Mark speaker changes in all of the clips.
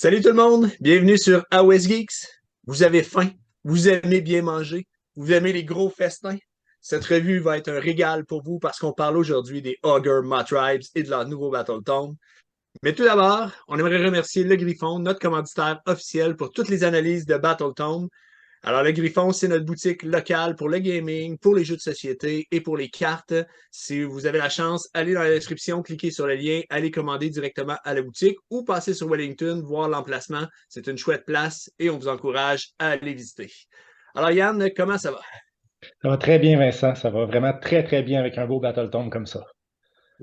Speaker 1: Salut tout le monde, bienvenue sur AOS Geeks. Vous avez faim, vous aimez bien manger, vous aimez les gros festins. Cette revue va être un régal pour vous parce qu'on parle aujourd'hui des Ogre Tribes et de leur nouveau Battle Tome. Mais tout d'abord, on aimerait remercier Le Griffon, notre commanditaire officiel pour toutes les analyses de Battle Tome. Alors, le Griffon, c'est notre boutique locale pour le gaming, pour les jeux de société et pour les cartes. Si vous avez la chance, allez dans la description, cliquez sur le lien, allez commander directement à la boutique ou passez sur Wellington, voir l'emplacement. C'est une chouette place et on vous encourage à aller visiter. Alors, Yann, comment ça va?
Speaker 2: Ça va très bien, Vincent. Ça va vraiment très, très bien avec un beau Battletome comme ça.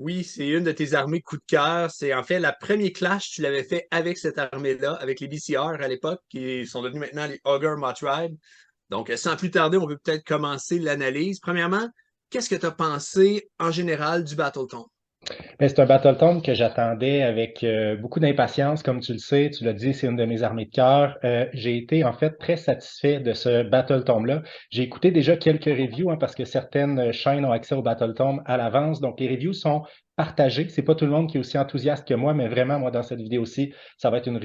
Speaker 1: Oui, c'est une de tes armées coup de cœur. C'est en fait la première clash, tu l'avais fait avec cette armée-là, avec les BCR à l'époque, qui sont devenus maintenant les Ogre Tribe. Donc, sans plus tarder, on peut peut-être commencer l'analyse. Premièrement, qu'est-ce que tu as pensé en général du Battleton?
Speaker 2: Mais c'est un Battletome que j'attendais avec beaucoup d'impatience. Comme tu le sais, tu l'as dit, c'est une de mes armées de cœur. J'ai été en fait très satisfait de ce Battletome-là. J'ai écouté déjà quelques reviews parce que certaines chaînes ont accès au Battletome à l'avance. Donc, les reviews sont partagées. C'est pas tout le monde qui est aussi enthousiaste que moi, mais vraiment, moi, dans cette vidéo aussi, ça va être une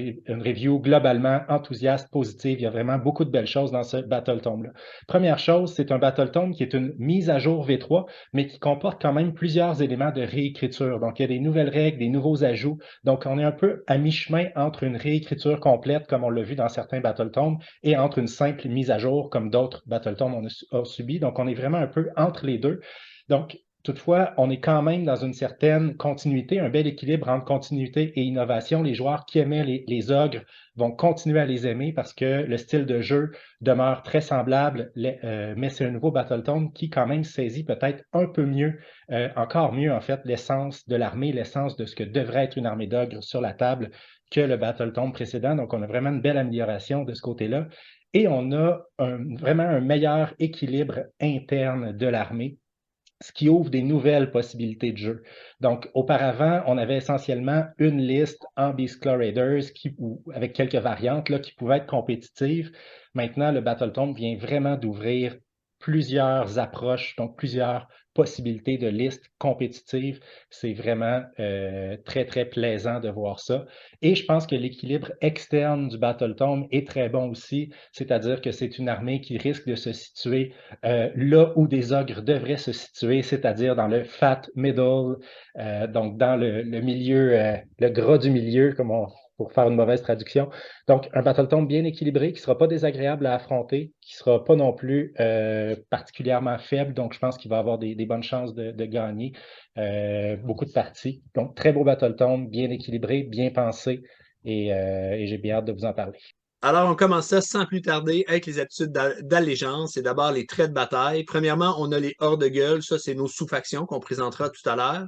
Speaker 2: review globalement enthousiaste, positive. Il y a vraiment beaucoup de belles choses dans ce Battletome-là. Première chose, c'est un Battletome qui est une mise à jour V3, mais qui comporte quand même plusieurs éléments de réécriture. Donc, il y a des nouvelles règles, des nouveaux ajouts. Donc, on est un peu à mi-chemin entre une réécriture complète, comme on l'a vu dans certains Battletomes, et entre une simple mise à jour, comme d'autres Battletomes ont subi. Donc, on est vraiment un peu entre les deux. Donc, toutefois, on est quand même dans une certaine continuité, un bel équilibre entre continuité et innovation. Les joueurs qui aimaient les ogres vont continuer à les aimer parce que le style de jeu demeure très semblable, mais c'est un nouveau Battletome qui quand même saisit peut-être un peu mieux, encore mieux en fait, l'essence de l'armée, l'essence de ce que devrait être une armée d'ogres sur la table que le Battletome précédent. Donc, on a vraiment une belle amélioration de ce côté-là. Et on a vraiment un meilleur équilibre interne de l'armée, ce qui ouvre des nouvelles possibilités de jeu. Donc, auparavant, on avait essentiellement une liste en Beastclaw Raiders avec quelques variantes là, qui pouvaient être compétitives. Maintenant, le Battletome vient vraiment d'ouvrir plusieurs approches, donc plusieurs possibilités de listes compétitives. C'est vraiment très, très plaisant de voir ça. Et je pense que l'équilibre externe du Battletome est très bon aussi, c'est-à-dire que c'est une armée qui risque de se situer là où des ogres devraient se situer, c'est-à-dire dans le fat middle, donc dans le milieu, le gras du milieu, pour faire une mauvaise traduction. Donc, un Battletome bien équilibré qui ne sera pas désagréable à affronter, qui ne sera pas non plus particulièrement faible. Donc, je pense qu'il va avoir des bonnes chances de gagner beaucoup de parties. Donc, très beau Battletome, bien équilibré, bien pensé, et j'ai bien hâte de vous en parler.
Speaker 1: Alors, on commence ça sans plus tarder avec les habitudes d'allégeance et d'abord les traits de bataille. Premièrement, on a les hors de gueule, ça c'est nos sous-factions qu'on présentera tout à l'heure.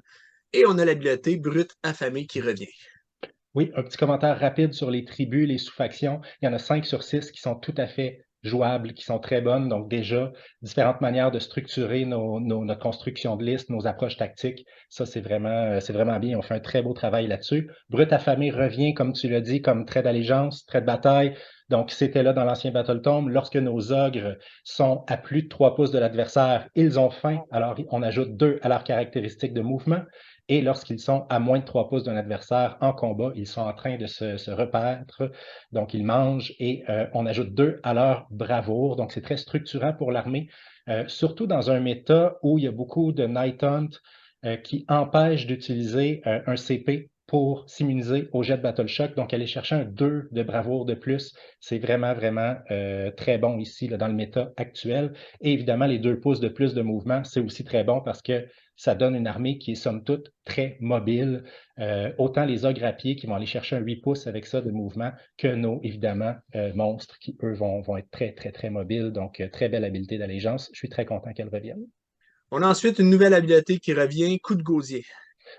Speaker 1: Et on a l'habileté brute affamée qui revient.
Speaker 2: Oui, un petit commentaire rapide sur les tribus, les sous-factions. Il y en a 5 sur 6 qui sont tout à fait jouables, qui sont très bonnes. Donc déjà, différentes manières de structurer notre construction de liste, nos approches tactiques. Ça, c'est vraiment bien. On fait un très beau travail là-dessus. Brut affamé revient, comme tu l'as dit, comme trait d'allégeance, trait de bataille. Donc, c'était là dans l'ancien Battletome. Lorsque nos ogres sont à plus de 3 pouces de l'adversaire, ils ont faim. Alors, on ajoute 2 à leurs caractéristiques de mouvement. Et lorsqu'ils sont à moins de 3 pouces d'un adversaire en combat, ils sont en train de se repaître. Donc, ils mangent et on ajoute 2 à leur bravoure. Donc, c'est très structurant pour l'armée, surtout dans un méta où il y a beaucoup de Night Hunt qui empêchent d'utiliser un CP pour s'immuniser au jet de Battle Shock. Donc, aller chercher un 2 de bravoure de plus, c'est vraiment, vraiment très bon ici là, dans le méta actuel. Et évidemment, les 2 pouces de plus de mouvement, c'est aussi très bon parce que ça donne une armée qui est somme toute très mobile. Autant les ogres à pied qui vont aller chercher un 8 pouces avec ça de mouvement que nos, évidemment, monstres qui, eux, vont être très, très, très mobiles. Donc, très belle habileté d'allégeance. Je suis très content qu'elle revienne.
Speaker 1: On a ensuite une nouvelle habileté qui revient, coup de gosier.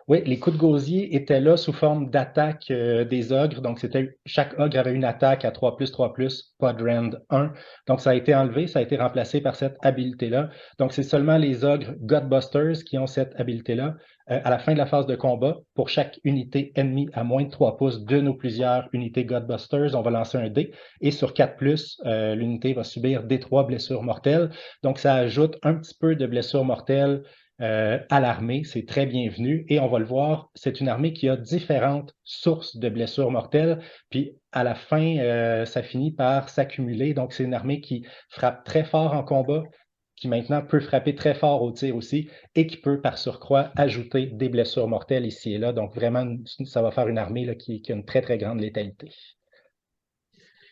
Speaker 2: Oui, les coups de gosier étaient là sous forme d'attaque des ogres. Donc, chaque ogre avait une attaque à 3+, Podrend 1. Donc, ça a été enlevé, ça a été remplacé par cette habilité-là. Donc, c'est seulement les ogres Godbusters qui ont cette habilité-là. À la fin de la phase de combat, pour chaque unité ennemie à moins de 3 pouces, d'une ou plusieurs unités Godbusters, on va lancer un dé. Et sur 4+, l'unité va subir D3 blessures mortelles. Donc, ça ajoute un petit peu de blessures mortelles à l'armée. C'est très bienvenu. Et on va le voir, c'est une armée qui a différentes sources de blessures mortelles. Puis à la fin, ça finit par s'accumuler. Donc, c'est une armée qui frappe très fort en combat, qui maintenant peut frapper très fort au tir aussi, et qui peut, par surcroît, ajouter des blessures mortelles ici et là. Donc, vraiment, ça va faire une armée là, qui a une très, très grande létalité.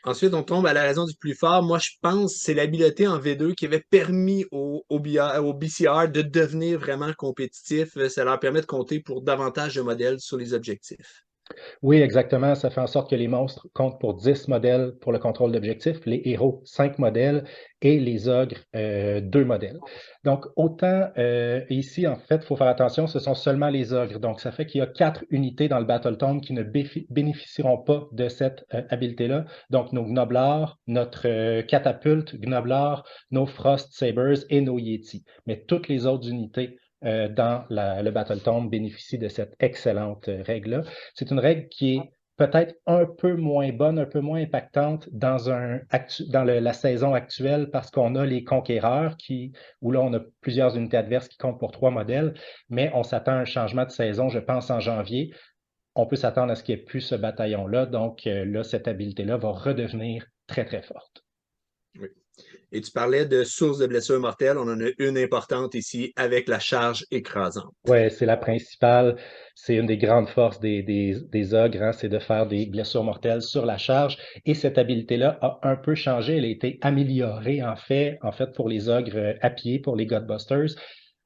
Speaker 1: Ensuite, on tombe à la raison du plus fort. Moi, je pense que c'est l'habileté en V2 qui avait permis au BCR de devenir vraiment compétitif. Ça leur permet de compter pour davantage de modèles sur les objectifs.
Speaker 2: Oui, exactement. Ça fait en sorte que les monstres comptent pour 10 modèles pour le contrôle d'objectifs, les héros 5 modèles et les ogres 2 modèles. Donc, autant ici, en fait, il faut faire attention, ce sont seulement les ogres. Donc, ça fait qu'il y a 4 unités dans le Battle Tome qui ne bénéficieront pas de cette habileté-là. Donc, nos Gnoblards, notre catapulte Gnoblar, nos Frost Sabers et nos Yeti. Mais toutes les autres unités dans le Battle Tome bénéficient de cette excellente règle-là. C'est une règle qui est peut-être un peu moins bonne, un peu moins impactante dans la saison actuelle parce qu'on a les conquéreurs où là, on a plusieurs unités adverses qui comptent pour 3 modèles, mais on s'attend à un changement de saison, je pense, en janvier. On peut s'attendre à ce qu'il n'y ait plus ce bataillon-là. Donc là, cette habileté-là va redevenir très, très forte.
Speaker 1: Oui. Et tu parlais de sources de blessures mortelles. On en a une importante ici avec la charge écrasante.
Speaker 2: Oui, c'est la principale. C'est une des grandes forces des ogres, hein, c'est de faire des blessures mortelles sur la charge. Et cette habileté-là a un peu changé. Elle a été améliorée, en fait pour les ogres à pied, pour les Godbusters.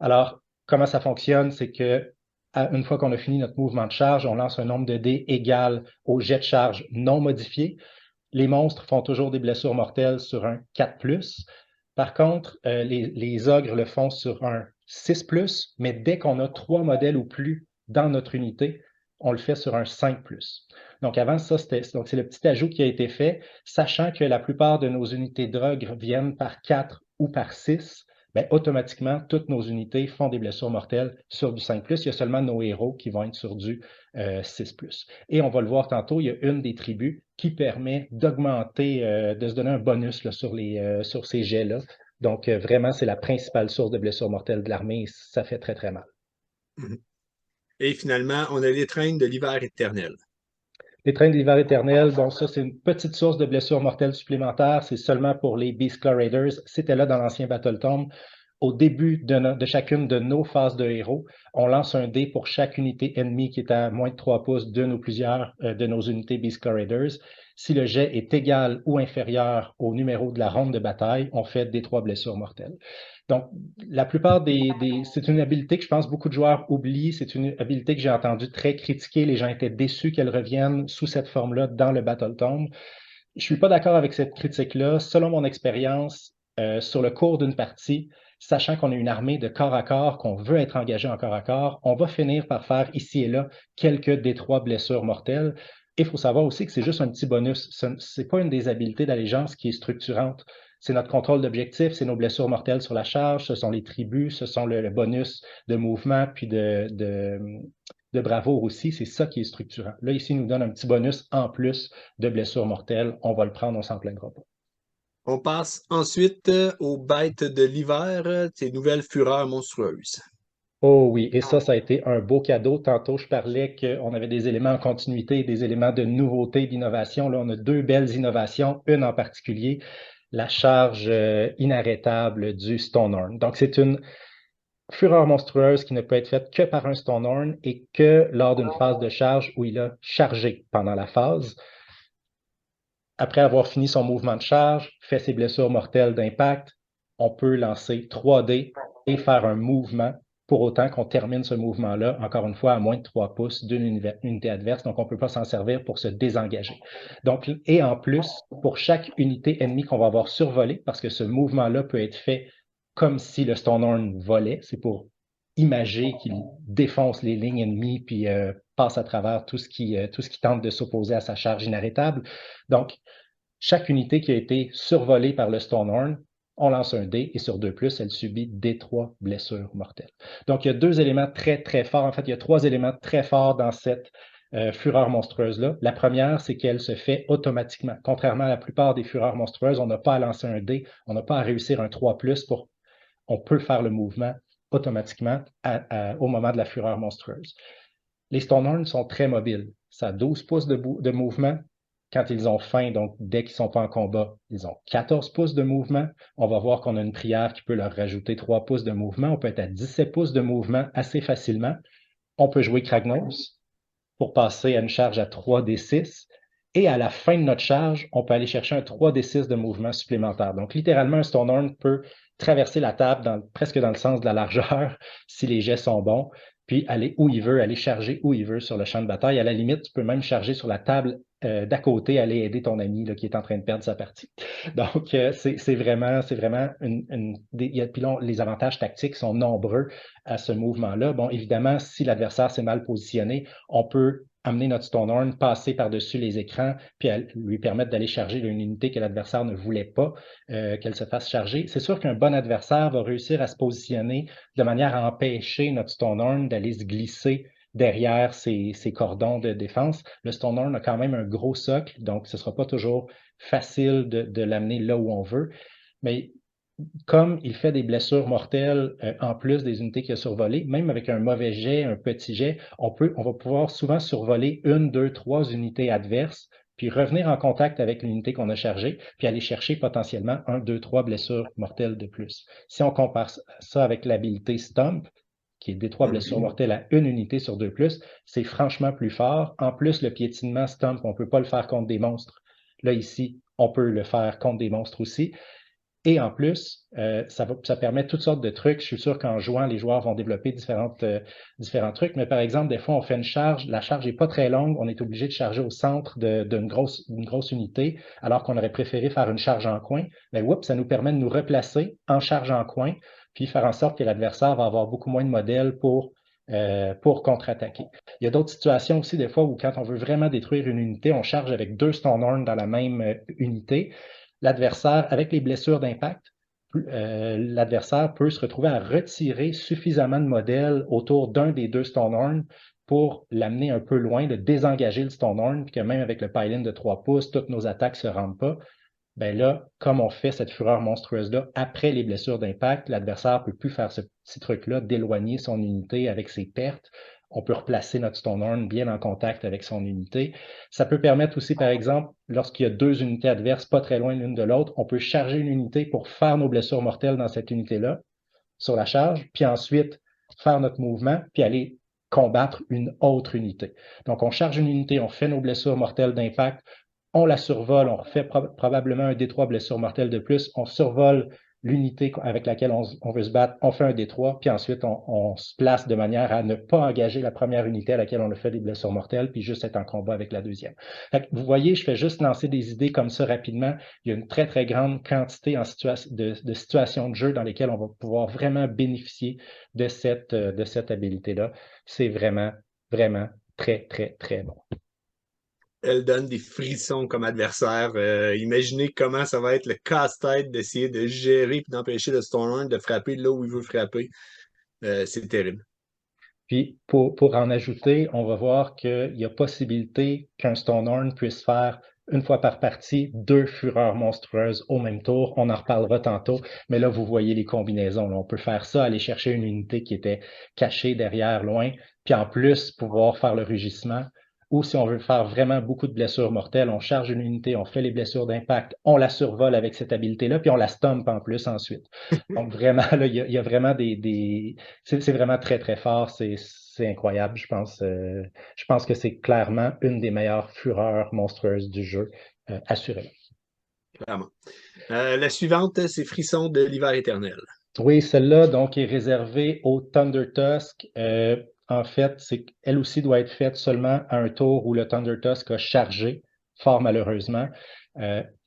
Speaker 2: Alors, comment ça fonctionne? C'est que une fois qu'on a fini notre mouvement de charge, on lance un nombre de dés égal au jet de charge non modifié. Les monstres font toujours des blessures mortelles sur un 4+. Par contre, les ogres le font sur un 6+, mais dès qu'on a 3 modèles ou plus dans notre unité, on le fait sur un 5+. Donc avant ça, c'est le petit ajout qui a été fait, sachant que la plupart de nos unités d'ogres viennent par 4 ou par 6, ben, automatiquement, toutes nos unités font des blessures mortelles sur du 5+. Il y a seulement nos héros qui vont être sur du 6+. Et on va le voir tantôt, il y a une des tribus qui permet d'augmenter, de se donner un bonus là, sur ces jets-là. Donc, vraiment, c'est la principale source de blessures mortelles de l'armée. Ça fait très, très mal.
Speaker 1: Mhm. Et finalement, on a l'étreinte de l'hiver éternel.
Speaker 2: Les trains de l'hiver éternel, bon, ça, c'est une petite source de blessures mortelles supplémentaires. C'est seulement pour les Beastclaw Raiders. C'était là dans l'ancien Battle Tome. Au début de chacune de nos phases de héros, on lance un dé pour chaque unité ennemie qui est à moins de 3 pouces d'une ou plusieurs de nos unités Beastclaw Raiders. Si le jet est égal ou inférieur au numéro de la ronde de bataille, on fait des 3 blessures mortelles. Donc, la plupart c'est une habileté que je pense beaucoup de joueurs oublient. C'est une habileté que j'ai entendu très critiquée. Les gens étaient déçus qu'elle revienne sous cette forme-là dans le Battle Tome. Je suis pas d'accord avec cette critique-là. Selon mon expérience, sur le cours d'une partie, sachant qu'on a une armée de corps à corps, qu'on veut être engagé en corps à corps, on va finir par faire ici et là quelques des 3 blessures mortelles. Il faut savoir aussi que c'est juste un petit bonus. Ce n'est pas une des habiletés d'allégeance qui est structurante. C'est notre contrôle d'objectif, c'est nos blessures mortelles sur la charge, ce sont les tribus, ce sont le bonus de mouvement puis de bravoure aussi. C'est ça qui est structurant. Là, ici, il nous donne un petit bonus en plus de blessures mortelles. On va le prendre, on s'en plaindra pas.
Speaker 1: On passe ensuite aux bêtes de l'hiver, ces nouvelles fureurs monstrueuses.
Speaker 2: Oh oui, et ça a été un beau cadeau. Tantôt, je parlais qu'on avait des éléments en continuité, des éléments de nouveauté, d'innovation. Là, on a 2 belles innovations, une en particulier, la charge inarrêtable du Stonehorn. Donc, c'est une fureur monstrueuse qui ne peut être faite que par un Stonehorn et que lors d'une phase de charge où il a chargé pendant la phase. Après avoir fini son mouvement de charge, fait ses blessures mortelles d'impact, on peut lancer 3 dés et faire un mouvement pour autant qu'on termine ce mouvement-là, encore une fois, à moins de 3 pouces d'une unité adverse. Donc, on ne peut pas s'en servir pour se désengager. Donc, et en plus, pour chaque unité ennemie qu'on va avoir survolée, parce que ce mouvement-là peut être fait comme si le Stonehorn volait, c'est pour imager qu'il défonce les lignes ennemies puis passe à travers tout ce qui tente de s'opposer à sa charge inarrêtable. Donc, chaque unité qui a été survolée par le Stonehorn, on lance un dé et sur 2+, elle subit des 3 blessures mortelles. Donc, il y a 2 éléments très, très forts. En fait, il y a 3 éléments très forts dans cette fureur monstrueuse-là. La première, c'est qu'elle se fait automatiquement. Contrairement à la plupart des fureurs monstrueuses, on n'a pas à lancer un dé, on n'a pas à réussir un 3+, on peut faire le mouvement automatiquement au moment de la fureur monstrueuse. Les Stonehorn sont très mobiles. Ça a 12 pouces de mouvement, Quand ils ont faim, donc dès qu'ils ne sont pas en combat, ils ont 14 pouces de mouvement. On va voir qu'on a une prière qui peut leur rajouter 3 pouces de mouvement. On peut être à 17 pouces de mouvement assez facilement. On peut jouer Kragnos pour passer à une charge à 3d6. Et à la fin de notre charge, on peut aller chercher un 3d6 de mouvement supplémentaire. Donc, littéralement, un Stonehorn peut traverser la table presque dans le sens de la largeur si les jets sont bons, puis aller où il veut, aller charger où il veut sur le champ de bataille. À la limite, tu peux même charger sur la table d'à côté, aller aider ton ami là, qui est en train de perdre sa partie. Donc, c'est vraiment puis là, les avantages tactiques sont nombreux à ce mouvement-là. Bon, évidemment, si l'adversaire s'est mal positionné, on peut amener notre Stonehorn, passer par-dessus les écrans, puis lui permettre d'aller charger une unité que l'adversaire ne voulait pas qu'elle se fasse charger. C'est sûr qu'un bon adversaire va réussir à se positionner de manière à empêcher notre Stonehorn d'aller se glisser derrière ses cordons de défense. Le Stonehorn a quand même un gros socle, donc ce ne sera pas toujours facile de l'amener là où on veut. Mais comme il fait des blessures mortelles en plus des unités qu'il a survolées, même avec un mauvais jet, un petit jet, on va pouvoir souvent survoler une, deux, trois unités adverses, puis revenir en contact avec l'unité qu'on a chargée, puis aller chercher potentiellement un, deux, trois blessures mortelles de plus. Si on compare ça avec l'habilité Stomp, qui est des trois blessures mortelles à une unité sur 2+, c'est franchement plus fort. En plus, le piétinement Stomp, on ne peut pas le faire contre des monstres. Là, ici, on peut le faire contre des monstres aussi. Et en plus, ça permet toutes sortes de trucs. Je suis sûr qu'en jouant, les joueurs vont développer différents trucs. Mais par exemple, des fois, on fait une charge. La charge n'est pas très longue. On est obligé de charger au centre d'une grosse unité, alors qu'on aurait préféré faire une charge en coin. Mais ça nous permet de nous replacer en charge en coin, puis faire en sorte que l'adversaire va avoir beaucoup moins de modèles pour contre-attaquer. Il y a d'autres situations aussi, des fois, où quand on veut vraiment détruire une unité, on charge avec 2 Stonehorn dans la même unité. L'adversaire, avec les blessures d'impact, l'adversaire peut se retrouver à retirer suffisamment de modèles autour d'un des 2 Stonehorn pour l'amener un peu loin, de désengager le Stonehorn, puis que même avec le pile-in de 3 pouces, toutes nos attaques ne se rendent pas. Ben là, comme on fait cette fureur monstrueuse-là, après les blessures d'impact, l'adversaire ne peut plus faire ce petit truc-là, d'éloigner son unité avec ses pertes. On peut replacer notre Stonehorn bien en contact avec son unité. Ça peut permettre aussi, par exemple, lorsqu'il y a 2 unités adverses pas très loin l'une de l'autre, on peut charger une unité pour faire nos blessures mortelles dans cette unité-là, sur la charge, puis ensuite faire notre mouvement, puis aller combattre une autre unité. Donc, on charge une unité, on fait nos blessures mortelles d'impact, on la survole, on fait probablement un D3 blessures mortelles de plus, on survole l'unité avec laquelle on veut se battre, on fait un D3, puis ensuite on se place de manière à ne pas engager la première unité à laquelle on a fait des blessures mortelles, puis juste être en combat avec la deuxième. Vous voyez, je fais juste lancer des idées comme ça rapidement. Il y a une très, très grande quantité de situations de jeu dans lesquelles on va pouvoir vraiment bénéficier de cette habilité-là. C'est vraiment, vraiment très, très, très bon.
Speaker 1: Elle donne des frissons comme adversaire. Imaginez comment ça va être le casse-tête d'essayer de gérer et d'empêcher le Stonehorn de frapper là où il veut frapper. C'est terrible.
Speaker 2: Puis, pour en ajouter, on va voir qu'il y a possibilité qu'un Stonehorn puisse faire une fois par partie 2 fureurs monstrueuses au même tour. On en reparlera tantôt, mais là, vous voyez les combinaisons. Là. On peut faire ça, aller chercher une unité qui était cachée derrière, loin, puis en plus, pouvoir faire le rugissement. Ou si on veut faire vraiment beaucoup de blessures mortelles, on charge une unité, on fait les blessures d'impact, on la survole avec cette habileté-là, puis on la stomp en plus ensuite. Donc vraiment, là, il y a vraiment c'est vraiment très, très fort. C'est incroyable. Je pense que c'est clairement une des meilleures fureurs monstrueuses du jeu, assurément.
Speaker 1: Clairement. La suivante, c'est Frisson de l'hiver éternel.
Speaker 2: Oui, celle-là, donc, est réservée au Thunder Tusk. En fait, elle aussi doit être faite seulement à un tour où le Thunder Tusk a chargé, fort malheureusement.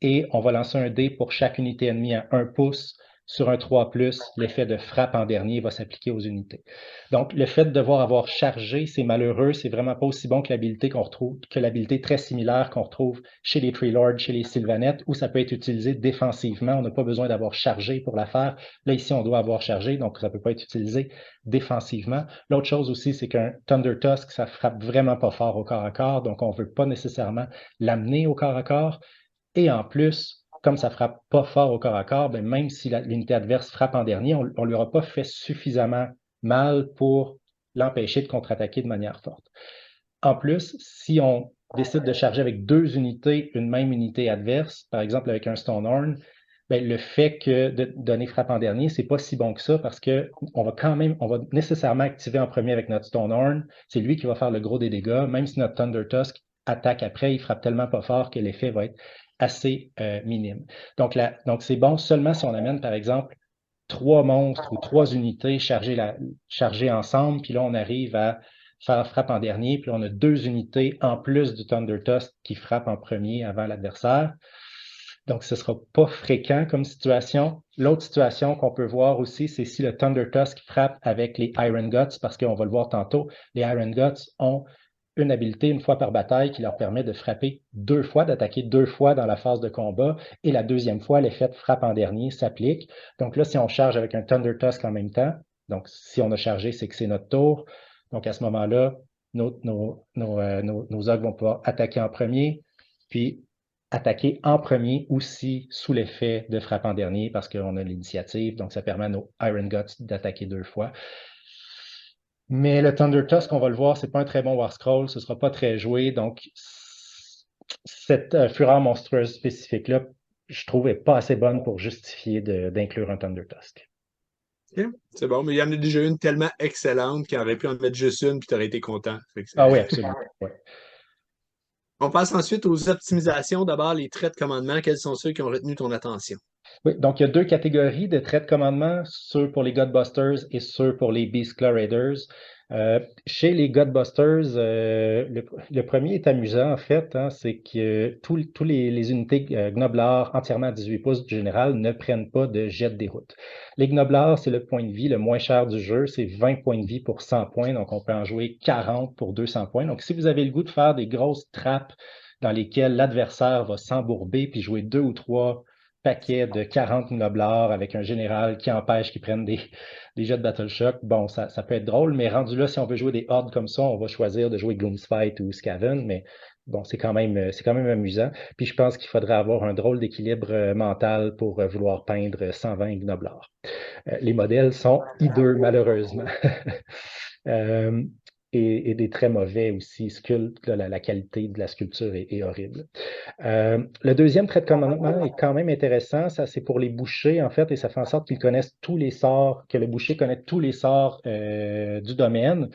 Speaker 2: Et on va lancer un dé pour chaque unité ennemie à 1 pouce. Sur un 3+, l'effet de frappe en dernier va s'appliquer aux unités. Donc, le fait de devoir avoir chargé, c'est malheureux. C'est vraiment pas aussi bon que l'habilité qu'on retrouve, que l'habilité très similaire qu'on retrouve chez les Tree Lords, chez les Sylvanettes, où ça peut être utilisé défensivement. On n'a pas besoin d'avoir chargé pour la faire. Là, ici, on doit avoir chargé, donc ça ne peut pas être utilisé défensivement. L'autre chose aussi, c'est qu'un Thunder Tusk, ça frappe vraiment pas fort au corps à corps, donc on ne veut pas nécessairement l'amener au corps à corps. Et en plus, comme ça ne frappe pas fort au corps à corps, ben même si l'unité adverse frappe en dernier, on ne lui aura pas fait suffisamment mal pour l'empêcher de contre-attaquer de manière forte. En plus, si on décide de charger avec 2 unités, une même unité adverse, par exemple avec un Stonehorn, ben, le fait que de donner frappe en dernier, c'est pas si bon que ça parce que on va nécessairement activer en premier avec notre Stonehorn. C'est lui qui va faire le gros des dégâts, même si notre Thunder Tusk attaque après, il frappe tellement pas fort que l'effet va être assez minime. Donc c'est bon seulement si on amène, par exemple, 3 monstres ou 3 unités chargées ensemble, puis là, on arrive à faire frappe en dernier, puis là, on a 2 unités en plus du Thunder Tusk qui frappe en premier avant l'adversaire. Donc, ce ne sera pas fréquent comme situation. L'autre situation qu'on peut voir aussi, c'est si le Thunder Tusk frappe avec les Iron Guts, parce qu'on va le voir tantôt, les Iron Guts ont une habilité une fois par bataille qui leur permet de frapper 2 fois, d'attaquer 2 fois dans la phase de combat, et la deuxième fois, l'effet de frappe en dernier s'applique. Donc là, si on charge avec un Thunder Tusk en même temps, donc si on a chargé, c'est que c'est notre tour. Donc à ce moment-là, nos ogres vont pouvoir attaquer en premier, puis attaquer en premier aussi sous l'effet de frappe en dernier parce qu'on a l'initiative. Donc ça permet à nos Iron Guts d'attaquer 2 fois. Mais le Thunder Tusk, on va le voir, c'est pas un très bon War Scroll, ce sera pas très joué. Donc, cette fureur monstrueuse spécifique-là, je trouve, est pas assez bonne pour justifier d'inclure un Thunder Tusk.
Speaker 1: OK, c'est bon, mais il y en a déjà une tellement excellente qu'il aurait pu en mettre juste une puis tu aurais été content.
Speaker 2: Ah oui, absolument. Ouais.
Speaker 1: On passe ensuite aux optimisations. D'abord, les traits de commandement. Quels sont ceux qui ont retenu ton attention?
Speaker 2: Oui, donc il y a 2 catégories de traits de commandement, ceux pour les Godbusters et ceux pour les Beastclaw Raiders. Chez les Godbusters, le premier est amusant en fait, hein, c'est que tous les unités Gnoblar entièrement à 18 pouces du général ne prennent pas de jet de déroute. Les Gnoblar, c'est le point de vie le moins cher du jeu, c'est 20 points de vie pour 100 points, donc on peut en jouer 40 pour 200 points. Donc si vous avez le goût de faire des grosses trappes dans lesquelles l'adversaire va s'embourber puis jouer 2 ou 3 paquets de 40 noblards avec un général qui empêche qu'ils prennent des jets de Battle Shock. Bon, ça peut être drôle, mais rendu là, si on veut jouer des hordes comme ça, on va choisir de jouer Gloomsfight ou Skaven, mais bon, c'est quand même amusant. Puis je pense qu'il faudrait avoir un drôle d'équilibre mental pour vouloir peindre 120 gnoblards. Les modèles sont hideux, malheureusement. Euh, et des très mauvais aussi sculptes. La qualité de la sculpture est horrible. Le deuxième trait de commandement est quand même intéressant. Ça, c'est pour les bouchers, en fait, et ça fait en sorte qu'ils connaissent tous les sorts, que le boucher connaît tous les sorts du domaine.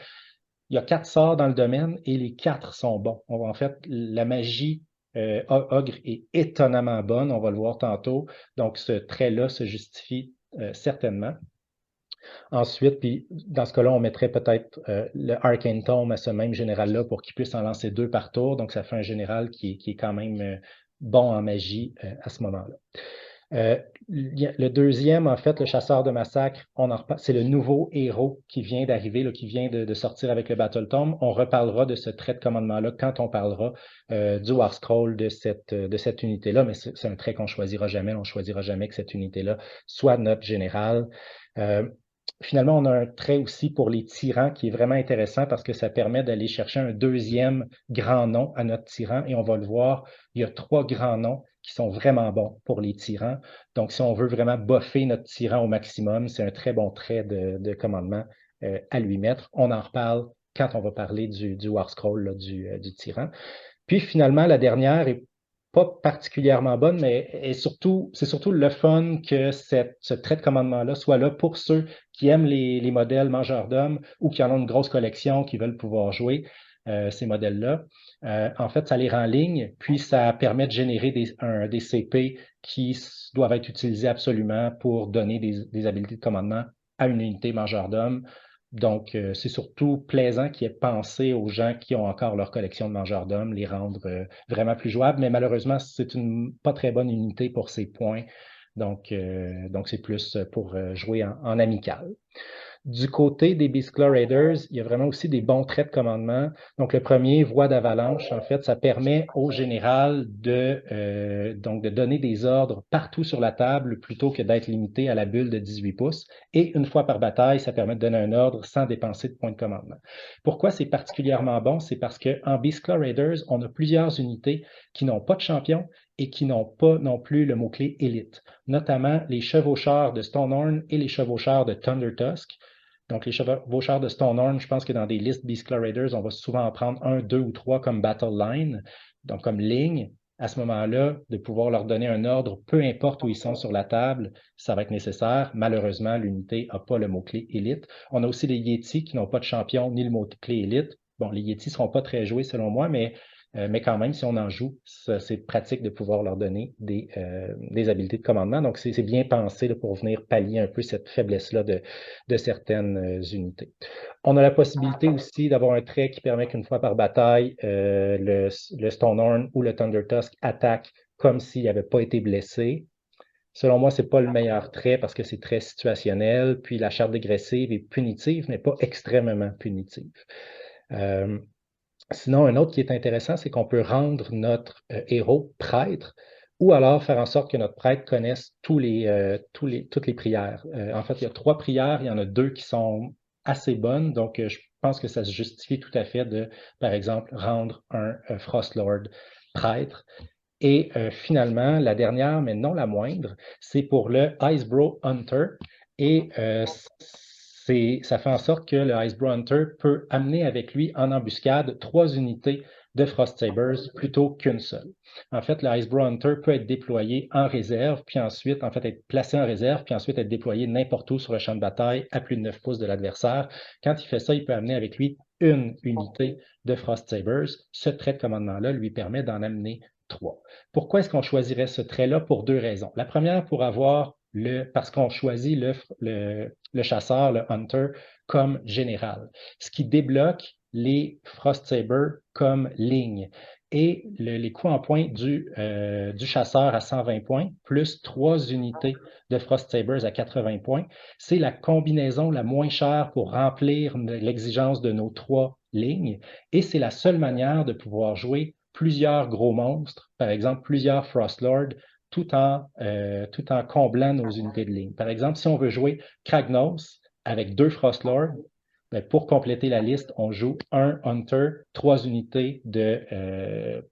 Speaker 2: Il y a 4 sorts dans le domaine et les 4 sont bons. En fait, la magie ogre est étonnamment bonne. On va le voir tantôt. Donc, ce trait-là se justifie certainement. Ensuite, puis dans ce cas-là, on mettrait peut-être le Arcane Tome à ce même général-là pour qu'il puisse en lancer 2 par tour. Donc, ça fait un général qui est quand même bon en magie à ce moment-là. Le deuxième, en fait, le chasseur de massacre, c'est le nouveau héros qui vient d'arriver, qui vient de sortir avec le Battle Tome. On reparlera de ce trait de commandement-là quand on parlera du War Scroll de cette unité-là, mais c'est un trait qu'on ne choisira jamais. On ne choisira jamais que cette unité-là soit notre général. Finalement, on a un trait aussi pour les tyrans qui est vraiment intéressant parce que ça permet d'aller chercher un deuxième grand nom à notre tyran. Et on va le voir, il y a 3 grands noms qui sont vraiment bons pour les tyrans. Donc, si on veut vraiment buffer notre tyran au maximum, c'est un très bon trait de commandement à lui mettre. On en reparle quand on va parler du War Scroll là, du tyran. Puis finalement, la dernière est pas particulièrement bonne, mais c'est surtout le fun que ce trait de commandement-là soit là pour ceux qui aiment les modèles mangeurs d'hommes ou qui en ont une grosse collection, qui veulent pouvoir jouer ces modèles-là. En fait, ça les rend en ligne, puis ça permet de générer des CP qui doivent être utilisés absolument pour donner des habiletés de commandement à une unité mangeur d'hommes. Donc, c'est surtout plaisant qu'il ait pensé aux gens qui ont encore leur collection de mangeurs d'hommes, les rendre vraiment plus jouables, mais malheureusement, c'est une pas très bonne unité pour ses points. Donc c'est plus pour jouer en amical. Du côté des Beastclaw Raiders, il y a vraiment aussi des bons traits de commandement. Donc, le premier, voie d'avalanche, en fait, ça permet au général donc de donner des ordres partout sur la table plutôt que d'être limité à la bulle de 18 pouces. Et une fois par bataille, ça permet de donner un ordre sans dépenser de points de commandement. Pourquoi c'est particulièrement bon? C'est parce qu'en Beastclaw Raiders, on a plusieurs unités qui n'ont pas de champion et qui n'ont pas non plus le mot-clé élite, notamment les chevaucheurs de Stonehorn et les chevaucheurs de Thunder Tusk. Donc, les chevaucheurs de Stonehorn, je pense que dans des listes Beastclaw Raiders, on va souvent en prendre un, deux ou trois comme battle line, donc comme ligne. À ce moment-là, de pouvoir leur donner un ordre, peu importe où ils sont sur la table, ça va être nécessaire. Malheureusement, l'unité n'a pas le mot-clé élite. On a aussi les Yetis qui n'ont pas de champion ni le mot-clé élite. Bon, les Yetis ne seront pas très joués selon moi, mais quand même, si on en joue, c'est pratique de pouvoir leur donner des habiletés de commandement. Donc, c'est bien pensé là, pour venir pallier un peu cette faiblesse-là de certaines unités. On a la possibilité aussi d'avoir un trait qui permet qu'une fois par bataille, le Stonehorn ou le Thunder Tusk attaque comme s'il n'avait pas été blessé. Selon moi, ce n'est pas le meilleur trait parce que c'est très situationnel. Puis la charte dégressive est punitive, mais pas extrêmement punitive. Sinon, un autre qui est intéressant, c'est qu'on peut rendre notre héros prêtre ou alors faire en sorte que notre prêtre connaisse toutes les prières. En fait, il y a 3 prières, il y en a 2 qui sont assez bonnes, donc je pense que ça se justifie tout à fait de, par exemple, rendre un Frostlord prêtre. Et finalement, la dernière, mais non la moindre, c'est pour le Icebrow Hunter. Et ça fait en sorte que le Icebrow Hunter peut amener avec lui en embuscade 3 unités de Frost Sabers plutôt qu'une seule. En fait, le Icebrow Hunter peut être déployé en réserve, puis ensuite, en fait, être placé en réserve, puis ensuite être déployé n'importe où sur le champ de bataille à plus de 9 pouces de l'adversaire. Quand il fait ça, il peut amener avec lui une unité de Frost Sabers. Ce trait de commandement-là lui permet d'en amener 3. Pourquoi est-ce qu'on choisirait ce trait-là? Pour 2 raisons. La première, parce qu'on choisit le chasseur, le hunter, comme général, ce qui débloque les Frost Sabers comme ligne. Et les coups en pointe du chasseur à 120 points, plus 3 unités de Frost Sabers à 80 points, c'est la combinaison la moins chère pour remplir l'exigence de nos 3 lignes. Et c'est la seule manière de pouvoir jouer plusieurs gros monstres, par exemple plusieurs Frostlords, tout en comblant nos unités de ligne. Par exemple, si on veut jouer Kragnos avec 2 Frostlords, ben, pour compléter la liste, on joue un Hunter, 3 unités de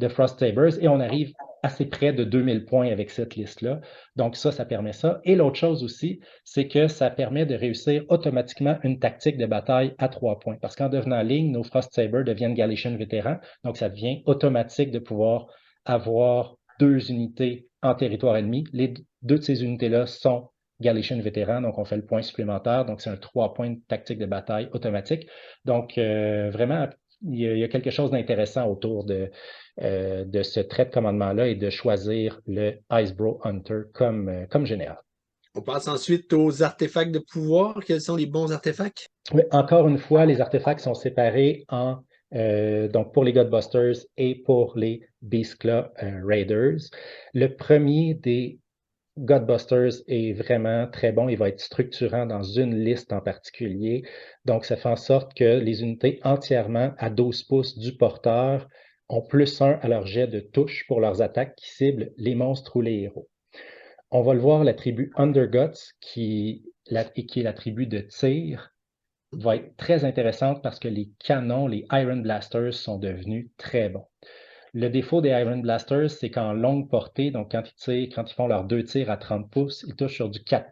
Speaker 2: Frost Sabers et on arrive assez près de 2000 points avec cette liste-là. Donc ça permet ça. Et l'autre chose aussi, c'est que ça permet de réussir automatiquement une tactique de bataille à 3 points. Parce qu'en devenant ligne, nos Frost Sabers deviennent Galician vétérans. Donc ça devient automatique de pouvoir avoir 2 unités en territoire ennemi. Les 2 de ces unités-là sont Galician vétérans, donc on fait le point supplémentaire. Donc c'est un 3 points de tactique de bataille automatique. Donc vraiment, il y a quelque chose d'intéressant autour de ce trait de commandement-là et de choisir le Icebrow Hunter comme général.
Speaker 1: On passe ensuite aux artefacts de pouvoir. Quels sont les bons artefacts?
Speaker 2: Oui, encore une fois, les artefacts sont séparés donc pour les Godbusters et pour les Beastclaw Raiders. Le premier des Godbusters est vraiment très bon. Il va être structurant dans une liste en particulier. Donc, ça fait en sorte que les unités entièrement à 12 pouces du porteur ont +1 à leur jet de touche pour leurs attaques qui ciblent les monstres ou les héros. On va le voir, l'attribut Underguts, qui est l'attribut de tir, va être très intéressante parce que les canons, les Iron Blasters, sont devenus très bons. Le défaut des Iron Blasters, c'est qu'en longue portée, donc quand ils font leurs 2 tirs à 30 pouces, ils touchent sur du 4+.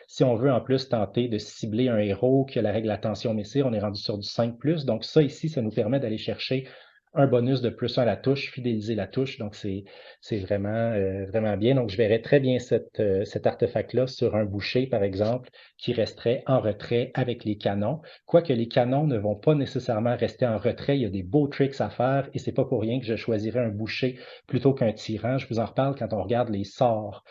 Speaker 2: Si on veut en plus tenter de cibler un héros qui a la règle attention messire, on est rendu sur du 5+. Donc ça ici, ça nous permet d'aller chercher un bonus de +1 à la touche, fidéliser la touche. Donc c'est vraiment bien. Donc je verrais très bien cet artefact-là sur un boucher, par exemple, qui resterait en retrait avec les canons. Quoique les canons ne vont pas nécessairement rester en retrait, il y a des beaux tricks à faire et c'est pas pour rien que je choisirais un boucher plutôt qu'un tyran. Je vous en reparle quand on regarde les sorts,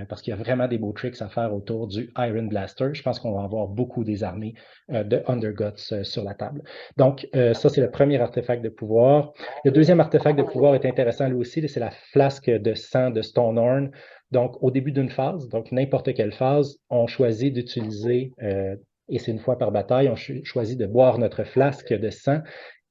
Speaker 2: parce qu'il y a vraiment des beaux tricks à faire autour du Iron Blaster. Je pense qu'on va avoir beaucoup des armées de Underguts sur la table. Donc, ça, c'est le premier artefact de pouvoir. Le deuxième artefact de pouvoir est intéressant lui aussi, c'est la flasque de sang de Stonehorn. Donc, au début d'une phase, donc n'importe quelle phase, on choisit d'utiliser, et c'est une fois par bataille, on choisit de boire notre flasque de sang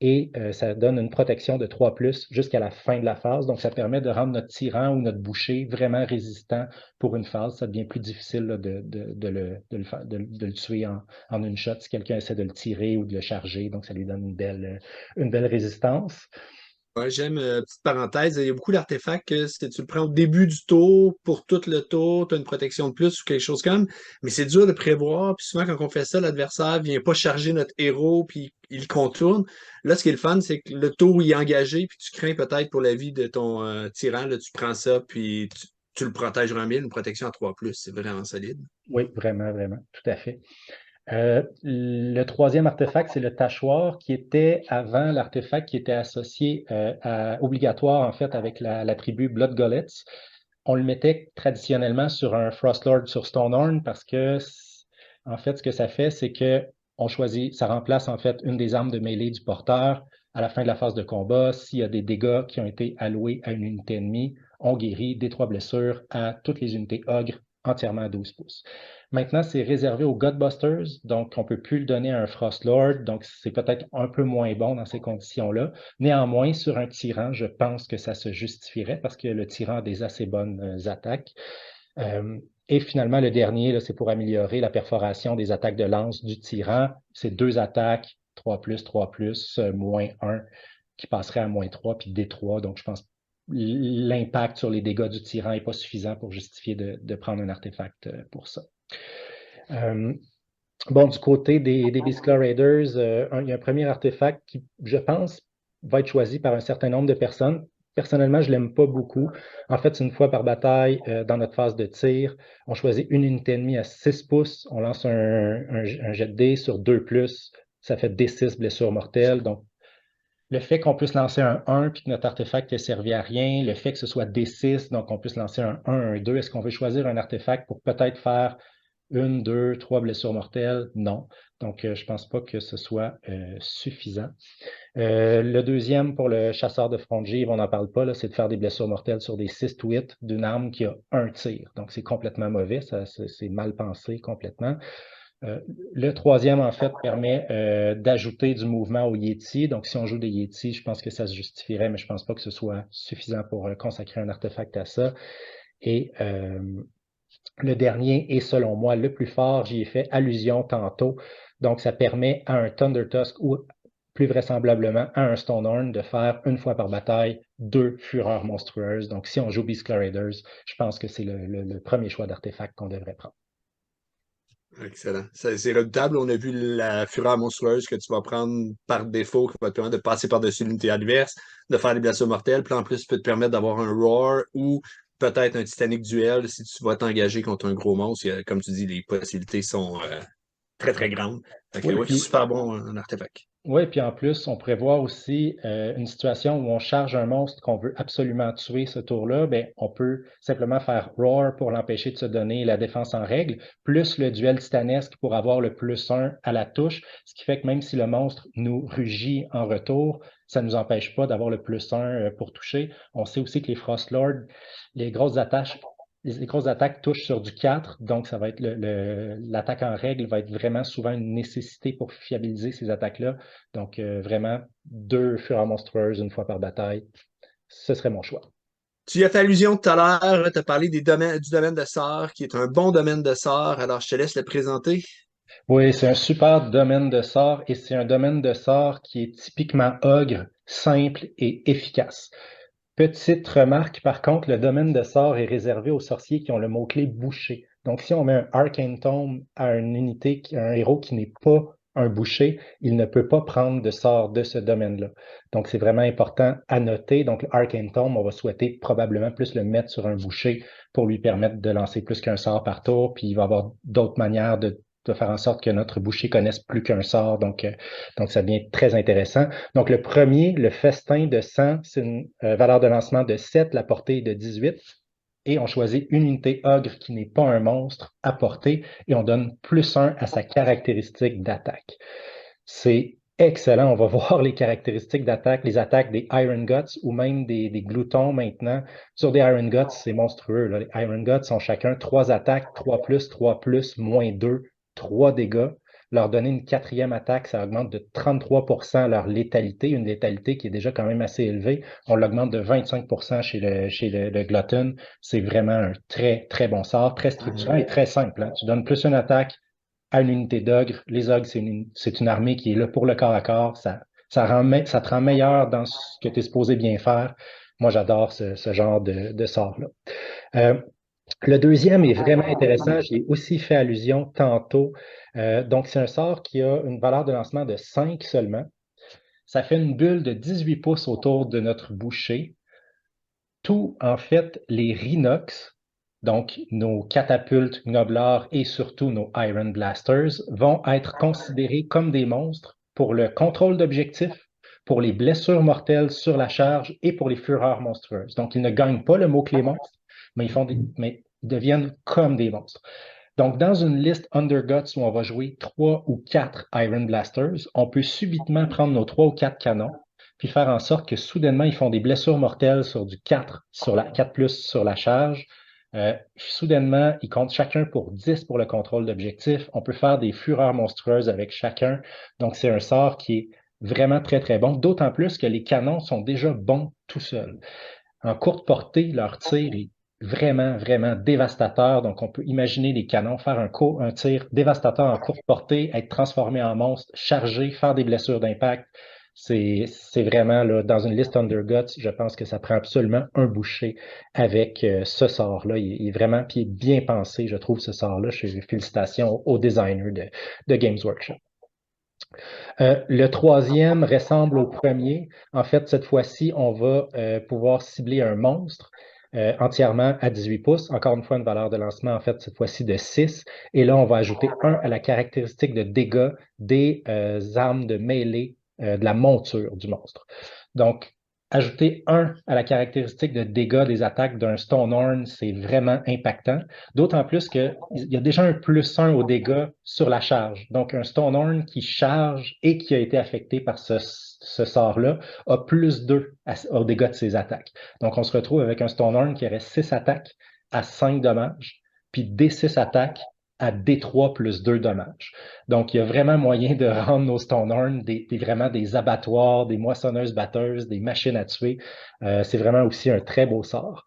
Speaker 2: et ça donne une protection de 3+ jusqu'à la fin de la phase. Donc, ça permet de rendre notre tyran ou notre boucher vraiment résistant pour une phase. Ça devient plus difficile là, de le tuer en une shot si quelqu'un essaie de le tirer ou de le charger. Donc, ça lui donne une belle résistance.
Speaker 1: Ouais, j'aime, petite parenthèse, il y a beaucoup d'artefacts que si tu le prends au début du tour, pour tout le tour, tu as une protection de plus ou quelque chose comme, mais c'est dur de prévoir, puis souvent quand on fait ça, l'adversaire vient pas charger notre héros, puis il contourne. Là, ce qui est le fun, c'est que le tour il est engagé, puis tu crains peut-être pour la vie de ton tyran, là, tu prends ça, puis tu le protèges en 1000, une protection à 3+, c'est vraiment solide.
Speaker 2: Oui, vraiment, vraiment, tout à fait. Le troisième artefact, c'est le tachoir, qui était avant l'artefact qui était associé obligatoire en fait avec la tribu Blood Gollets. On le mettait traditionnellement sur un Frostlord sur Stonehorn parce que en fait, ce que ça fait, c'est que on choisit, ça remplace en fait une des armes de mêlée du porteur à la fin de la phase de combat. S'il y a des dégâts qui ont été alloués à une unité ennemie, on guérit des 3 blessures à toutes les unités ogres entièrement à 12 pouces. Maintenant, c'est réservé aux Godbusters, donc on ne peut plus le donner à un Frostlord, donc c'est peut-être un peu moins bon dans ces conditions-là. Néanmoins, sur un tyran, je pense que ça se justifierait parce que le tyran a des assez bonnes attaques. Et finalement, le dernier, c'est pour améliorer la perforation des attaques de lance du tyran. C'est 2 attaques, 3+, moins 1, qui passerait à -3, puis D3. Donc, je pense que l'impact sur les dégâts du tyran n'est pas suffisant pour justifier de prendre un artefact pour ça. Bon, du côté des Beastclaw Raiders, il y a un premier artefact qui, je pense, va être choisi par un certain nombre de personnes. Personnellement, je ne l'aime pas beaucoup. En fait, une fois par bataille, dans notre phase de tir, on choisit une unité ennemie à 6 pouces, on lance un jet de dés sur 2+, ça fait D6 blessures mortelles. Donc, le fait qu'on puisse lancer un 1 puis que notre artefact n'ait servi à rien, le fait que ce soit D6, donc on puisse lancer un 1, un 2, est-ce qu'on veut choisir un artefact pour peut-être faire 1, 2, 3 blessures mortelles? Non. Donc, je ne pense pas que ce soit suffisant. Le deuxième, pour le chasseur de Frongive, on n'en parle pas, c'est de faire des blessures mortelles sur des 6 to 8 d'une arme qui a un tir. Donc, c'est complètement mauvais, c'est mal pensé complètement. Le troisième, en fait, permet d'ajouter du mouvement au Yeti. Donc, si on joue des Yeti, je pense que ça se justifierait, mais je ne pense pas que ce soit suffisant pour consacrer un artefact à ça. Et le dernier est, selon moi, le plus fort. J'y ai fait allusion tantôt. Donc, ça permet à un Thunder Tusk ou plus vraisemblablement à un Stonehorn de faire une fois par bataille 2 fureurs monstrueuses. Donc, si on joue Beastclaw Raiders, je pense que c'est le premier choix d'artefact qu'on devrait prendre.
Speaker 1: Excellent. C'est redoutable. On a vu la fureur monstrueuse que tu vas prendre par défaut, qui va te permettre de passer par-dessus l'unité adverse, de faire des blessures mortelles. Puis en plus, ça peut te permettre d'avoir un roar ou peut-être un Titanic duel si tu vas t'engager contre un gros monstre. Comme tu dis, les possibilités sont très, très grandes. Fait que
Speaker 2: Oui,
Speaker 1: oui,
Speaker 2: puis
Speaker 1: super bon un artefact.
Speaker 2: Oui, puis en plus, on prévoit aussi une situation où on charge un monstre qu'on veut absolument tuer ce tour-là. Ben, on peut simplement faire Roar pour l'empêcher de se donner la défense en règle, plus le duel titanesque pour avoir le +1 à la touche, ce qui fait que même si le monstre nous rugit en retour, ça ne nous empêche pas d'avoir le +1 pour toucher. On sait aussi que les Frostlords, les grosses attaches les grosses attaques touchent sur du 4, donc ça va être l'attaque en règle va être vraiment souvent une nécessité pour fiabiliser ces attaques-là. Donc, vraiment, 2 fureurs monstrueuses une fois par bataille, ce serait mon choix.
Speaker 1: Tu y as fait allusion tout à l'heure, tu as parlé du domaine de sort, qui est un bon domaine de sort. Alors, je te laisse le présenter.
Speaker 2: Oui, c'est un super domaine de sort et c'est un domaine de sort qui est typiquement ogre, simple et efficace. Petite remarque, par contre, le domaine de sort est réservé aux sorciers qui ont le mot-clé boucher. Donc, si on met un Arcane Tome à une unité, à un héros qui n'est pas un boucher, il ne peut pas prendre de sort de ce domaine-là. Donc, c'est vraiment important à noter. Donc, le Arcane Tome, on va souhaiter probablement plus le mettre sur un boucher pour lui permettre de lancer plus qu'un sort par tour. Puis, il va y avoir d'autres manières de faire en sorte que notre boucher connaisse plus qu'un sort. Donc, ça devient très intéressant. Donc, le premier, le festin de 100, c'est une valeur de lancement de 7, la portée est de 18. Et on choisit une unité ogre qui n'est pas un monstre à portée et on donne +1 à sa caractéristique d'attaque. C'est excellent. On va voir les caractéristiques d'attaque, les attaques des Iron Guts ou même des gloutons maintenant. Sur des Iron Guts, c'est monstrueux, là. Les Iron Guts ont chacun 3 attaques, 3+, -2, 3 dégâts. Leur donner une 4e attaque, ça augmente de 33% leur létalité, une létalité qui est déjà quand même assez élevée. On l'augmente de 25% chez le Glutton. C'est vraiment un très, très bon sort, très structurant et très simple, hein. Tu donnes plus une attaque à une unité d'ogre. Les ogres, c'est une armée qui est là pour le corps à corps. Ça Ça te rend meilleur dans ce que tu es supposé bien faire. Moi, j'adore ce genre de sort-là. Euh, le deuxième est vraiment intéressant. J'y ai aussi fait allusion tantôt. Donc, c'est un sort qui a une valeur de lancement de 5 seulement. Ça fait une bulle de 18 pouces autour de notre boucher. Tout, en fait, les Rhinox, donc nos catapultes, Gnoblar et surtout nos Iron Blasters, vont être considérés comme des monstres pour le contrôle d'objectifs, pour les blessures mortelles sur la charge et pour les fureurs monstrueuses. Donc, ils ne gagnent pas le mot-clé monstre, mais ils deviennent comme des monstres. Donc, dans une liste Underguts où on va jouer 3 ou 4 Iron Blasters, on peut subitement prendre nos 3 ou 4 canons, puis faire en sorte que soudainement, ils font des blessures mortelles sur du 4, sur la 4 plus sur la charge. Soudainement, ils comptent chacun pour 10 pour le contrôle d'objectif. On peut faire des fureurs monstrueuses avec chacun. Donc, c'est un sort qui est vraiment très, très bon, d'autant plus que les canons sont déjà bons tout seuls. En courte portée, leur tir est vraiment, vraiment dévastateur. Donc, on peut imaginer les canons faire un tir dévastateur en courte portée, être transformé en monstre, chargé, faire des blessures d'impact. C'est vraiment, là, dans une liste Underguts, je pense que ça prend absolument un boucher avec ce sort-là. Il est vraiment, puis il est bien pensé, je trouve, ce sort-là. Félicitations au designer de Games Workshop. Le troisième ressemble au premier. En fait, cette fois-ci, on va pouvoir cibler un monstre entièrement à 18 pouces. Encore une fois, une valeur de lancement, en fait, cette fois-ci de 6. Et là, on va ajouter 1 à la caractéristique de dégâts des armes de mêlée de la monture du monstre. Donc, ajouter 1 à la caractéristique de dégâts des attaques d'un Stonehorn, c'est vraiment impactant. D'autant plus qu'il y a déjà un +1 aux dégâts sur la charge. Donc, un Stonehorn qui charge et qui a été affecté par ce sort-là a +2 aux dégâts de ses attaques. Donc, on se retrouve avec un Stonehorn qui aurait 6 attaques à 5 dommages, puis D6 attaques à D3 plus 2 dommages. Donc, il y a vraiment moyen de rendre nos Stonehorn vraiment des abattoirs, des moissonneuses-batteuses, des machines à tuer. C'est vraiment aussi un très beau sort.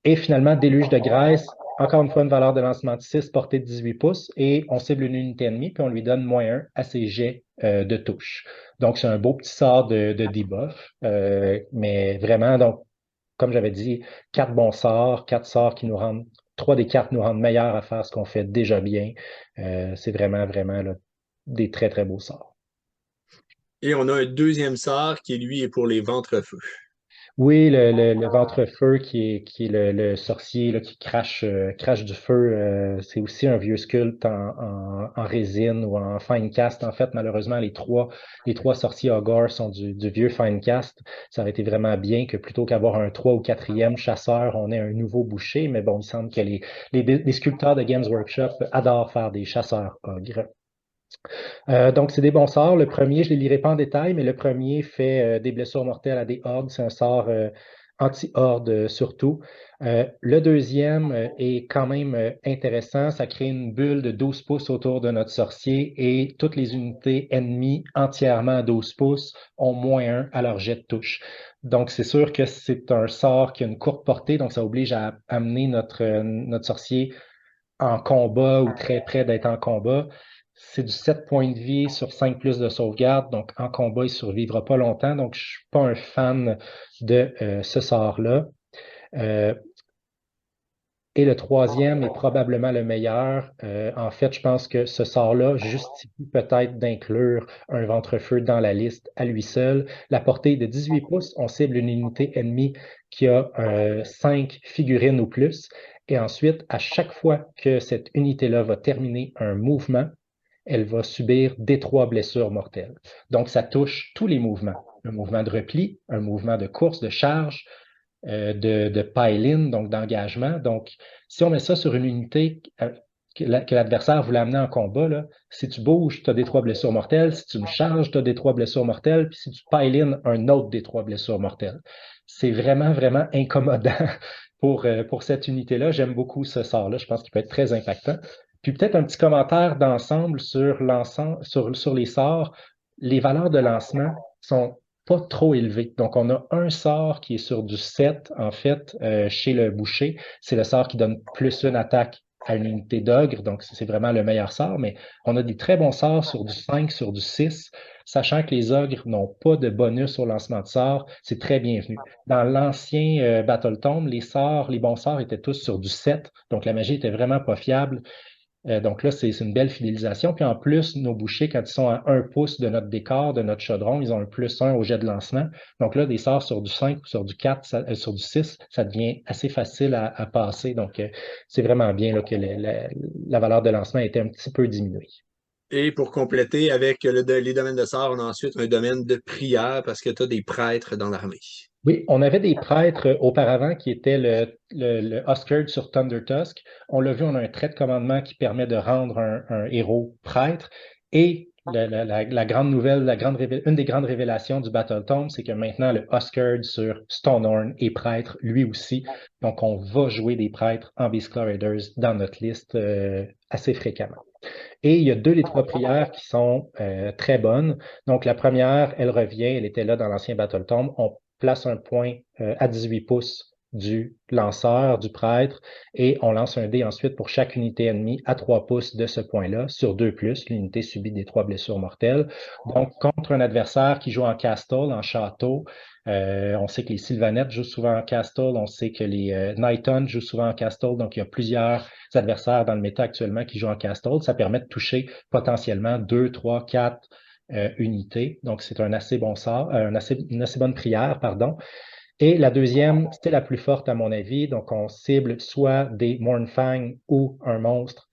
Speaker 2: Et finalement, déluge de graisse, encore une fois, une valeur de lancement de 6, portée de 18 pouces, et on cible une unité ennemie, puis on lui donne -1 à ses jets de touche. Donc, c'est un beau petit sort de debuff, mais vraiment, donc, comme j'avais dit, 4 bons sorts, 4 sorts qui nous rendent, 3 des 4 nous rendent meilleurs à faire ce qu'on fait déjà bien. C'est vraiment, vraiment là, des très, très beaux sorts.
Speaker 1: Et on a un deuxième sort qui, lui, est pour les ventre-feux.
Speaker 2: Oui, le ventre-feu qui est le sorcier là, qui crache du feu, c'est aussi un vieux sculpte en résine ou en fine cast. En fait, malheureusement, les trois sorciers Ogre sont du vieux fine cast. Ça aurait été vraiment bien que plutôt qu'avoir un 3 ou quatrième chasseur, on ait un nouveau boucher. Mais bon, il semble que les sculpteurs de Games Workshop adorent faire des chasseurs ogres. Donc, c'est des bons sorts. Le premier, je ne les lirai pas en détail, mais le premier fait des blessures mortelles à des hordes. C'est un sort anti-horde surtout. Le deuxième est quand même intéressant. Ça crée une bulle de 12 pouces autour de notre sorcier et toutes les unités ennemies entièrement à 12 pouces ont -1 à leur jet de touche. Donc, c'est sûr que c'est un sort qui a une courte portée, donc ça oblige à amener notre sorcier en combat ou très près d'être en combat. C'est du 7 points de vie sur 5 plus de sauvegarde. Donc, en combat, il ne survivra pas longtemps. Donc, je ne suis pas un fan de ce sort-là. Euh, et le troisième est probablement le meilleur. En fait, je pense que ce sort-là justifie peut-être d'inclure un ventre-feu dans la liste à lui seul. La portée est de 18 pouces. On cible une unité ennemie qui a 5 figurines ou plus. Et ensuite, à chaque fois que cette unité-là va terminer un mouvement, elle va subir D3 blessures mortelles. Donc, ça touche tous les mouvements. Un mouvement de repli, un mouvement de course, de charge, de pile-in, donc d'engagement. Donc, si on met ça sur une unité que l'adversaire voulait amener en combat, là, si tu bouges, tu as des 3 blessures mortelles. Si tu me charges, tu as des 3 blessures mortelles. Puis si tu pile-in, un autre des 3 blessures mortelles. C'est vraiment, vraiment incommodant pour cette unité-là. J'aime beaucoup ce sort-là. Je pense qu'il peut être très impactant. Puis peut-être un petit commentaire d'ensemble sur l'ensemble, sur les sorts. Les valeurs de lancement sont pas trop élevées. Donc, on a un sort qui est sur du 7, en fait, chez le boucher. C'est le sort qui donne +1 attaque à une unité d'ogre. Donc, c'est vraiment le meilleur sort. Mais on a des très bons sorts sur du 5, sur du 6. sachant que les ogres n'ont pas de bonus au lancement de sorts, c'est très bienvenu. Dans l'ancien Battle Tome, les bons sorts étaient tous sur du 7, donc la magie était vraiment pas fiable. Donc là, c'est une belle fidélisation. Puis en plus, nos bouchers, quand ils sont à 1 pouce de notre décor, de notre chaudron, ils ont un +1 au jet de lancement. Donc là, des sorts sur du 5 ou sur du 4, sur du 6, ça devient assez facile à passer. Donc, c'est vraiment bien là, que la valeur de lancement a été un petit peu diminuée.
Speaker 1: Et pour compléter, avec les domaines de sort, on a ensuite un domaine de prière parce que tu as des prêtres dans l'armée.
Speaker 2: Oui, on avait des prêtres auparavant qui étaient le Huskard sur Thunder Tusk. On l'a vu, on a un trait de commandement qui permet de rendre un héros prêtre. Et la grande nouvelle, une des grandes révélations du Battle Tome, c'est que maintenant le Huskard sur Stonehorn est prêtre lui aussi. Donc on va jouer des prêtres en Beast Claw Raiders dans notre liste assez fréquemment. Et il y a deux des trois prières qui sont très bonnes. Donc, la première, elle revient, elle était là dans l'ancien Battle Tome. On place un point à 18 pouces du lanceur, du prêtre, et on lance un dé ensuite pour chaque unité ennemie à 3 pouces de ce point-là, sur 2+, l'unité subit des 3 blessures mortelles. Donc, contre un adversaire qui joue en castle, en château, on sait que les Sylvanettes jouent souvent en castle, on sait que les Knighton jouent souvent en castle, donc il y a plusieurs adversaires dans le méta actuellement qui jouent en castle. Ça permet de toucher potentiellement 2, 3, 4 unités. Donc, c'est un assez bon sort, une assez bonne prière, pardon. Et la deuxième, c'était la plus forte à mon avis. Donc, on cible soit des Mournfang ou un monstre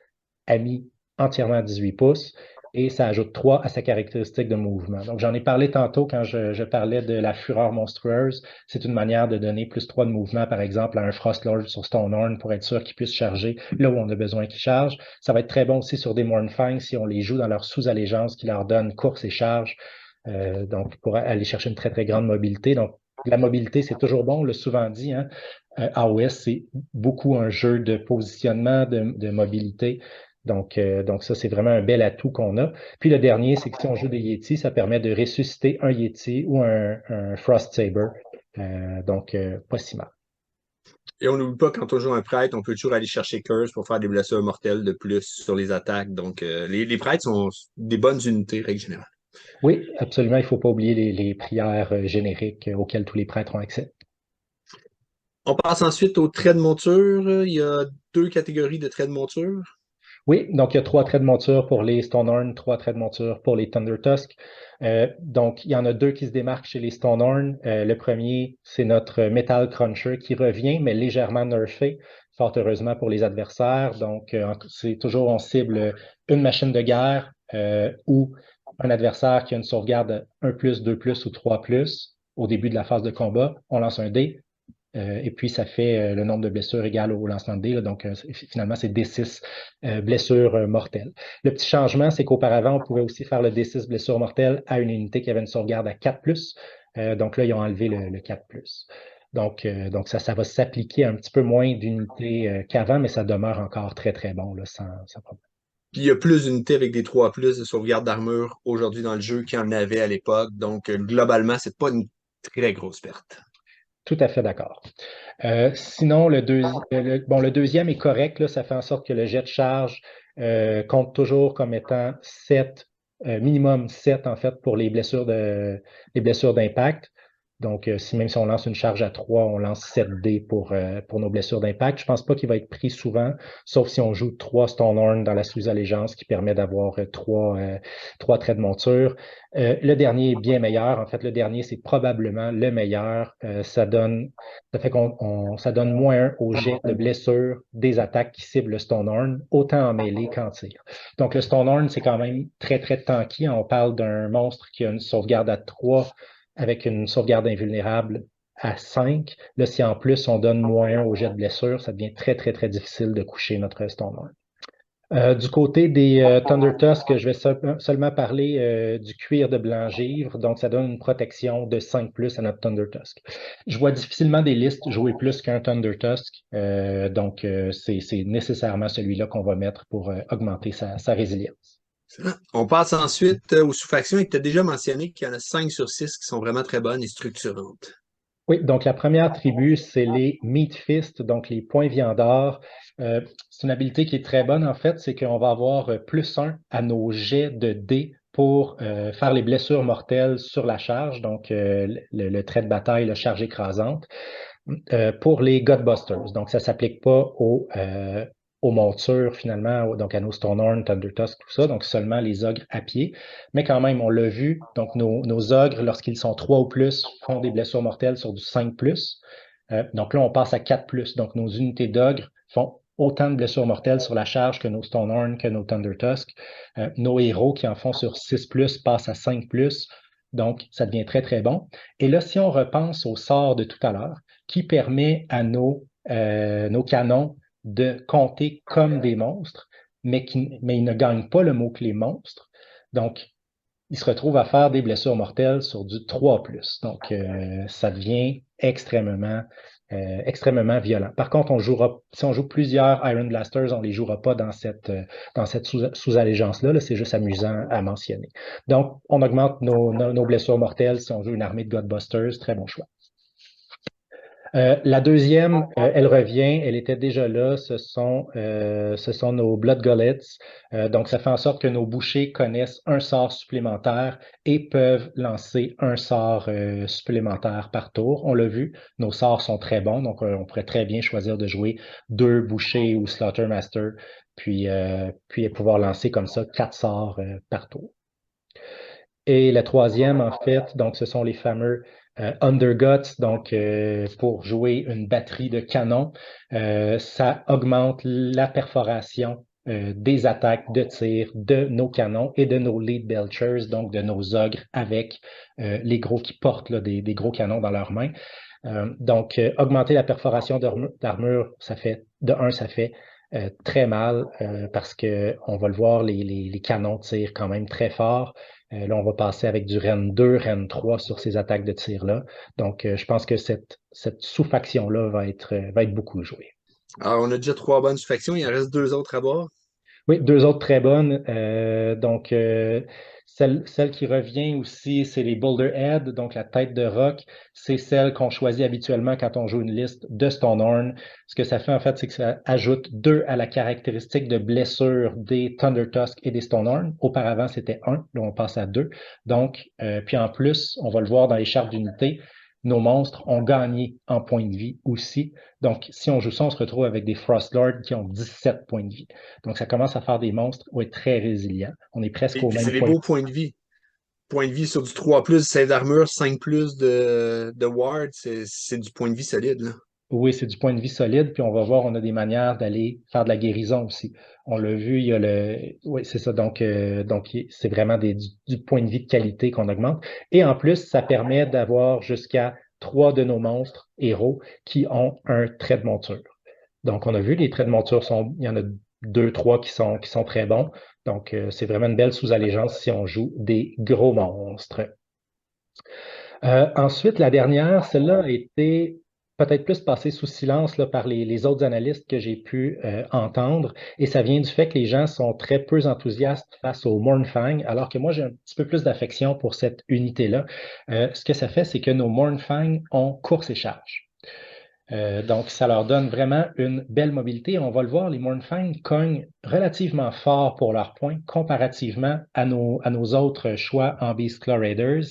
Speaker 2: ami entièrement à 18 pouces. Et ça ajoute 3 à sa caractéristique de mouvement. Donc, j'en ai parlé tantôt quand je parlais de la fureur monstrueuse. C'est une manière de donner +3 de mouvement, par exemple, à un Frostlord sur Stonehorn pour être sûr qu'il puisse charger là où on a besoin qu'il charge. Ça va être très bon aussi sur des Mournfang si on les joue dans leur sous-allégeance qui leur donne course et charge. Donc, pour aller chercher une très, très grande mobilité. Donc, la mobilité, c'est toujours bon, on l'a souvent dit, hein. AOS, c'est beaucoup un jeu de positionnement, de mobilité. Donc ça, c'est vraiment un bel atout qu'on a. Puis le dernier, c'est que si on joue des Yétis, ça permet de ressusciter un Yéti ou un Frost Saber. Pas si mal.
Speaker 1: Et on n'oublie pas, quand on joue un prêtre, on peut toujours aller chercher Curse pour faire des blessures mortelles de plus sur les attaques. Donc, les prêtres sont des bonnes unités, règle générale.
Speaker 2: Oui, absolument. Il ne faut pas oublier les prières génériques auxquelles tous les prêtres ont accès.
Speaker 1: On passe ensuite aux traits de monture. Il y a deux catégories de traits de monture.
Speaker 2: Oui, donc il y a 3 traits de monture pour les Stonehorn, 3 traits de monture pour les Thunder Tusk. Donc, il y en a 2 qui se démarquent chez les Stonehorn. Le premier, c'est notre Metal Cruncher qui revient, mais légèrement nerfé, fort heureusement pour les adversaires. Donc, c'est toujours, on cible une machine de guerre ou un adversaire qui a une sauvegarde 1+, 2+, ou 3+. Au début de la phase de combat, on lance un dé, et puis, ça fait le nombre de blessures égal au lancement de dés. Là, donc, finalement, c'est D6 blessures mortelles. Le petit changement, c'est qu'auparavant, on pouvait aussi faire le D6 blessures mortelles à une unité qui avait une sauvegarde à 4+. Donc là, ils ont enlevé le 4+. Donc ça va s'appliquer à un petit peu moins d'unités qu'avant, mais ça demeure encore très, très bon, là, sans problème.
Speaker 1: Puis il y a plus d'unités avec des 3 plus de sauvegarde d'armure aujourd'hui dans le jeu qu'il y en avait à l'époque. Donc, globalement, c'est pas une très grosse perte.
Speaker 2: Tout à fait d'accord. Sinon, le deuxième est correct, là, ça fait en sorte que le jet de charge compte toujours comme étant 7, minimum 7 en fait pour les blessures d'impact. Donc, même si on lance une charge à 3, on lance 7 dés pour nos blessures d'impact. Je pense pas qu'il va être pris souvent, sauf si on joue 3 Stonehorn dans la sous-allégeance qui permet d'avoir 3 traits de monture. Le dernier est bien meilleur. En fait, le dernier, c'est probablement le meilleur. Ça donne moins 1 au jet de blessure des attaques qui ciblent le Stonehorn, autant en mêlée qu'en tir. Donc, le Stonehorn, c'est quand même très, très tanky. On parle d'un monstre qui a une sauvegarde à 3 avec une sauvegarde invulnérable à 5. Là, si en plus on donne -1 au jet de blessure, ça devient très, très, très difficile de coucher notre Stonehorn. Du côté des Thunder Tusk, je vais seulement parler du cuir de blanc-givre. Donc, ça donne une protection de 5+ à notre Thunder Tusk. Je vois difficilement des listes jouer plus qu'un Thunder Tusk. C'est nécessairement celui-là qu'on va mettre pour augmenter sa résilience.
Speaker 1: On passe ensuite aux sous-factions. Et tu as déjà mentionné qu'il y en a 5 sur 6 qui sont vraiment très bonnes et structurantes.
Speaker 2: Oui, donc la première tribu, c'est les Meat Fist, donc les poings viandards. C'est une habilité qui est très bonne, en fait, c'est qu'on va avoir +1 à nos jets de dés pour faire les blessures mortelles sur la charge, donc le trait de bataille, la charge écrasante, pour les Gutbusters. Donc, ça ne s'applique pas aux montures, finalement, donc à nos Stonehorn, Thunder Tusk, tout ça, donc seulement les ogres à pied. Mais quand même, on l'a vu, donc nos ogres, lorsqu'ils sont 3 ou plus, font des blessures mortelles sur du 5 plus. Donc là, on passe à 4 plus. Donc, nos unités d'ogres font autant de blessures mortelles sur la charge que nos Stonehorn, que nos Thunder Tusk. Nos héros qui en font sur 6 plus passent à 5 plus. Donc, ça devient très, très bon. Et là, si on repense au sort de tout à l'heure, qui permet à nos canons de compter comme des monstres, mais ils ne gagnent pas le mot-clé monstre. Donc, ils se retrouvent à faire des blessures mortelles sur du 3+. Donc, ça devient extrêmement violent. Par contre, si on joue plusieurs Iron Blasters, on ne les jouera pas dans cette sous-allégeance-là. Là, c'est juste amusant à mentionner. Donc, on augmente nos blessures mortelles si on joue une armée de Godbusters. Très bon choix. La deuxième, elle revient, elle était déjà là, ce sont nos Blood Gullets. Donc, ça fait en sorte que nos bouchers connaissent un sort supplémentaire et peuvent lancer un sort supplémentaire par tour. On l'a vu, nos sorts sont très bons, donc on pourrait très bien choisir de jouer 2 bouchers ou Slaughtermaster, puis pouvoir lancer comme ça 4 sorts par tour. Et la troisième, en fait, donc ce sont les fameux Underguts, donc pour jouer une batterie de canons, ça augmente la perforation des attaques de tir de nos canons et de nos lead belchers, donc de nos ogres avec les gros qui portent là, des gros canons dans leurs mains. Donc, augmenter la perforation d'armure, ça fait très mal parce que on va le voir, les canons tirent quand même très fort. Là, on va passer avec du Ren 2, Ren 3 sur ces attaques de tir-là. Donc, je pense que cette sous-faction-là va être beaucoup jouée.
Speaker 1: Alors, on a déjà 3 bonnes factions, il en reste 2 autres à boire.
Speaker 2: Oui, 2 autres très bonnes. Donc, celle qui revient aussi, c'est les Boulder Head, donc la tête de roc. C'est celle qu'on choisit habituellement quand on joue une liste de Stonehorn. Ce que ça fait, en fait, c'est que ça ajoute 2 à la caractéristique de blessure des Thunder Tusk et des Stonehorn. Auparavant, c'était 1, là, on passe à 2. Donc, puis en plus, on va le voir dans les chartes d'unité, nos monstres ont gagné en points de vie aussi. Donc, si on joue ça, on se retrouve avec des Frostlords qui ont 17 points de vie. Donc, ça commence à faire des monstres très résilients. On est presque
Speaker 1: Et
Speaker 2: au
Speaker 1: puis,
Speaker 2: même
Speaker 1: c'est des
Speaker 2: point.
Speaker 1: beaux points de vie. Point de vie sur du 3+, 16 d'armure, 5+ de ward, c'est du point de vie solide, là.
Speaker 2: Oui, c'est du point de vie solide, puis on va voir, on a des manières d'aller faire de la guérison aussi. On l'a vu, il y a Oui, c'est ça. Donc c'est vraiment du point de vie de qualité qu'on augmente. Et en plus, ça permet d'avoir jusqu'à 3 de nos monstres héros qui ont un trait de monture. Donc, on a vu, les traits de monture il y en a 2, 3 qui sont très bons. Donc, c'est vraiment une belle sous-allégeance si on joue des gros monstres. Ensuite, la dernière, celle-là a été peut-être plus passée sous silence là, par les autres analystes que j'ai pu entendre, et ça vient du fait que les gens sont très peu enthousiastes face au Mournfang, alors que moi, j'ai un petit peu plus d'affection pour cette unité-là. Ce que ça fait, c'est que nos Mournfang ont course et charge. Donc, ça leur donne vraiment une belle mobilité. On va le voir, les Mournfang cognent relativement fort pour leurs points comparativement à nos autres choix en Beast Claw Raiders.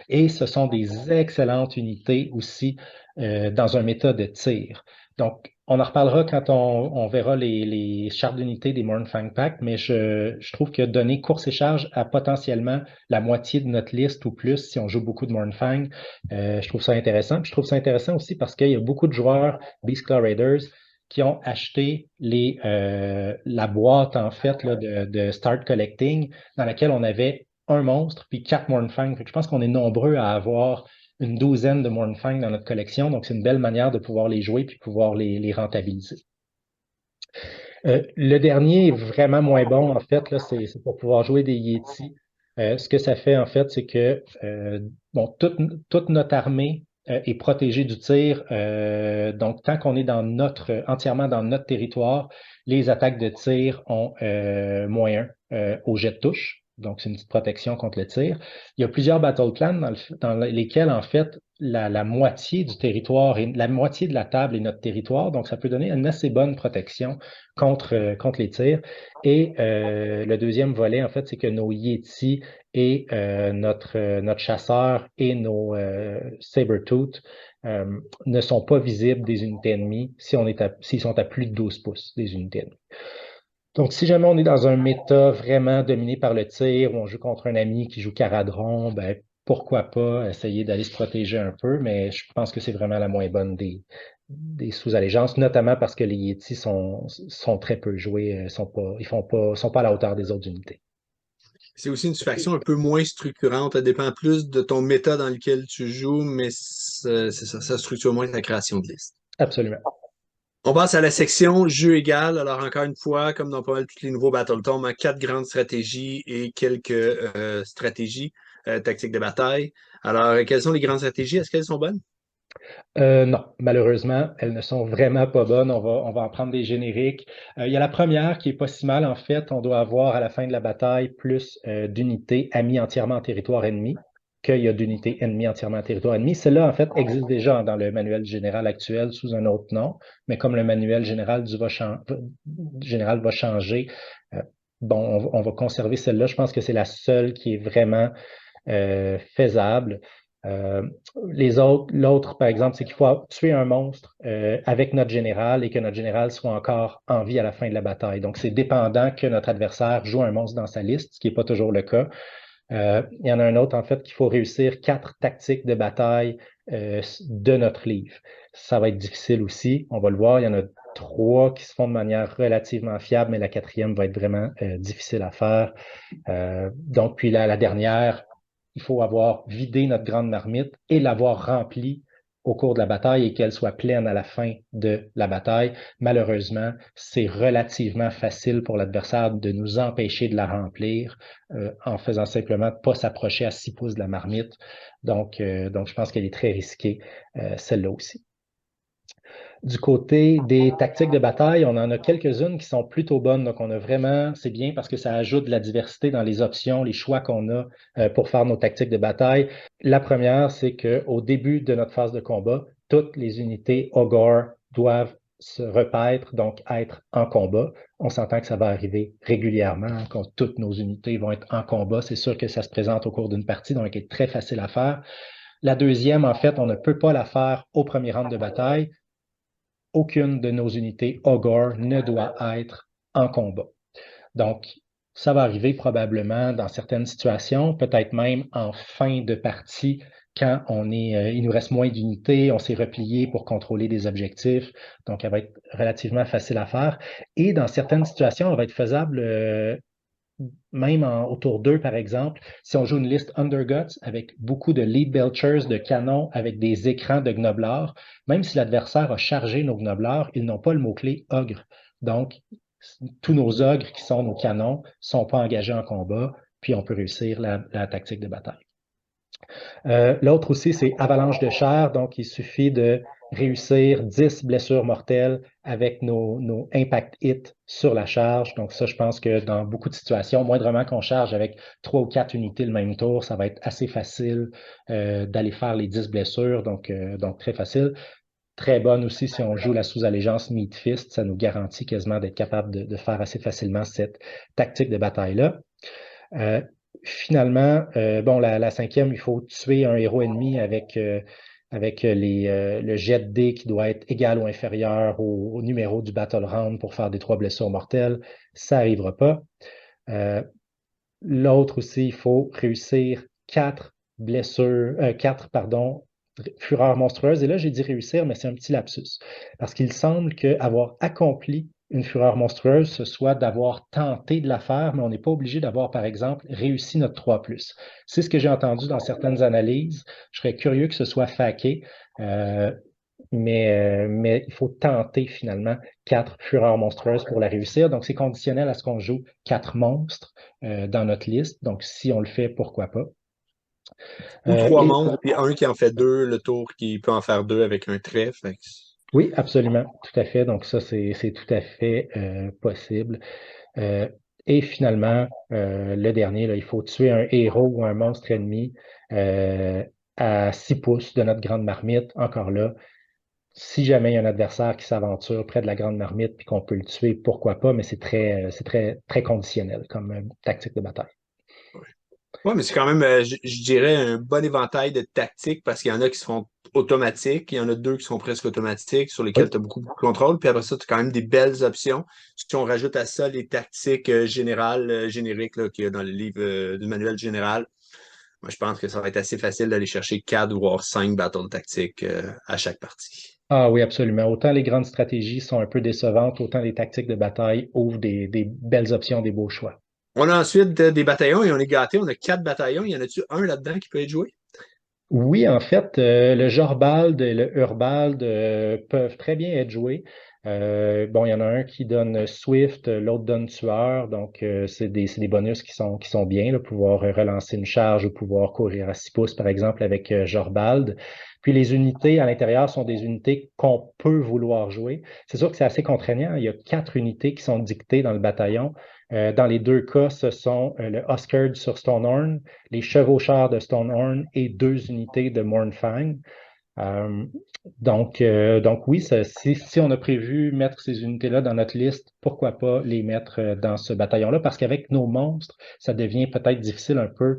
Speaker 2: Et ce sont des excellentes unités aussi dans un méta de tir. Donc, on en reparlera quand on verra les chartes d'unités des Mournfang Pack, mais je trouve que donner course et charge à potentiellement la moitié de notre liste ou plus si on joue beaucoup de Mournfang, je trouve ça intéressant. Puis je trouve ça intéressant aussi parce qu'il y a beaucoup de joueurs Beast Claw Raiders qui ont acheté la boîte, en fait, là, de Start Collecting, dans laquelle on avait un monstre puis 4 Mournfang. Je pense qu'on est nombreux à avoir une douzaine de Mournfang dans notre collection. Donc, c'est une belle manière de pouvoir les jouer puis pouvoir les rentabiliser. Le dernier est vraiment moins bon, en fait, là, c'est pour pouvoir jouer des Yétis. Ce que ça fait, en fait, c'est que bon, toute notre armée est protégée du tir. Donc, tant qu'on est entièrement dans notre territoire, les attaques de tir ont -1 au jet de touche. Donc, c'est une petite protection contre le tir. Il y a plusieurs battle plans dans lesquels, en fait, la moitié du territoire et la moitié de la table est notre territoire. Donc, ça peut donner une assez bonne protection contre les tirs. Et le deuxième volet, en fait, c'est que nos Yétis et notre chasseur et nos saber-tooth ne sont pas visibles des unités ennemies s'ils sont à plus de 12 pouces des unités ennemies. Donc, si jamais on est dans un méta vraiment dominé par le tir, où on joue contre un ami qui joue Caradron, ben, pourquoi pas essayer d'aller se protéger un peu, mais je pense que c'est vraiment la moins bonne des sous-allégeances, notamment parce que les Yetis sont très peu joués, sont pas à la hauteur des autres unités.
Speaker 1: C'est aussi une faction un peu moins structurante. Ça dépend plus de ton méta dans lequel tu joues, mais c'est ça, ça structure moins ta création de liste.
Speaker 2: Absolument.
Speaker 1: On passe à la section jeu égal. Alors, encore une fois, comme dans pas mal tous les nouveaux Battletome, hein, 4 grandes stratégies et quelques stratégies tactiques de bataille. Alors, quelles sont les grandes stratégies? Est-ce qu'elles sont bonnes?
Speaker 2: Non, malheureusement, elles ne sont vraiment pas bonnes. On va en prendre des génériques. Il y a la première qui est pas si mal, en fait. On doit avoir à la fin de la bataille plus d'unités amies entièrement en territoire ennemi qu'il y a d'unités ennemies entièrement en territoire ennemi. Celle-là, en fait, existe déjà dans le manuel général actuel sous un autre nom, mais comme le manuel général général va changer, euh, bon, on va conserver celle-là. Je pense que c'est la seule qui est vraiment faisable. Euh, l'autre, par exemple, c'est qu'il faut tuer un monstre avec notre général et que notre général soit encore en vie à la fin de la bataille. Donc, c'est dépendant que notre adversaire joue un monstre dans sa liste, ce qui n'est pas toujours le cas. Il y en a un autre, en fait, qu'il faut réussir 4 tactiques de bataille de notre livre. Ça va être difficile aussi, on va le voir. Il y en a 3 qui se font de manière relativement fiable, mais la 4e va être vraiment difficile à faire. Donc, puis la dernière, il faut avoir vidé notre grande marmite et l'avoir remplie au cours de la bataille et qu'elle soit pleine à la fin de la bataille. Malheureusement, c'est relativement facile pour l'adversaire de nous empêcher de la remplir en faisant simplement pas s'approcher à 6 pouces de la marmite. Donc je pense qu'elle est très risquée, celle-là aussi. Du côté des tactiques de bataille, on en a quelques-unes qui sont plutôt bonnes. Donc, on a vraiment, c'est bien parce que ça ajoute de la diversité dans les options, les choix qu'on a pour faire nos tactiques de bataille. La première, c'est qu'au début de notre phase de combat, toutes les unités Ogre doivent se repaître, donc être en combat. On s'entend que ça va arriver régulièrement, hein, quand toutes nos unités vont être en combat. C'est sûr que ça se présente au cours d'une partie, donc elle est très facile à faire. La deuxième, en fait, on ne peut pas la faire au premier round de bataille. Aucune de nos unités Ogre ne doit être en combat. Donc, ça va arriver probablement dans certaines situations, peut-être même en fin de partie, quand il nous reste moins d'unités, on s'est replié pour contrôler des objectifs, donc elle va être relativement facile à faire. Et dans certaines situations, elle va être faisable même au tour 2, par exemple, si on joue une liste Underguts avec beaucoup de lead belchers, de canons, avec des écrans de gnoblards, même si l'adversaire a chargé nos gnoblards, ils n'ont pas le mot-clé ogre. Donc, tous nos ogres qui sont nos canons ne sont pas engagés en combat, puis on peut réussir la tactique de bataille. L'autre aussi, c'est avalanche de chair. Donc, il suffit de réussir 10 blessures mortelles avec nos impact hits sur la charge. Donc, ça, je pense que dans beaucoup de situations, moindrement qu'on charge avec 3 ou 4 unités le même tour, ça va être assez facile d'aller faire les 10 blessures. Donc très facile. Très bonne aussi si on joue la sous-allégeance Meat Fist. Ça nous garantit quasiment d'être capable de faire assez facilement cette tactique de bataille-là. Finalement, bon, la 5e, il faut tuer un héros ennemi avec le jet de dés qui doit être égal ou inférieur au numéro du battle round pour faire des 3 blessures mortelles. Ça n'arrivera pas. L'autre aussi, il faut réussir 4 blessures, 4, pardon, fureurs monstrueuses. Et là, j'ai dit réussir, mais c'est un petit lapsus. Parce qu'il semble qu'avoir accompli une fureur monstrueuse, ce soit d'avoir tenté de la faire, mais on n'est pas obligé d'avoir, par exemple, réussi notre 3+. C'est ce que j'ai entendu dans certaines analyses. Je serais curieux que ce soit faqué, mais il faut tenter finalement 4 fureurs monstrueuses pour la réussir. Donc, c'est conditionnel à ce qu'on joue 4 monstres dans notre liste. Donc, si on le fait, pourquoi pas.
Speaker 1: Ou 3 monstres, puis un qui en fait 2, le tour qui peut en faire 2 avec un trait.
Speaker 2: Oui, absolument, tout à fait. Donc ça, c'est tout à fait possible. Et finalement, le dernier, là, il faut tuer un héros ou un monstre ennemi à 6 pouces de notre grande marmite. Encore là, si jamais il y a un adversaire qui s'aventure près de la grande marmite puis qu'on peut le tuer, pourquoi pas, mais c'est très, très conditionnel comme tactique de bataille.
Speaker 1: Ouais, mais c'est quand même, je dirais, un bon éventail de tactiques parce qu'il y en a qui se font automatiques, il y en a deux qui sont presque automatiques, sur lesquels
Speaker 2: Oui.
Speaker 1: tu as beaucoup, beaucoup de contrôle, puis après ça, tu as quand même des belles options. Si on rajoute à ça les tactiques générales, génériques là, qu'il y a dans le livre du manuel général, moi, je pense que ça va être assez facile d'aller chercher 4 voire 5 bâtons tactiques à chaque partie.
Speaker 2: Ah oui, absolument. Autant les grandes stratégies sont un peu décevantes, autant les tactiques de bataille ouvrent des belles options, des beaux choix.
Speaker 1: On a ensuite des bataillons et on est gâtés. On a 4 bataillons. Y en a-tu un là-dedans qui peut être joué?
Speaker 2: Oui, en fait, le Jorbald et le Urbald peuvent très bien être joués. Bon, il y en a un qui donne Swift, l'autre donne Tueur, donc c'est des bonus qui sont bien, là, pouvoir relancer une charge ou pouvoir courir à 6 pouces, par exemple, avec Jorbald. Puis les unités à l'intérieur sont des unités qu'on peut vouloir jouer. C'est sûr que c'est assez contraignant. Il y a 4 unités qui sont dictées dans le bataillon. Dans les deux cas, ce sont le Huskard sur Stonehorn, les chevaucheurs de Stonehorn et 2 unités de Mournfang. Euh, donc oui, si on a prévu mettre ces unités-là dans notre liste, pourquoi pas les mettre dans ce bataillon-là? Parce qu'avec nos monstres, ça devient peut-être difficile un peu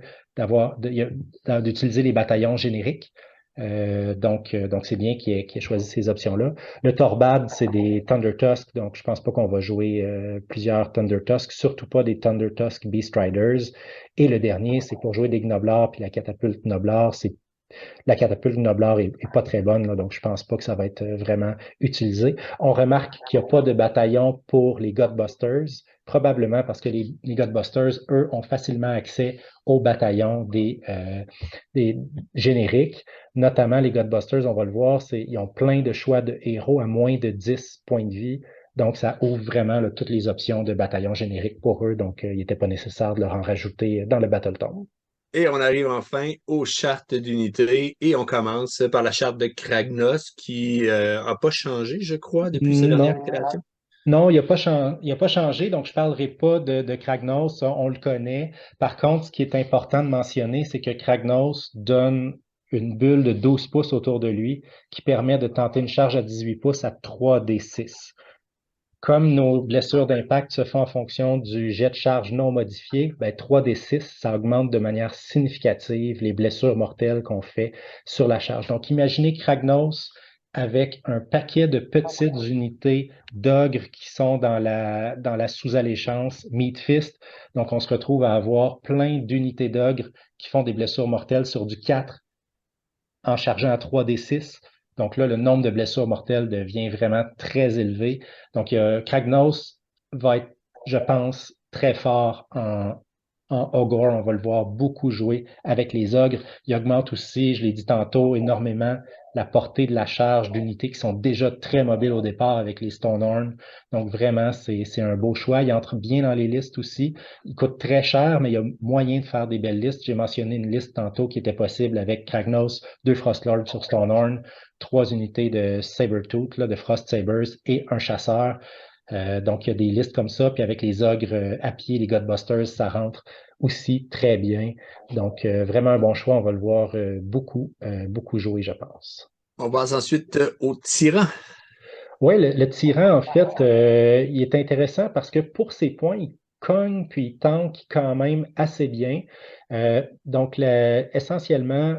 Speaker 2: d'utiliser les bataillons génériques. Donc c'est bien qu'il ait choisi ces options-là. Le Torbad, c'est des Thunder Tusk, donc je pense pas qu'on va jouer plusieurs Thunder Tusk, surtout pas des Thunder Tusk Beast Riders. Et le dernier, c'est pour jouer des Gnoblars, puis la catapulte Gnoblar, c'est la catapulte Noblar est pas très bonne, là, donc je pense pas que ça va être vraiment utilisé. On remarque qu'il n'y a pas de bataillon pour les Godbusters, probablement parce que les Godbusters, eux, ont facilement accès aux bataillons des génériques. Notamment les Godbusters, on va le voir, ils ont plein de choix de héros à moins de 10 points de vie. Donc, ça ouvre vraiment là, toutes les options de bataillons génériques pour eux. Donc, il n'était pas nécessaire de leur en rajouter dans le Battletome.
Speaker 1: Et on arrive enfin aux chartes d'unité et on commence par la charte de Kragnos qui n'a pas changé, je crois, depuis sa dernière
Speaker 2: Non.
Speaker 1: itération.
Speaker 2: Non, il a pas changé, donc je ne parlerai pas de Kragnos, ça, on le connaît. Par contre, ce qui est important de mentionner, c'est que Kragnos donne une bulle de 12 pouces autour de lui qui permet de tenter une charge à 18 pouces à 3d6. Comme nos blessures d'impact se font en fonction du jet de charge non modifié, ben 3d6, ça augmente de manière significative les blessures mortelles qu'on fait sur la charge. Donc, imaginez Kragnos avec un paquet de petites unités d'ogres qui sont dans la sous-alléchance Meat Fist. Donc, on se retrouve à avoir plein d'unités d'ogres qui font des blessures mortelles sur du 4 en chargeant à 3d6. Donc là, le nombre de blessures mortelles devient vraiment très élevé. Donc, Kragnos va être, je pense, très fort en Ogre. On va le voir beaucoup jouer avec les ogres. Il augmente aussi, je l'ai dit tantôt, énormément la portée de la charge d'unités qui sont déjà très mobiles au départ avec les Stonehorn. Donc, vraiment, c'est un beau choix. Il entre bien dans les listes aussi. Il coûte très cher, mais il y a moyen de faire des belles listes. J'ai mentionné une liste tantôt qui était possible avec Kragnos, 2 Frostlords sur Stonehorn, 3 unités de Sabertooth, là, de Frost Sabers et un chasseur. Donc, il y a des listes comme ça. Puis avec les ogres à pied, les Godbusters, ça rentre aussi très bien. Donc, vraiment un bon choix. On va le voir beaucoup jouer, je pense.
Speaker 1: On passe ensuite au tyran.
Speaker 2: Oui, le tyran, en fait, il est intéressant parce que pour ses points, il cogne puis il tank quand même assez bien. Donc, essentiellement,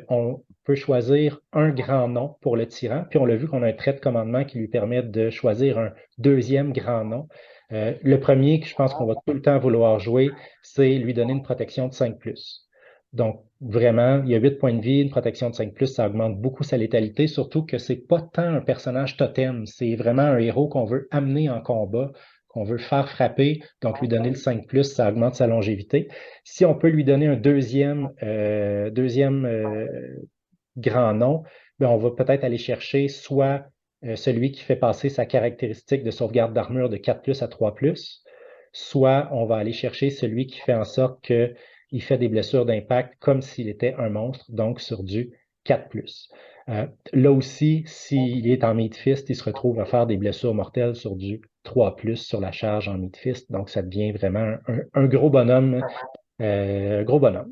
Speaker 2: on peut choisir un grand nom pour le tyran, puis on l'a vu qu'on a un trait de commandement qui lui permet de choisir un deuxième grand nom. Le premier que je pense qu'on va tout le temps vouloir jouer, c'est lui donner une protection de 5+. Donc, vraiment, il y a 8 points de vie, une protection de 5+, ça augmente beaucoup sa létalité, surtout que c'est pas tant un personnage totem, c'est vraiment un héros qu'on veut amener en combat, qu'on veut faire frapper, donc lui donner le 5+, ça augmente sa longévité. Si on peut lui donner un deuxième grand nom, ben on va peut-être aller chercher soit celui qui fait passer sa caractéristique de sauvegarde d'armure de 4+ à 3+, soit on va aller chercher celui qui fait en sorte qu'il fait des blessures d'impact comme s'il était un monstre, donc sur du 4+. Là aussi, s'il est en Meat Fist, il se retrouve à faire des blessures mortelles sur du 3+ sur la charge en Meat Fist, donc ça devient vraiment un gros bonhomme, gros bonhomme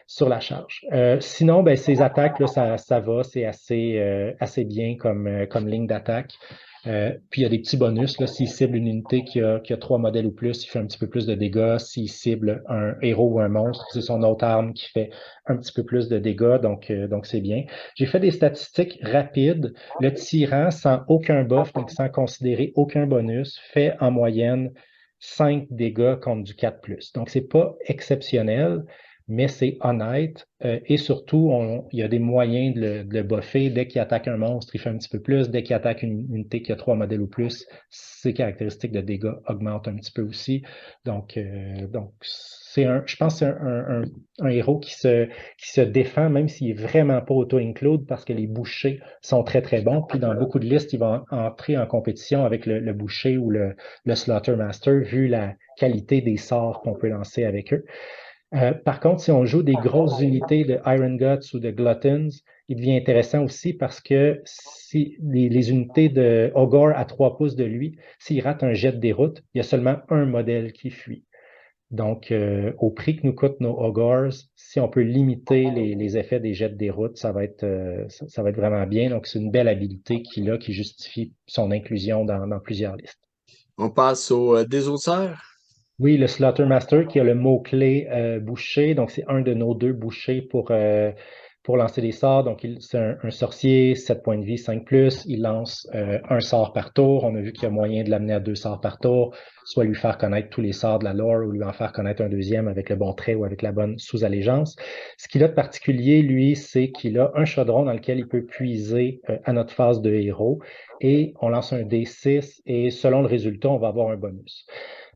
Speaker 2: sur la charge. Sinon, ben, ces attaques, là, ça va, c'est assez bien comme ligne d'attaque. Puis il y a des petits bonus, là, s'il cible une unité qui a 3 modèles ou plus, il fait un petit peu plus de dégâts. S'il cible un héros ou un monstre, c'est son autre arme qui fait un petit peu plus de dégâts, donc c'est bien. J'ai fait des statistiques rapides. Le tyran, sans aucun buff, donc sans considérer aucun bonus, fait en moyenne 5 dégâts contre du 4+. Donc, c'est pas exceptionnel, mais c'est honnête. Et surtout, il y a des moyens de le buffer. Dès qu'il attaque un monstre, il fait un petit peu plus. Dès qu'il attaque une unité qui a 3 modèles ou plus, ses caractéristiques de dégâts augmentent un petit peu aussi. Donc je pense que c'est un héros qui se défend, même s'il est vraiment pas auto-include, parce que les bouchers sont très, très bons. Puis dans beaucoup de listes, il va entrer en compétition avec le boucher ou le Slaughter Master, vu la qualité des sorts qu'on peut lancer avec eux. Par contre, si on joue des grosses unités de Iron Guts ou de Gluttons, il devient intéressant aussi parce que si les unités de Ogre à 3 pouces de lui, s'il rate un jet de déroute, il y a seulement un modèle qui fuit. Donc, au prix que nous coûtent nos Ogres, si on peut limiter les effets des jets de déroute, ça va être vraiment bien. Donc, c'est une belle habilité qu'il a qui justifie son inclusion dans plusieurs listes.
Speaker 1: On passe au désosseur.
Speaker 2: Oui, le Slaughtermaster qui a le mot-clé boucher. Donc, c'est un de nos 2 bouchers pour lancer des sorts. Donc, c'est un sorcier, 7 points de vie, 5+. Il lance un sort par tour. On a vu qu'il y a moyen de l'amener à 2 sorts par tour, soit lui faire connaître tous les sorts de la lore ou lui en faire connaître un deuxième avec le bon trait ou avec la bonne sous-allégeance. Ce qu'il a de particulier, lui, c'est qu'il a un chaudron dans lequel il peut puiser à notre phase de héros. Et on lance un D6 et selon le résultat, on va avoir un bonus.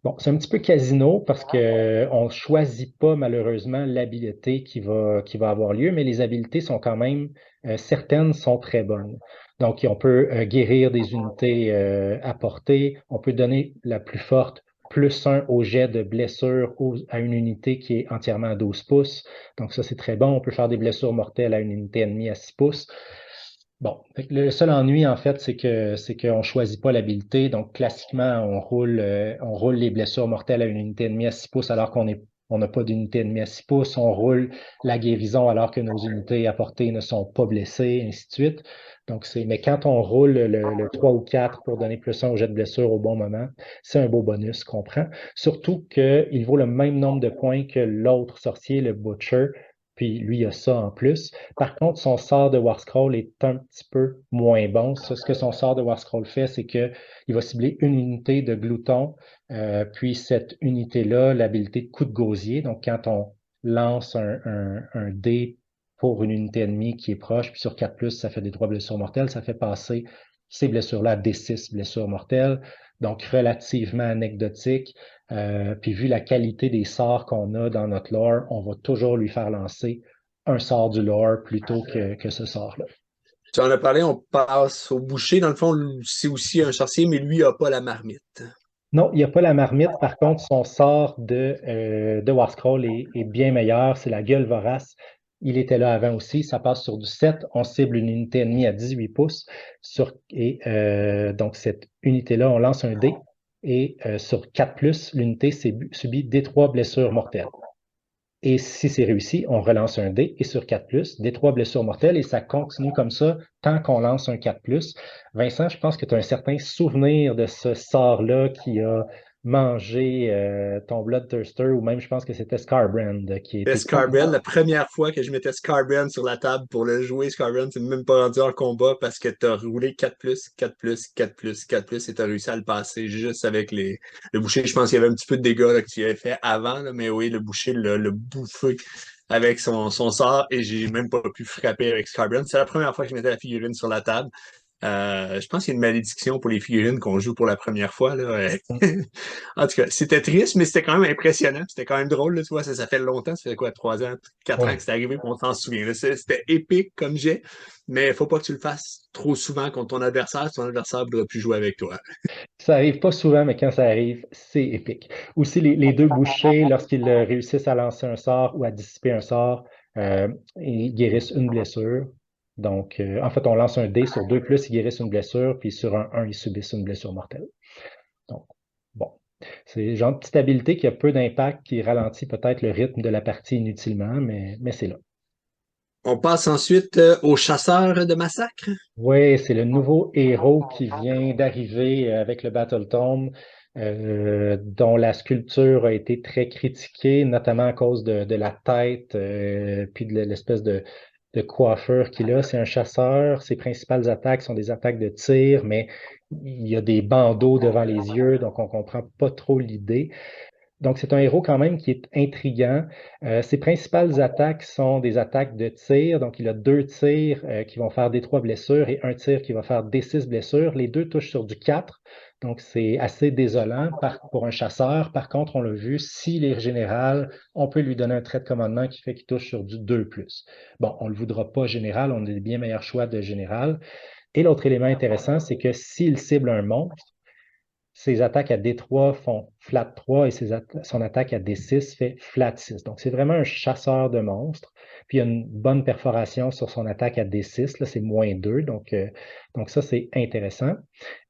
Speaker 2: Bon, c'est un petit peu casino parce que on choisit pas malheureusement l'habileté qui va avoir lieu, mais les habiletés sont quand même, certaines sont très bonnes. Donc, on peut guérir des unités à portée, on peut donner la plus forte +1 au jet de blessure à une unité qui est entièrement à 12 pouces. Donc, ça, c'est très bon. On peut faire des blessures mortelles à une unité ennemie à 6 pouces. Bon, le seul ennui, en fait, c'est qu'on ne choisit pas l'habileté. Donc, classiquement, on roule les blessures mortelles à une unité ennemie à 6 pouces alors on n'a pas d'unité ennemie à 6 pouces. On roule la guérison alors que nos unités à portée ne sont pas blessées, ainsi de suite. Mais quand on roule le 3 ou 4 pour donner +1 au jet de blessure au bon moment, c'est un beau bonus qu'on prend. Surtout qu'il vaut le même nombre de points que l'autre sorcier, le Butcher, puis lui il a ça en plus. Par contre, son sort de Warscroll est un petit peu moins bon. Ce que son sort de Warscroll fait, c'est qu'il va cibler une unité de glouton, puis cette unité-là, l'habilité de coup de gosier. Donc, quand on lance un dé pour une unité ennemie qui est proche, puis sur 4+, ça fait des 3 blessures mortelles, ça fait passer ces blessures-là à D6 blessures mortelles. Donc, relativement anecdotique. Puis vu la qualité des sorts qu'on a dans notre lore, on va toujours lui faire lancer un sort du lore plutôt que ce sort-là.
Speaker 1: Tu en as parlé, on passe au boucher. Dans le fond, c'est aussi un sorcier, mais lui n'a pas la marmite.
Speaker 2: Non, il n'y a pas la marmite. Par contre, son sort de Warscroll est bien meilleur. C'est la gueule vorace. Il était là avant aussi. Ça passe sur du 7. On cible une unité ennemie à 18 pouces. Donc, cette unité-là, on lance un dé. Et sur 4+, l'unité subit D3 blessures mortelles. Et si c'est réussi, on relance un dé et sur 4+, des 3 blessures mortelles et ça continue comme ça tant qu'on lance un 4+. Vincent, je pense que tu as un certain souvenir de ce sort-là qui a mangé ton Bloodthirster ou même je pense que c'était Scarbrand qui était
Speaker 1: Scarbrand, la première fois que je mettais Scarbrand sur la table pour le jouer, Scarbrand, c'est même pas rendu en combat parce que t'as roulé 4+, 4+, 4+, 4+, et t'as réussi à le passer juste avec le boucher. Je pense qu'il y avait un petit peu de dégâts là, que tu avais fait avant, là, mais oui, le boucher l'a bouffé avec son sort et j'ai même pas pu frapper avec Scarbrand. C'est la première fois que je mettais la figurine sur la table. Je pense qu'il y a une malédiction pour les figurines qu'on joue pour la première fois. Là. En tout cas, c'était triste, mais c'était quand même impressionnant. C'était quand même drôle, là, tu vois. Ça fait longtemps, ça fait quoi, 3 ans, 4 ans que
Speaker 2: Ouais.
Speaker 1: c'est arrivé, puis on s'en souvient. Là. C'était épique comme jet, mais il faut pas que tu le fasses trop souvent contre ton adversaire ne voudra plus jouer avec toi.
Speaker 2: Ça arrive pas souvent, mais quand ça arrive, c'est épique. Aussi, les 2 bouchers, lorsqu'ils réussissent à lancer un sort ou à dissiper un sort, ils guérissent une blessure. Donc, en fait, on lance un dé sur 2+, ils guérissent une blessure, puis sur un 1, ils subissent une blessure mortelle. Donc, bon. C'est le genre de petite habilité qui a peu d'impact, qui ralentit peut-être le rythme de la partie inutilement, mais c'est là.
Speaker 1: On passe ensuite aux chasseurs de massacres.
Speaker 2: Oui, c'est le nouveau héros qui vient d'arriver avec le Battle Tome, dont la sculpture a été très critiquée, notamment à cause de la tête, puis de l'espèce de coiffure qu'il a. C'est un chasseur. Ses principales attaques sont des attaques de tir, mais il y a des bandeaux devant les yeux, donc on comprend pas trop l'idée. Donc, c'est un héros quand même qui est intriguant. Ses principales attaques sont des attaques de tir. Donc, il a deux tirs qui vont faire D3 blessures et un tir qui va faire D6 blessures. Les deux touchent sur du 4. Donc, c'est assez désolant pour un chasseur. Par contre, on l'a vu, s'il est général, on peut lui donner un trait de commandement qui fait qu'il touche sur du 2+. Bon, on ne le voudra pas général. On a des bien meilleurs choix de général. Et l'autre élément intéressant, c'est que s'il cible un monstre, ses attaques à D3 font flat 3 et son attaque à D6 fait flat 6. Donc, c'est vraiment un chasseur de monstres. Puis, il y a une bonne perforation sur son attaque à D6. Là, c'est -2. Donc ça, c'est intéressant.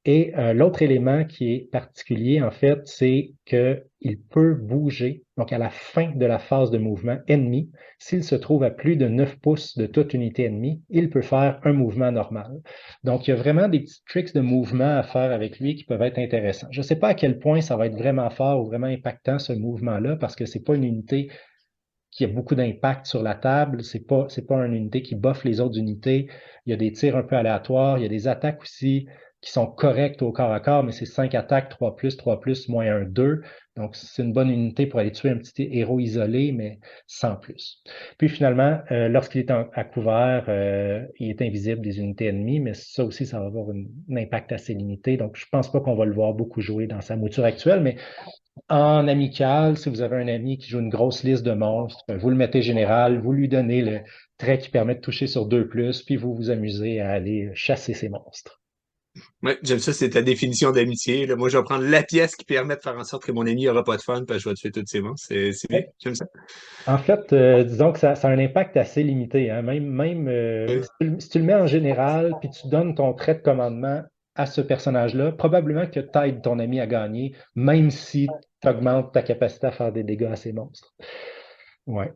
Speaker 2: Et l'autre élément qui est particulier, en fait, c'est qu'il peut bouger. Donc, à la fin de la phase de mouvement ennemi, s'il se trouve à plus de 9 pouces de toute unité ennemie, il peut faire un mouvement normal. Donc, il y a vraiment des petits tricks de mouvement à faire avec lui qui peuvent être intéressants. Je ne sais pas à quel point ça va être vraiment fort ou vraiment impactant, ce mouvement-là, parce que ce n'est pas une unité qui a beaucoup d'impact sur la table. C'est pas une unité qui boffe les autres unités. Il y a des tirs un peu aléatoires. Il y a des attaques aussi qui sont correctes au corps à corps, mais c'est 5 attaques, 3+, -1, 2. Donc, c'est une bonne unité pour aller tuer un petit héros isolé, mais sans plus. Puis finalement, lorsqu'il est à couvert, il est invisible des unités ennemies, mais ça aussi, ça va avoir un impact assez limité. Donc, je pense pas qu'on va le voir beaucoup jouer dans sa mouture actuelle, mais en amical, si vous avez un ami qui joue une grosse liste de monstres, vous le mettez général, vous lui donnez le trait qui permet de toucher sur 2+, puis vous vous amusez à aller chasser ces monstres.
Speaker 1: Ouais, j'aime ça, c'est ta définition d'amitié. Là. Moi, je vais prendre la pièce qui permet de faire en sorte que mon ami n'aura pas de fun, parce que je vais tuer toutes ses monstres. C'est bien, j'aime ça.
Speaker 2: En fait, disons que ça a un impact assez limité, hein. Si tu le mets en général, puis tu donnes ton trait de commandement à ce personnage-là, probablement que tu aides ton ami à gagner, même si tu augmentes ta capacité à faire des dégâts à ces monstres. Ouais.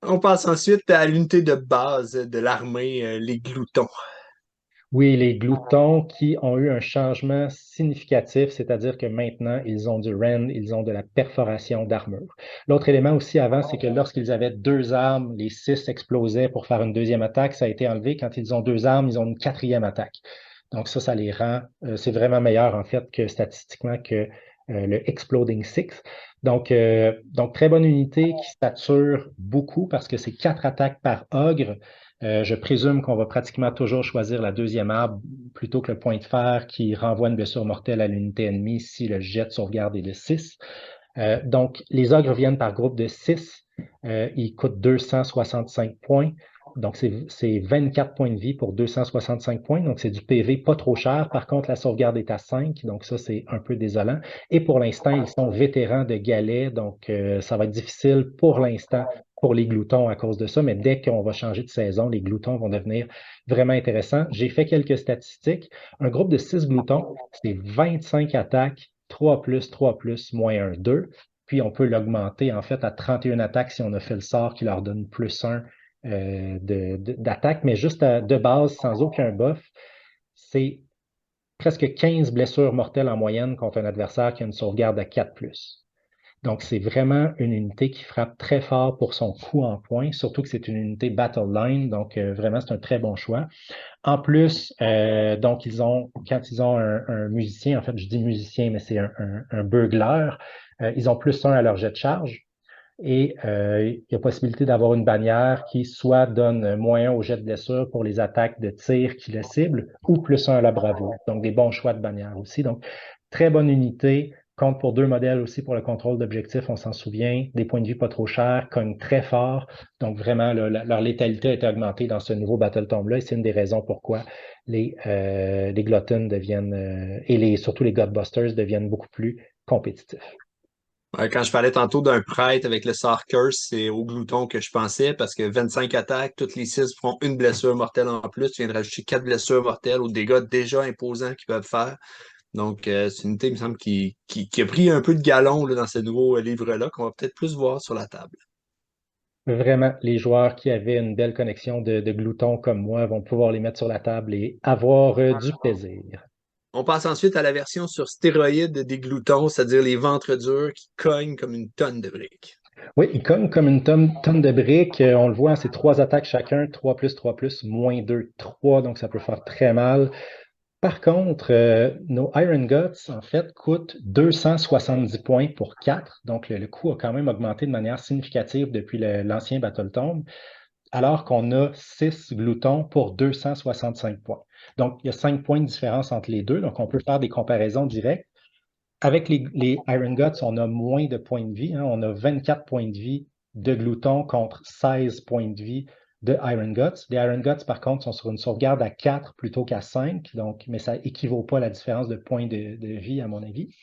Speaker 1: On passe ensuite à l'unité de base de l'armée, les gloutons.
Speaker 2: Oui, les gloutons qui ont eu un changement significatif, c'est-à-dire que maintenant, ils ont du rend, ils ont de la perforation d'armure. L'autre élément aussi avant, c'est que lorsqu'ils avaient deux armes, les 6 explosaient pour faire une deuxième attaque. Ça a été enlevé. Quand ils ont deux armes, ils ont une quatrième attaque. Donc ça les rend, c'est vraiment meilleur en fait que statistiquement que le Exploding Six. Donc très bonne unité qui sature beaucoup parce que c'est 4 attaques par ogre. Je présume qu'on va pratiquement toujours choisir la deuxième arme plutôt que le point de fer qui renvoie une blessure mortelle à l'unité ennemie si le jet de sauvegarde est de 6. Donc, les ogres viennent par groupe de 6. Ils coûtent 265 points. Donc, c'est 24 points de vie pour 265 points. Donc, c'est du PV pas trop cher. Par contre, la sauvegarde est à 5. Donc, ça, c'est un peu désolant. Et pour l'instant, ils sont vétérans de galets. Donc, ça va être difficile pour l'instant pour les gloutons à cause de ça. Mais dès qu'on va changer de saison, les gloutons vont devenir vraiment intéressants. J'ai fait quelques statistiques. Un groupe de 6 gloutons, c'est 25 attaques, 3+, -1, 2. Puis on peut l'augmenter en fait à 31 attaques si on a fait le sort qui leur donne +1 d'attaque, mais juste de base, sans aucun buff, c'est presque 15 blessures mortelles en moyenne contre un adversaire qui a une sauvegarde à 4+. Donc, c'est vraiment une unité qui frappe très fort pour son coût en points, surtout que c'est une unité Battle Line, donc vraiment, c'est un très bon choix. En plus, donc, quand ils ont un musicien, en fait, je dis musicien, mais c'est un burglar, ils ont +1 à leur jet de charge. Et il y a possibilité d'avoir une bannière qui soit donne -1 au jet de blessure pour les attaques de tir qui le ciblent ou +1 à la bravoure. Donc, des bons choix de bannière aussi. Donc, très bonne unité. Compte pour 2 modèles aussi pour le contrôle d'objectifs, on s'en souvient. Des points de vue pas trop chers, cognent très fort. Donc, vraiment, leur létalité a été augmentée dans ce nouveau Battle Tome-là. Et c'est une des raisons pourquoi les Gluttons deviennent, surtout les Godbusters deviennent beaucoup plus compétitifs.
Speaker 1: Ouais, quand je parlais tantôt d'un prêtre avec le sort curse, c'est au glouton que je pensais parce que 25 attaques, toutes les 6 font une blessure mortelle en plus. Tu viens de rajouter 4 blessures mortelles aux dégâts déjà imposants qu'ils peuvent faire. Donc, c'est une unité, il me semble, qui a pris un peu de galon là, dans ce nouveau livre-là, qu'on va peut-être plus voir sur la table.
Speaker 2: Vraiment, les joueurs qui avaient une belle connexion de gloutons comme moi vont pouvoir les mettre sur la table et avoir du plaisir.
Speaker 1: On passe ensuite à la version sur stéroïdes des gloutons, c'est-à-dire les ventres durs qui cognent comme une tonne de briques.
Speaker 2: Oui, ils cognent comme une tonne de briques. On le voit, c'est trois attaques chacun, 3+, moins 2, 3, donc ça peut faire très mal. Par contre, nos Iron Guts, en fait, coûtent 270 points pour 4. Donc, le coût a quand même augmenté de manière significative depuis l'ancien Battle Tomb, alors qu'on a 6 gloutons pour 265 points. Donc, il y a 5 points de différence entre les deux. Donc, on peut faire des comparaisons directes. Avec les Iron Guts, on a moins de points de vie, hein. On a 24 points de vie de gloutons contre 16 points de vie de Iron Guts. Les Iron Guts, par contre, sont sur une sauvegarde à 4 plutôt qu'à 5, donc, mais ça équivaut pas à la différence de points de vie, à mon avis.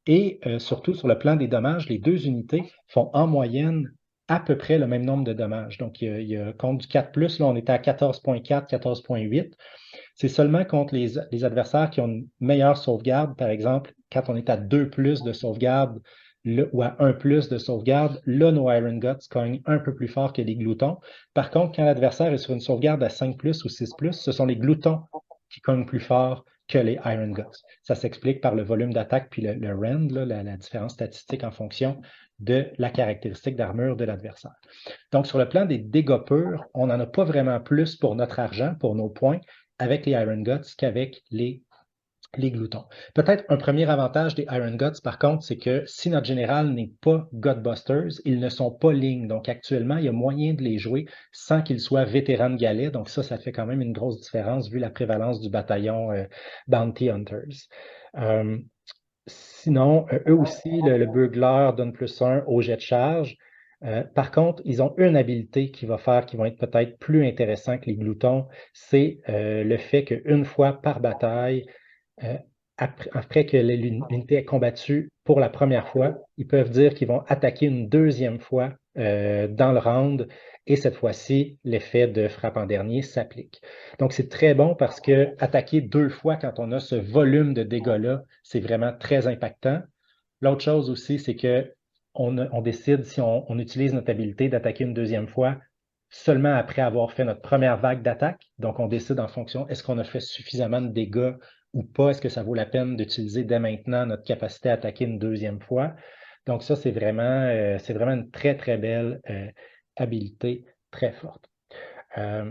Speaker 2: Et surtout, sur le plan des dommages, les deux unités font en moyenne à peu près le même nombre de dommages. Donc, contre du 4+, là, on était à 14,4, 14,8. C'est seulement contre les adversaires qui ont une meilleure sauvegarde, par exemple, quand on est à 2+ de sauvegarde ou à 1+ de sauvegarde, là, nos Iron Guts cognent un peu plus fort que les gloutons. Par contre, quand l'adversaire est sur une sauvegarde à 5+ ou 6+, ce sont les gloutons qui cognent plus fort que les Iron Guts. Ça s'explique par le volume d'attaque puis le rend, là, la différence statistique en fonction de la caractéristique d'armure de l'adversaire. Donc, sur le plan des dégâts purs, on n'en a pas vraiment plus pour notre argent, pour nos points, avec les Iron Guts qu'avec les gloutons. Peut-être un premier avantage des Iron Guts, par contre, c'est que si notre général n'est pas Gutbusters, ils ne sont pas lignes. Donc, actuellement, il y a moyen de les jouer sans qu'ils soient vétérans de galet. Donc, ça fait quand même une grosse différence vu la prévalence du bataillon Bounty Hunters. Euh, Sinon, eux aussi, le burglar donne +1 au jet de charge. Par contre, ils ont une habilité qui va faire, qui vont être peut-être plus intéressant que les gloutons, c'est le fait qu'une fois par bataille, euh, après que l'unité est combattue pour la première fois, ils peuvent dire qu'ils vont attaquer une deuxième fois dans le round et cette fois-ci, l'effet de frappe en dernier s'applique. Donc, c'est très bon parce que attaquer deux fois quand on a ce volume de dégâts-là, c'est vraiment très impactant. L'autre chose aussi, c'est que on décide si on utilise notre habilité d'attaquer une deuxième fois seulement après avoir fait notre première vague d'attaque. Donc, on décide en fonction, est-ce qu'on a fait suffisamment de dégâts ou pas? Est-ce que ça vaut la peine d'utiliser dès maintenant notre capacité à attaquer une deuxième fois? Donc, ça, c'est vraiment une très, très belle habilité, très forte. Euh,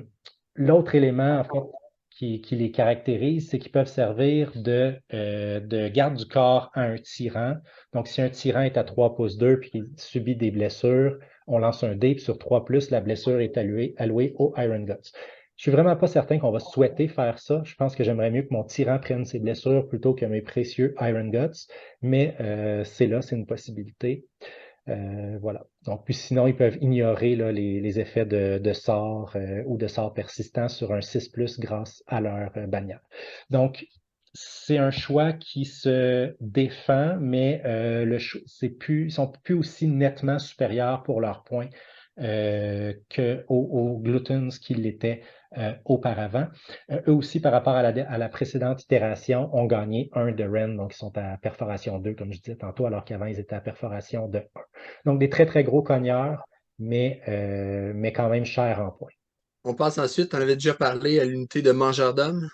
Speaker 2: L'autre élément, en fait, qui les caractérise, c'est qu'ils peuvent servir de garde du corps à un tyran. Donc, si un tyran est à 3 pouces 2 puis qu'il subit des blessures, on lance un dé, puis sur 3+, la blessure est allouée au Iron Guts. Je suis vraiment pas certain qu'on va souhaiter faire ça. Je pense que j'aimerais mieux que mon tyran prenne ses blessures plutôt que mes précieux Iron Guts, mais c'est là, c'est une possibilité. Voilà. Donc, puis sinon, ils peuvent ignorer là, les effets de sorts ou de sorts persistants sur un 6+ grâce à leur bannière. Donc, c'est un choix qui se défend, mais ils sont plus aussi nettement supérieurs pour leurs points aux Gluttons qu'ils l'étaient auparavant. Eux aussi, par rapport à la précédente itération, ont gagné 1 de Ren, donc ils sont à perforation 2, comme je disais tantôt, alors qu'avant, ils étaient à perforation de 1. Donc, des très, très gros cogneurs, mais quand même chers en points.
Speaker 1: On passe ensuite, on avait déjà parlé à l'unité de mangeur d'hommes.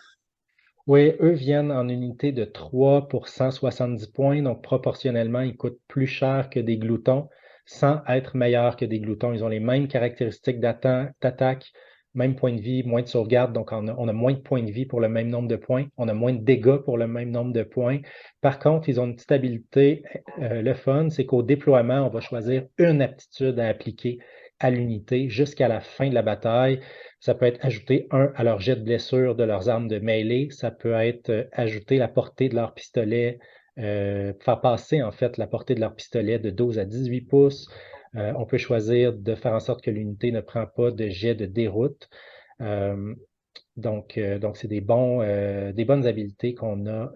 Speaker 2: Oui, eux viennent en unité de 3 pour 170 points, donc proportionnellement, ils coûtent plus cher que des gloutons, sans être meilleurs que des gloutons. Ils ont les mêmes caractéristiques d'attaque, même point de vie, moins de sauvegarde, donc on a moins de points de vie pour le même nombre de points, on a moins de dégâts pour le même nombre de points. Par contre, ils ont une petite habilité, le fun, c'est qu'au déploiement, on va choisir une aptitude à appliquer à l'unité jusqu'à la fin de la bataille. Ça peut être ajouter 1 à leur jet de blessure de leurs armes de mêlée. Ça peut être ajouter la portée de leur pistolet, faire passer en fait la portée de leur pistolet de 12 à 18 pouces. On peut choisir de faire en sorte que l'unité ne prend pas de jet de déroute. Euh, donc c'est des bonnes habiletés qu'on a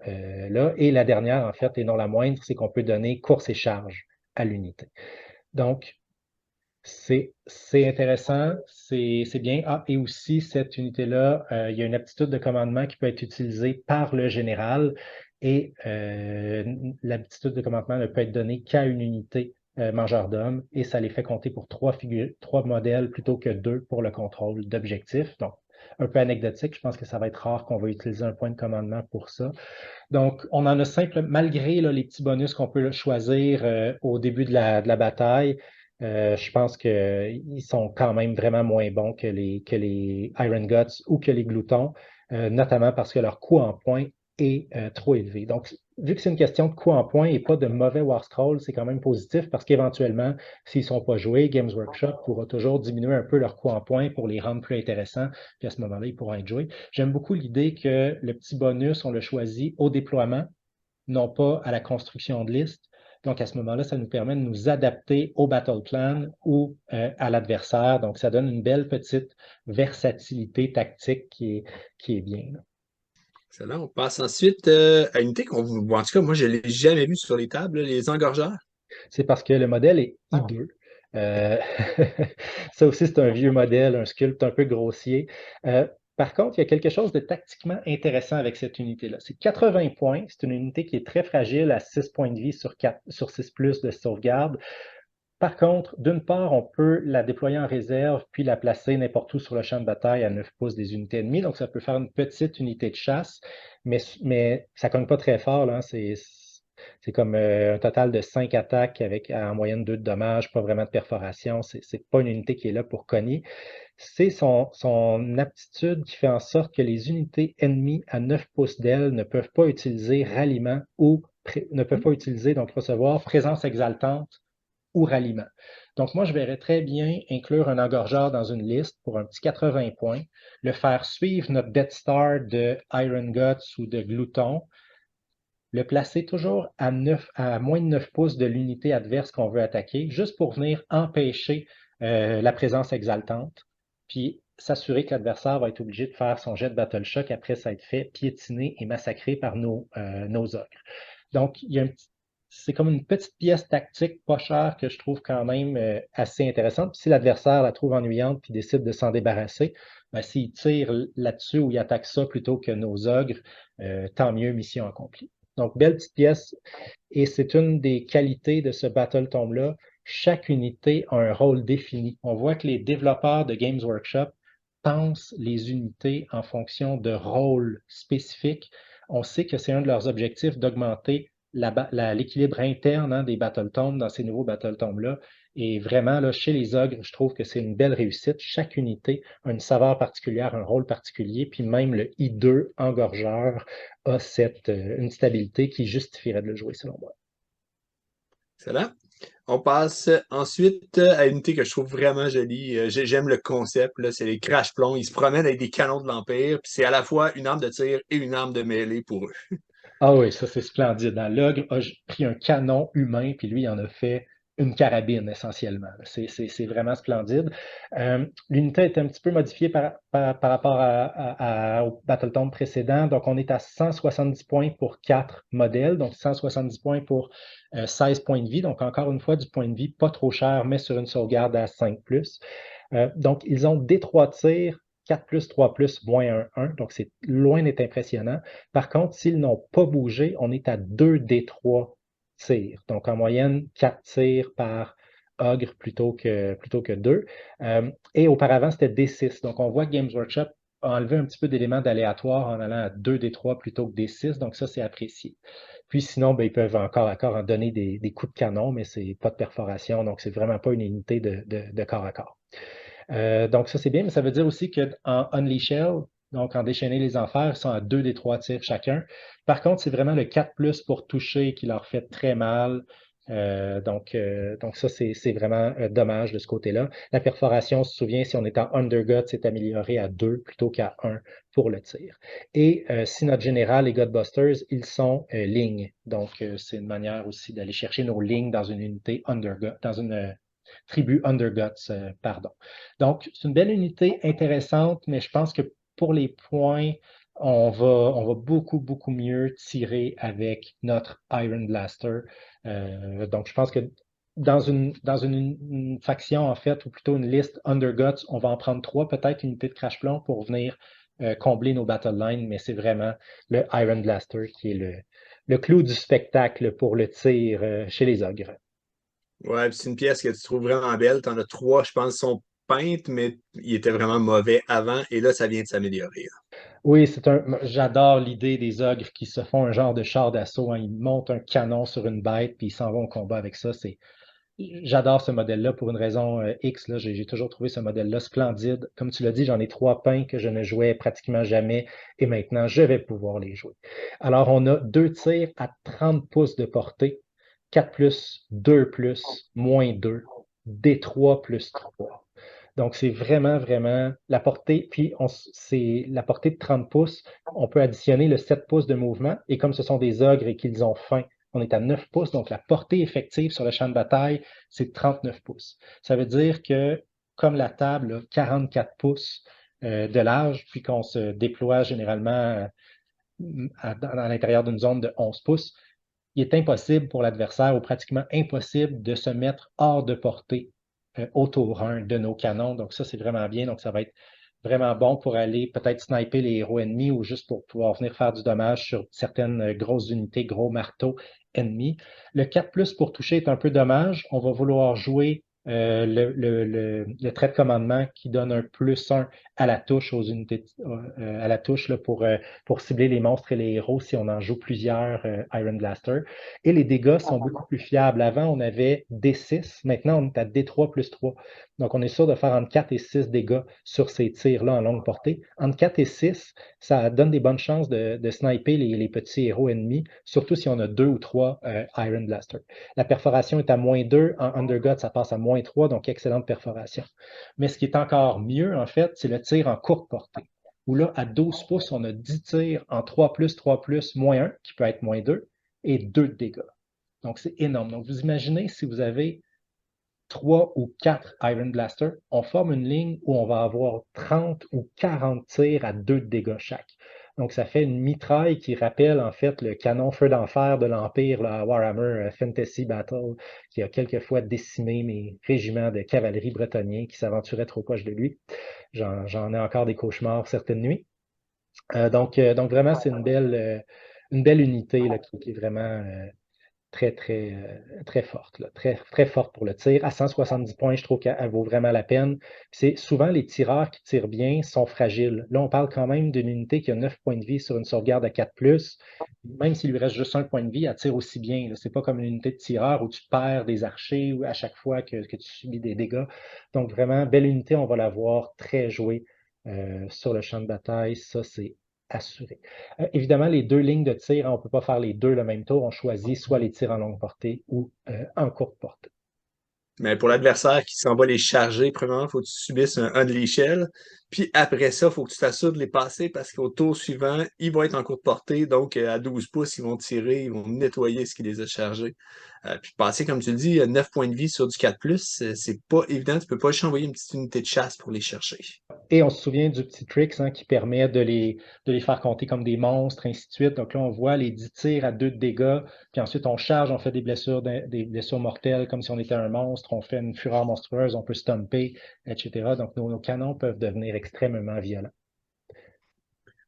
Speaker 2: là. Et la dernière, en fait, et non la moindre, c'est qu'on peut donner course et charge à l'unité. Donc, c'est intéressant, c'est bien. Ah, et aussi, cette unité-là, il y a une aptitude de commandement qui peut être utilisée par le général et l'aptitude de commandement ne peut être donnée qu'à une unité mangeurs d'hommes et ça les fait compter pour trois modèles plutôt que deux pour le contrôle d'objectifs. Donc, un peu anecdotique, je pense que ça va être rare qu'on va utiliser un point de commandement pour ça. Donc, on en a simple, malgré là, les petits bonus qu'on peut choisir au début de la bataille, je pense qu'ils sont quand même vraiment moins bons que les Iron Guts ou que les Gloutons, notamment parce que leur coût en points est trop élevé. Donc, vu que c'est une question de coût en points et pas de mauvais War Scroll, c'est quand même positif parce qu'éventuellement, s'ils ne sont pas joués, Games Workshop pourra toujours diminuer un peu leur coût en points pour les rendre plus intéressants, puis à ce moment-là, ils pourront être joués. J'aime beaucoup l'idée que le petit bonus, on le choisit au déploiement, non pas à la construction de liste. Donc, à ce moment-là, ça nous permet de nous adapter au battle plan ou à l'adversaire. Donc, ça donne une belle petite versatilité tactique qui est bien. Là.
Speaker 1: Excellent. On passe ensuite à une unité bon, en tout cas, moi, je ne l'ai jamais vue sur les tables, là, les engorgeurs.
Speaker 2: C'est parce que le modèle est hideux. Euh, ça aussi, c'est un vieux modèle, un sculpte un peu grossier. Par contre, il y a quelque chose de tactiquement intéressant avec cette unité-là. C'est 80 points. C'est une unité qui est très fragile à 6 points de vie sur 6 plus de sauvegarde. Par contre, d'une part, on peut la déployer en réserve puis la placer n'importe où sur le champ de bataille à 9 pouces des unités ennemies. Donc, ça peut faire une petite unité de chasse, mais ça ne cogne pas très fort. Là. C'est comme un total de 5 attaques avec en moyenne 2 de dommages, pas vraiment de perforation. C'est pas une unité qui est là pour cogner. C'est son aptitude qui fait en sorte que les unités ennemies à 9 pouces d'elle ne peuvent pas utiliser ralliement ou ne peuvent pas utiliser, donc recevoir présence exaltante ou ralliement. Donc, moi, je verrais très bien inclure un engorgeur dans une liste pour un petit 80 points, le faire suivre notre Death Star de Iron Guts ou de Glouton, le placer toujours à moins de 9 pouces de l'unité adverse qu'on veut attaquer, juste pour venir empêcher la présence exaltante, puis s'assurer que l'adversaire va être obligé de faire son jet de Battle Shock après ça être fait piétiner et massacrer par nos ogres. Donc, c'est comme une petite pièce tactique pas chère que je trouve quand même assez intéressante. Puis si l'adversaire la trouve ennuyante puis décide de s'en débarrasser, ben, s'il tire là-dessus ou il attaque ça plutôt que nos ogres, tant mieux, mission accomplie. Donc, belle petite pièce. Et c'est une des qualités de ce Battle Tome-là. Chaque unité a un rôle défini. On voit que les développeurs de Games Workshop pensent les unités en fonction de rôles spécifiques. On sait que c'est un de leurs objectifs d'augmenter l'équilibre interne des Battle Tomes dans ces nouveaux Battle Tomes-là. Et vraiment, là, chez les ogres, je trouve que c'est une belle réussite. Chaque unité a une saveur particulière, un rôle particulier, puis même le I2 engorgeur a une stabilité qui justifierait de le jouer, selon moi.
Speaker 1: Excellent. On passe ensuite à une unité que je trouve vraiment jolie. J'aime le concept, là, c'est les crash-plombs. Ils se promènent avec des canons de l'Empire, puis c'est à la fois une arme de tir et une arme de mêlée pour eux.
Speaker 2: Ah oui, ça c'est splendide. Dans L'ogre a pris un canon humain, puis lui, il en a fait une carabine essentiellement. C'est vraiment splendide. L'unité est un petit peu modifiée par rapport au Battletome précédent. Donc, on est à 170 points pour 4 modèles, donc 170 points pour 16 points de vie. Donc, encore une fois, du point de vie pas trop cher, mais sur une sauvegarde à 5+. Donc, ils ont D3 tirs, 4 plus, 3 plus, moins 1, 1. Donc, c'est loin d'être impressionnant. Par contre, s'ils n'ont pas bougé, on est à 2 D3 tirs. Donc, en moyenne, 4 tirs par ogre plutôt que 2. Et auparavant, c'était D6. Donc, on voit que Games Workshop a enlevé un petit peu d'éléments d'aléatoire en allant à 2 D3 plutôt que D6. Donc, ça, c'est apprécié. Puis sinon, ben, ils peuvent encore en donner des coups de canon, mais c'est pas de perforation. Donc, c'est vraiment pas une unité de corps à corps. Donc, ça, c'est bien, mais ça veut dire aussi qu'en Unleash Hell, donc en déchaîner les enfers, ils sont à 2 des 3 tirs chacun. Par contre, c'est vraiment le 4 plus pour toucher qui leur fait très mal. Donc ça, c'est vraiment dommage de ce côté-là. La perforation, on se souvient, si on est en Undergut, c'est amélioré à 2 plutôt qu'à 1 pour le tir. Et si notre général est Godbusters, ils sont lignes. Donc, c'est une manière aussi d'aller chercher nos lignes dans une unité Undergut, dans une tribu Underguts, pardon. Donc, c'est une belle unité intéressante, mais je pense que pour les points, on va beaucoup, beaucoup mieux tirer avec notre Iron Blaster. Donc, je pense que dans une faction, en fait, ou plutôt une liste Underguts, on va en prendre 3, peut-être une unité de crash plomb pour venir combler nos battle lines, mais c'est vraiment le Iron Blaster qui est le clou du spectacle pour le tir chez les ogres.
Speaker 1: Ouais, puis c'est une pièce que tu trouves vraiment belle. Tu en as trois, je pense, sont peintes, mais ils étaient vraiment mauvais avant. Et là, ça vient de s'améliorer.
Speaker 2: Oui, j'adore l'idée des ogres qui se font un genre de char d'assaut, hein. Ils montent un canon sur une bête, puis ils s'en vont au combat avec ça. J'adore ce modèle-là pour une raison X, là. J'ai toujours trouvé ce modèle-là splendide. Comme tu l'as dit, j'en ai trois peints que je ne jouais pratiquement jamais et maintenant je vais pouvoir les jouer. Alors, on a deux tirs à 30 pouces de portée, 4 plus, 2 plus, moins 2, D3 plus 3. Donc, c'est vraiment, vraiment la portée. Puis, c'est la portée de 30 pouces. On peut additionner le 7 pouces de mouvement. Et comme ce sont des ogres et qu'ils ont faim, on est à 9 pouces. Donc, la portée effective sur le champ de bataille, c'est 39 pouces. Ça veut dire que, comme la table a 44 pouces de large, puis qu'on se déploie généralement à l'intérieur d'une zone de 11 pouces, il est impossible pour l'adversaire, ou pratiquement impossible, de se mettre hors de portée au tour 1 de nos canons. Donc ça, c'est vraiment bien. Donc ça va être vraiment bon pour aller peut-être sniper les héros ennemis ou juste pour pouvoir venir faire du dommage sur certaines grosses unités, gros marteaux ennemis. Le 4 plus pour toucher est un peu dommage. On va vouloir jouer le trait de commandement qui donne un +1 à la touche aux unités à la touche là, pour cibler les monstres et les héros si on en joue plusieurs Iron Blaster. Et les dégâts sont beaucoup plus fiables. Avant, on avait D6, maintenant on est à D3 plus 3. Donc on est sûr de faire entre 4 et 6 dégâts sur ces tirs-là en longue portée. Entre 4 et 6, ça donne des bonnes chances de sniper les petits héros ennemis, surtout si on a 2 ou 3 Iron Blaster. La perforation est à -2. En Undergut, ça passe à -3, donc excellente perforation. Mais ce qui est encore mieux, en fait, c'est le tir en courte portée. Où là, à 12 pouces, on a 10 tirs en 3 plus, 3 plus, -1, qui peut être -2, et 2 de dégâts. Donc, c'est énorme. Donc, vous imaginez si vous avez 3 ou 4 Iron Blaster, on forme une ligne où on va avoir 30 ou 40 tirs à 2 de dégâts chaque. Donc, ça fait une mitraille qui rappelle en fait le canon Feu d'enfer de l'Empire à Warhammer Fantasy Battle, qui a quelquefois décimé mes régiments de cavalerie bretoniens qui s'aventuraient trop proche de lui. J'en ai encore des cauchemars certaines nuits. Donc vraiment, c'est une belle unité là, qui est vraiment très, très, très forte, là, très, très forte pour le tir. À 170 points, je trouve qu'elle vaut vraiment la peine. C'est souvent les tireurs qui tirent bien sont fragiles. Là, on parle quand même d'une unité qui a 9 points de vie sur une sauvegarde à 4+. Même s'il lui reste juste un point de vie, elle tire aussi bien. C'est pas comme une unité de tireur où tu perds des archers à chaque fois que tu subis des dégâts. Donc vraiment, belle unité, on va la voir très jouée sur le champ de bataille. Ça, c'est assuré. Évidemment, les deux lignes de tir, hein, on ne peut pas faire les deux le même tour. On choisit soit les tirs en longue portée ou en courte portée.
Speaker 1: Mais pour l'adversaire qui s'en va les charger, premièrement, il faut que tu subisses un Unleash Shell. Puis après ça, il faut que tu t'assures de les passer parce qu'au tour suivant, ils vont être en courte portée. Donc, à 12 pouces, ils vont tirer, ils vont nettoyer ce qui les a chargés. Puis passer, comme tu le dis, 9 points de vie sur du 4+, c'est pas évident. Tu peux pas juste envoyer une petite unité de chasse pour les chercher.
Speaker 2: Et on se souvient du petit tricks hein, qui permet de les faire compter comme des monstres, ainsi de suite. Donc là, on voit les 10 tirs à 2 de dégâts, puis ensuite on charge, on fait des blessures mortelles comme si on était un monstre, on fait une fureur monstrueuse, on peut stomper, etc. Donc nos canons peuvent devenir extrêmement violents.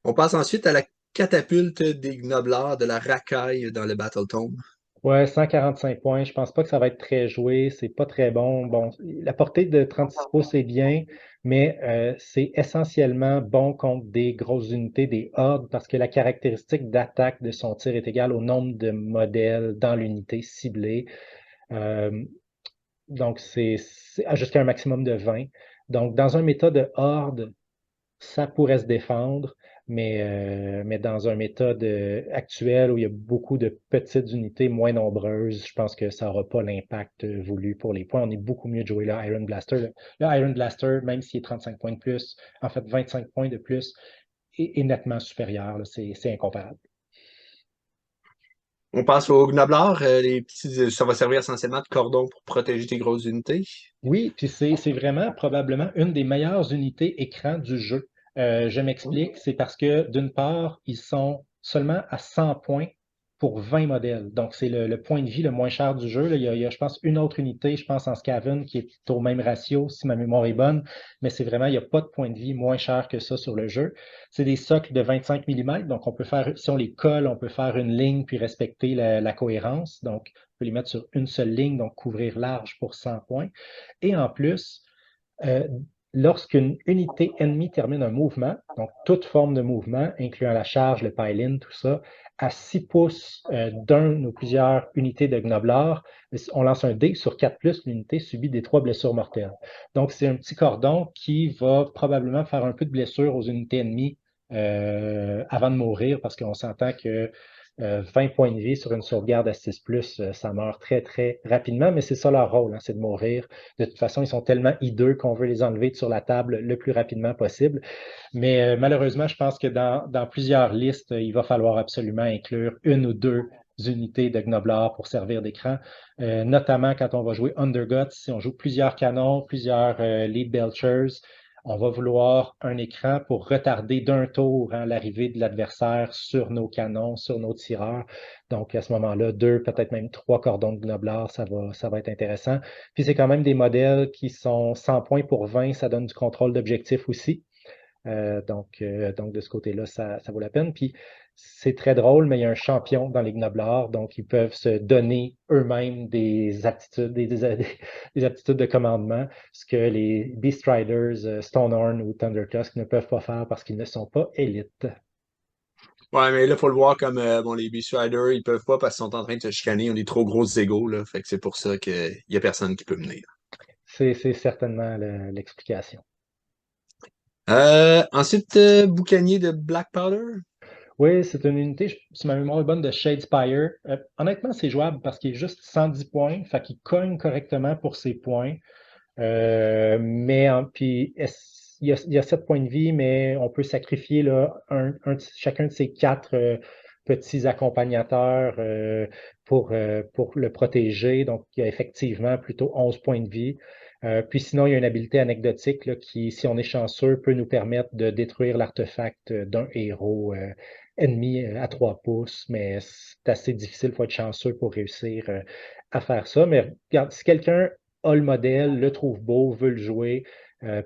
Speaker 1: On passe ensuite à la catapulte des Gnoblards de la racaille dans le Battle Tome.
Speaker 2: Ouais, 145 points. Je pense pas que ça va être très joué. C'est pas très bon. Bon, la portée de 36 pouces est bien, mais c'est essentiellement bon contre des grosses unités, des hordes, parce que la caractéristique d'attaque de son tir est égale au nombre de modèles dans l'unité ciblée. Euh, donc, c'est jusqu'à un maximum de 20. Donc, dans un méta de horde, ça pourrait se défendre, mais dans un méthode actuel où il y a beaucoup de petites unités moins nombreuses, je pense que ça n'aura pas l'impact voulu pour les points. On est beaucoup mieux de jouer le Iron Blaster. Le Iron Blaster, même s'il est 35 points de plus, en fait 25 points de plus, est nettement supérieur. C'est incomparable.
Speaker 1: On passe au Gnoblar. Ça va servir essentiellement de cordon pour protéger tes grosses unités.
Speaker 2: Oui, puis c'est vraiment probablement une des meilleures unités écran du jeu. Je m'explique, c'est parce que d'une part, ils sont seulement à 100 points pour 20 modèles. Donc, c'est le point de vie le moins cher du jeu. Là. Il y a, je pense, une autre unité, je pense en Skaven, qui est au même ratio, si ma mémoire est bonne. Mais c'est vraiment, il n'y a pas de point de vie moins cher que ça sur le jeu. C'est des socles de 25 mm. Donc, on peut faire, si on les colle, on peut faire une ligne puis respecter la cohérence. Donc, on peut les mettre sur une seule ligne, donc couvrir large pour 100 points. Et en plus, euh, lorsqu'une unité ennemie termine un mouvement, donc toute forme de mouvement, incluant la charge, le pile-in, tout ça, à 6 pouces d'un ou plusieurs unités de Gnoblar, on lance un dé sur 4 plus, l'unité subit des 3 blessures mortelles. Donc, c'est un petit cordon qui va probablement faire un peu de blessure aux unités ennemies avant de mourir, parce qu'on s'entend que 20 points de vie sur une sauvegarde à 6+, ça meurt très, très rapidement, mais c'est ça leur rôle, hein, c'est de mourir. De toute façon, ils sont tellement hideux qu'on veut les enlever sur la table le plus rapidement possible. Mais malheureusement, je pense que dans plusieurs listes, il va falloir absolument inclure une ou deux unités de Gnoblar pour servir d'écran, notamment quand on va jouer Underguts, si on joue plusieurs canons, plusieurs Lead Belchers, on va vouloir un écran pour retarder d'un tour hein, l'arrivée de l'adversaire sur nos canons, sur nos tireurs. Donc, à ce moment-là, deux, peut-être même trois cordons de Gnoblar, ça va être intéressant. Puis, c'est quand même des modèles qui sont 100 points pour 20, ça donne du contrôle d'objectif aussi. Donc, de ce côté-là, ça vaut la peine. Puis, c'est très drôle, mais il y a un champion dans les Gnoblards, donc ils peuvent se donner eux-mêmes des aptitudes, des aptitudes de commandement, ce que les Beast Riders, Stonehorn ou Thundertusk ne peuvent pas faire parce qu'ils ne sont pas élites.
Speaker 1: Ouais, mais là, il faut le voir comme bon, les Beast Riders, ils peuvent pas parce qu'ils sont en train de se chicaner, ils ont des trop grosses égos, là. Fait que c'est pour ça qu'il y a personne qui peut mener.
Speaker 2: C'est certainement l'explication.
Speaker 1: Ensuite, Boucanier de Black Powder.
Speaker 2: Oui, c'est une unité, si ma mémoire est bonne, de Shadespire. Honnêtement, c'est jouable parce qu'il est juste 110 points, fait qu'il cogne correctement pour ses points. Puis, il y a 7 points de vie, mais on peut sacrifier là, chacun de ces quatre petits accompagnateurs pour le protéger. Donc, il y a effectivement plutôt 11 points de vie. Puis sinon, il y a une habilité anecdotique là, qui, si on est chanceux, peut nous permettre de détruire l'artefact d'un héros ennemi à 3 pouces, mais c'est assez difficile, il faut être chanceux pour réussir à faire ça. Mais regarde, si quelqu'un a le modèle, le trouve beau, veut le jouer,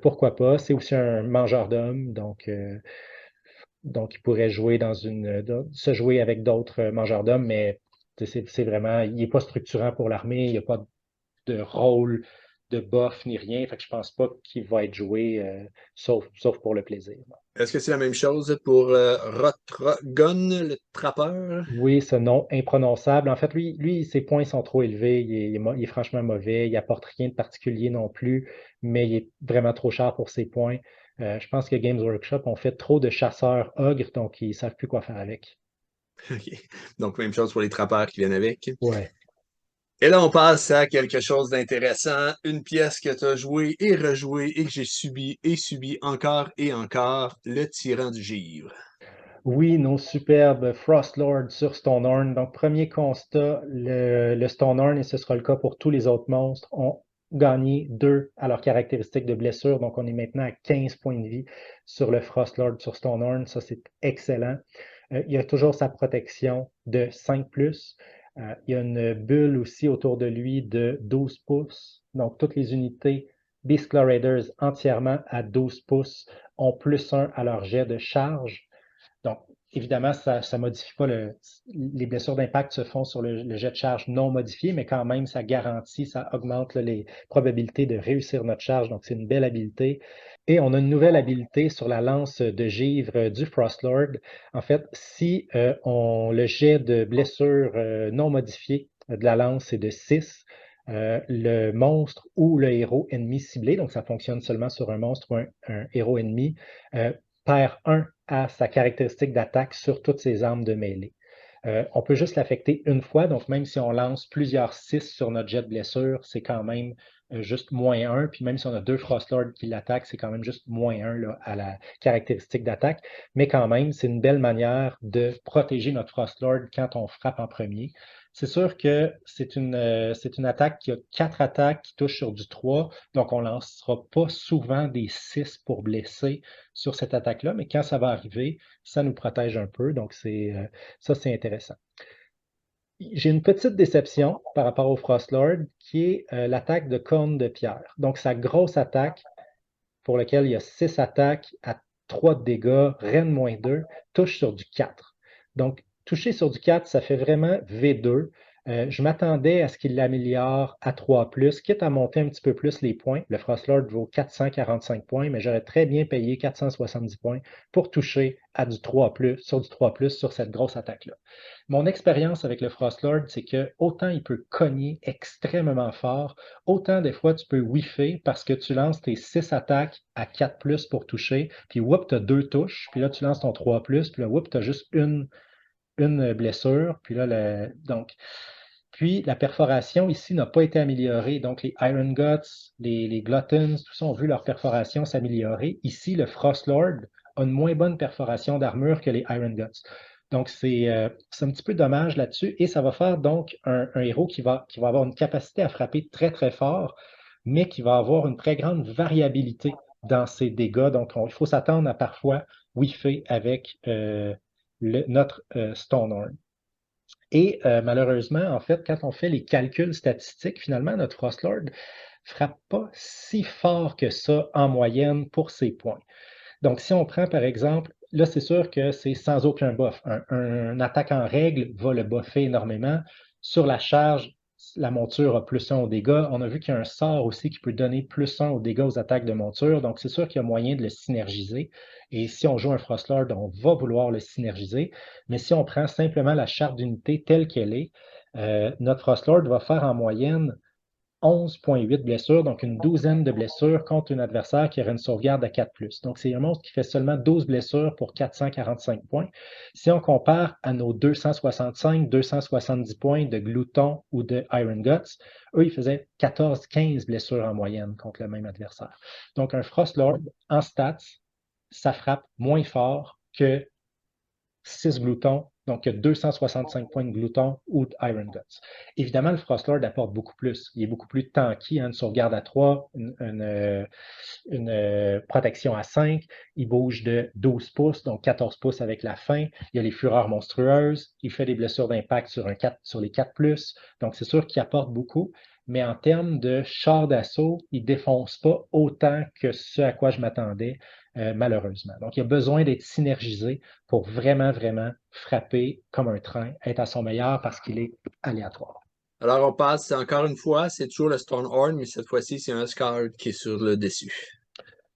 Speaker 2: pourquoi pas. C'est aussi un mangeur d'hommes, donc il pourrait jouer se jouer avec d'autres mangeurs d'hommes, mais c'est vraiment, il n'est pas structurant pour l'armée, il n'y a pas de rôle de buff ni rien, fait que je pense pas qu'il va être joué, sauf pour le plaisir.
Speaker 1: Est-ce que c'est la même chose pour Rotragon, le trappeur?
Speaker 2: Oui, ce nom imprononçable. En fait, lui, ses points sont trop élevés. Il est franchement mauvais. Il apporte rien de particulier non plus, mais il est vraiment trop cher pour ses points. Je pense que Games Workshop ont fait trop de chasseurs ogres, donc ils savent plus quoi faire avec.
Speaker 1: OK. Donc, même chose pour les trappeurs qui viennent avec.
Speaker 2: Ouais.
Speaker 1: Et là, on passe à quelque chose d'intéressant. Une pièce que tu as jouée et rejouée et que j'ai subi et subi encore et encore, le tyran du givre.
Speaker 2: Oui, nos superbes Frostlord sur Stonehorn. Donc, premier constat, le Stonehorn, et ce sera le cas pour tous les autres monstres, ont gagné 2 à leurs caractéristiques de blessure. Donc, on est maintenant à 15 points de vie sur le Frostlord sur Stonehorn. Ça, c'est excellent. Il y a toujours sa protection de 5+. Il y a une bulle aussi autour de lui de 12 pouces. Donc, toutes les unités Beast Claw Raiders entièrement à 12 pouces ont +1 à leur jet de charge. Donc, évidemment, ça ne modifie pas les blessures d'impact se font sur le jet de charge non modifié, mais quand même, ça garantit, ça augmente là, les probabilités de réussir notre charge. Donc, c'est une belle habileté. Et on a une nouvelle habileté sur la lance de givre du Frostlord. En fait, si le jet de blessure non modifié de la lance est de 6, le monstre ou le héros ennemi ciblé, donc ça fonctionne seulement sur un monstre ou un héros ennemi, perd 1 à sa caractéristique d'attaque sur toutes ses armes de mêlée. On peut juste l'affecter une fois, donc même si on lance plusieurs 6 sur notre jet de blessure, c'est quand même juste -1. Puis même si on a 2 Frostlords qui l'attaquent, c'est quand même juste -1 là, à la caractéristique d'attaque. Mais quand même, c'est une belle manière de protéger notre Frostlord quand on frappe en premier. C'est sûr que c'est une attaque qui a 4 attaques qui touchent sur du 3, donc on ne lancera pas souvent des 6 pour blesser sur cette attaque-là, mais quand ça va arriver, ça nous protège un peu, donc ça c'est intéressant. J'ai une petite déception par rapport au Frostlord, qui est l'attaque de Corne de Pierre. Donc, sa grosse attaque, pour laquelle il y a 6 attaques à 3 de dégâts, Reine -2, touche sur du 4. Donc, toucher sur du 4, ça fait vraiment V2. Je m'attendais à ce qu'il l'améliore à 3+, quitte à monter un petit peu plus les points. Le Frostlord vaut 445 points, mais j'aurais très bien payé 470 points pour toucher à du 3+, sur du 3+, sur cette grosse attaque-là. Mon expérience avec le Frostlord, c'est que autant il peut cogner extrêmement fort, autant des fois tu peux whiffer parce que tu lances tes 6 attaques à 4+ pour toucher, puis whoop, tu as 2 touches, puis là tu lances ton 3+, puis là whoop, tu as juste une blessure, puis là, donc, puis la perforation ici n'a pas été améliorée, donc les Iron Guts, les Gluttons, tout ça ont vu leur perforation s'améliorer. Ici, le Frostlord a une moins bonne perforation d'armure que les Iron Guts. Donc, c'est un petit peu dommage là-dessus, et ça va faire donc un héros qui va avoir une capacité à frapper très, très fort, mais qui va avoir une très grande variabilité dans ses dégâts. Donc, il faut s'attendre à parfois whiffer avec notre Stonehorn. Et malheureusement, en fait, quand on fait les calculs statistiques, finalement, notre Frostlord ne frappe pas si fort que ça en moyenne pour ses points. Donc, si on prend par exemple, là, c'est sûr que c'est sans aucun buff. Un attaque en règle va le buffer énormément. Sur la charge, la monture a +1 aux dégâts. On a vu qu'il y a un sort aussi qui peut donner +1 aux dégâts aux attaques de monture. Donc, c'est sûr qu'il y a moyen de le synergiser. Et si on joue un Frostlord, on va vouloir le synergiser. Mais si on prend simplement la charte d'unité telle qu'elle est, notre Frostlord va faire en moyenne 11,8 blessures, donc une douzaine de blessures contre un adversaire qui aurait une sauvegarde à 4+. Donc, c'est un monstre qui fait seulement 12 blessures pour 445 points. Si on compare à nos 265, 270 points de Glouton ou de Iron Guts, eux, ils faisaient 14-15 blessures en moyenne contre le même adversaire. Donc, un Frostlord, en stats, ça frappe moins fort que 6 gloutons, donc 265 points de glouton ou d'Iron Guts. Évidemment, le Frostlord apporte beaucoup plus. Il est beaucoup plus tanky, une sauvegarde à 3, une protection à 5. Il bouge de 12 pouces, donc 14 pouces avec la fin. Il y a les fureurs monstrueuses. Il fait des blessures d'impact sur les 4+. Donc, c'est sûr qu'il apporte beaucoup. Mais en termes de char d'assaut, il ne défonce pas autant que ce à quoi je m'attendais, malheureusement. Donc, il y a besoin d'être synergisé pour vraiment, vraiment frapper comme un train, être à son meilleur parce qu'il est aléatoire.
Speaker 1: Alors, on passe encore une fois, c'est toujours le Stonehorn, mais cette fois-ci, c'est un Scarred qui est sur le dessus.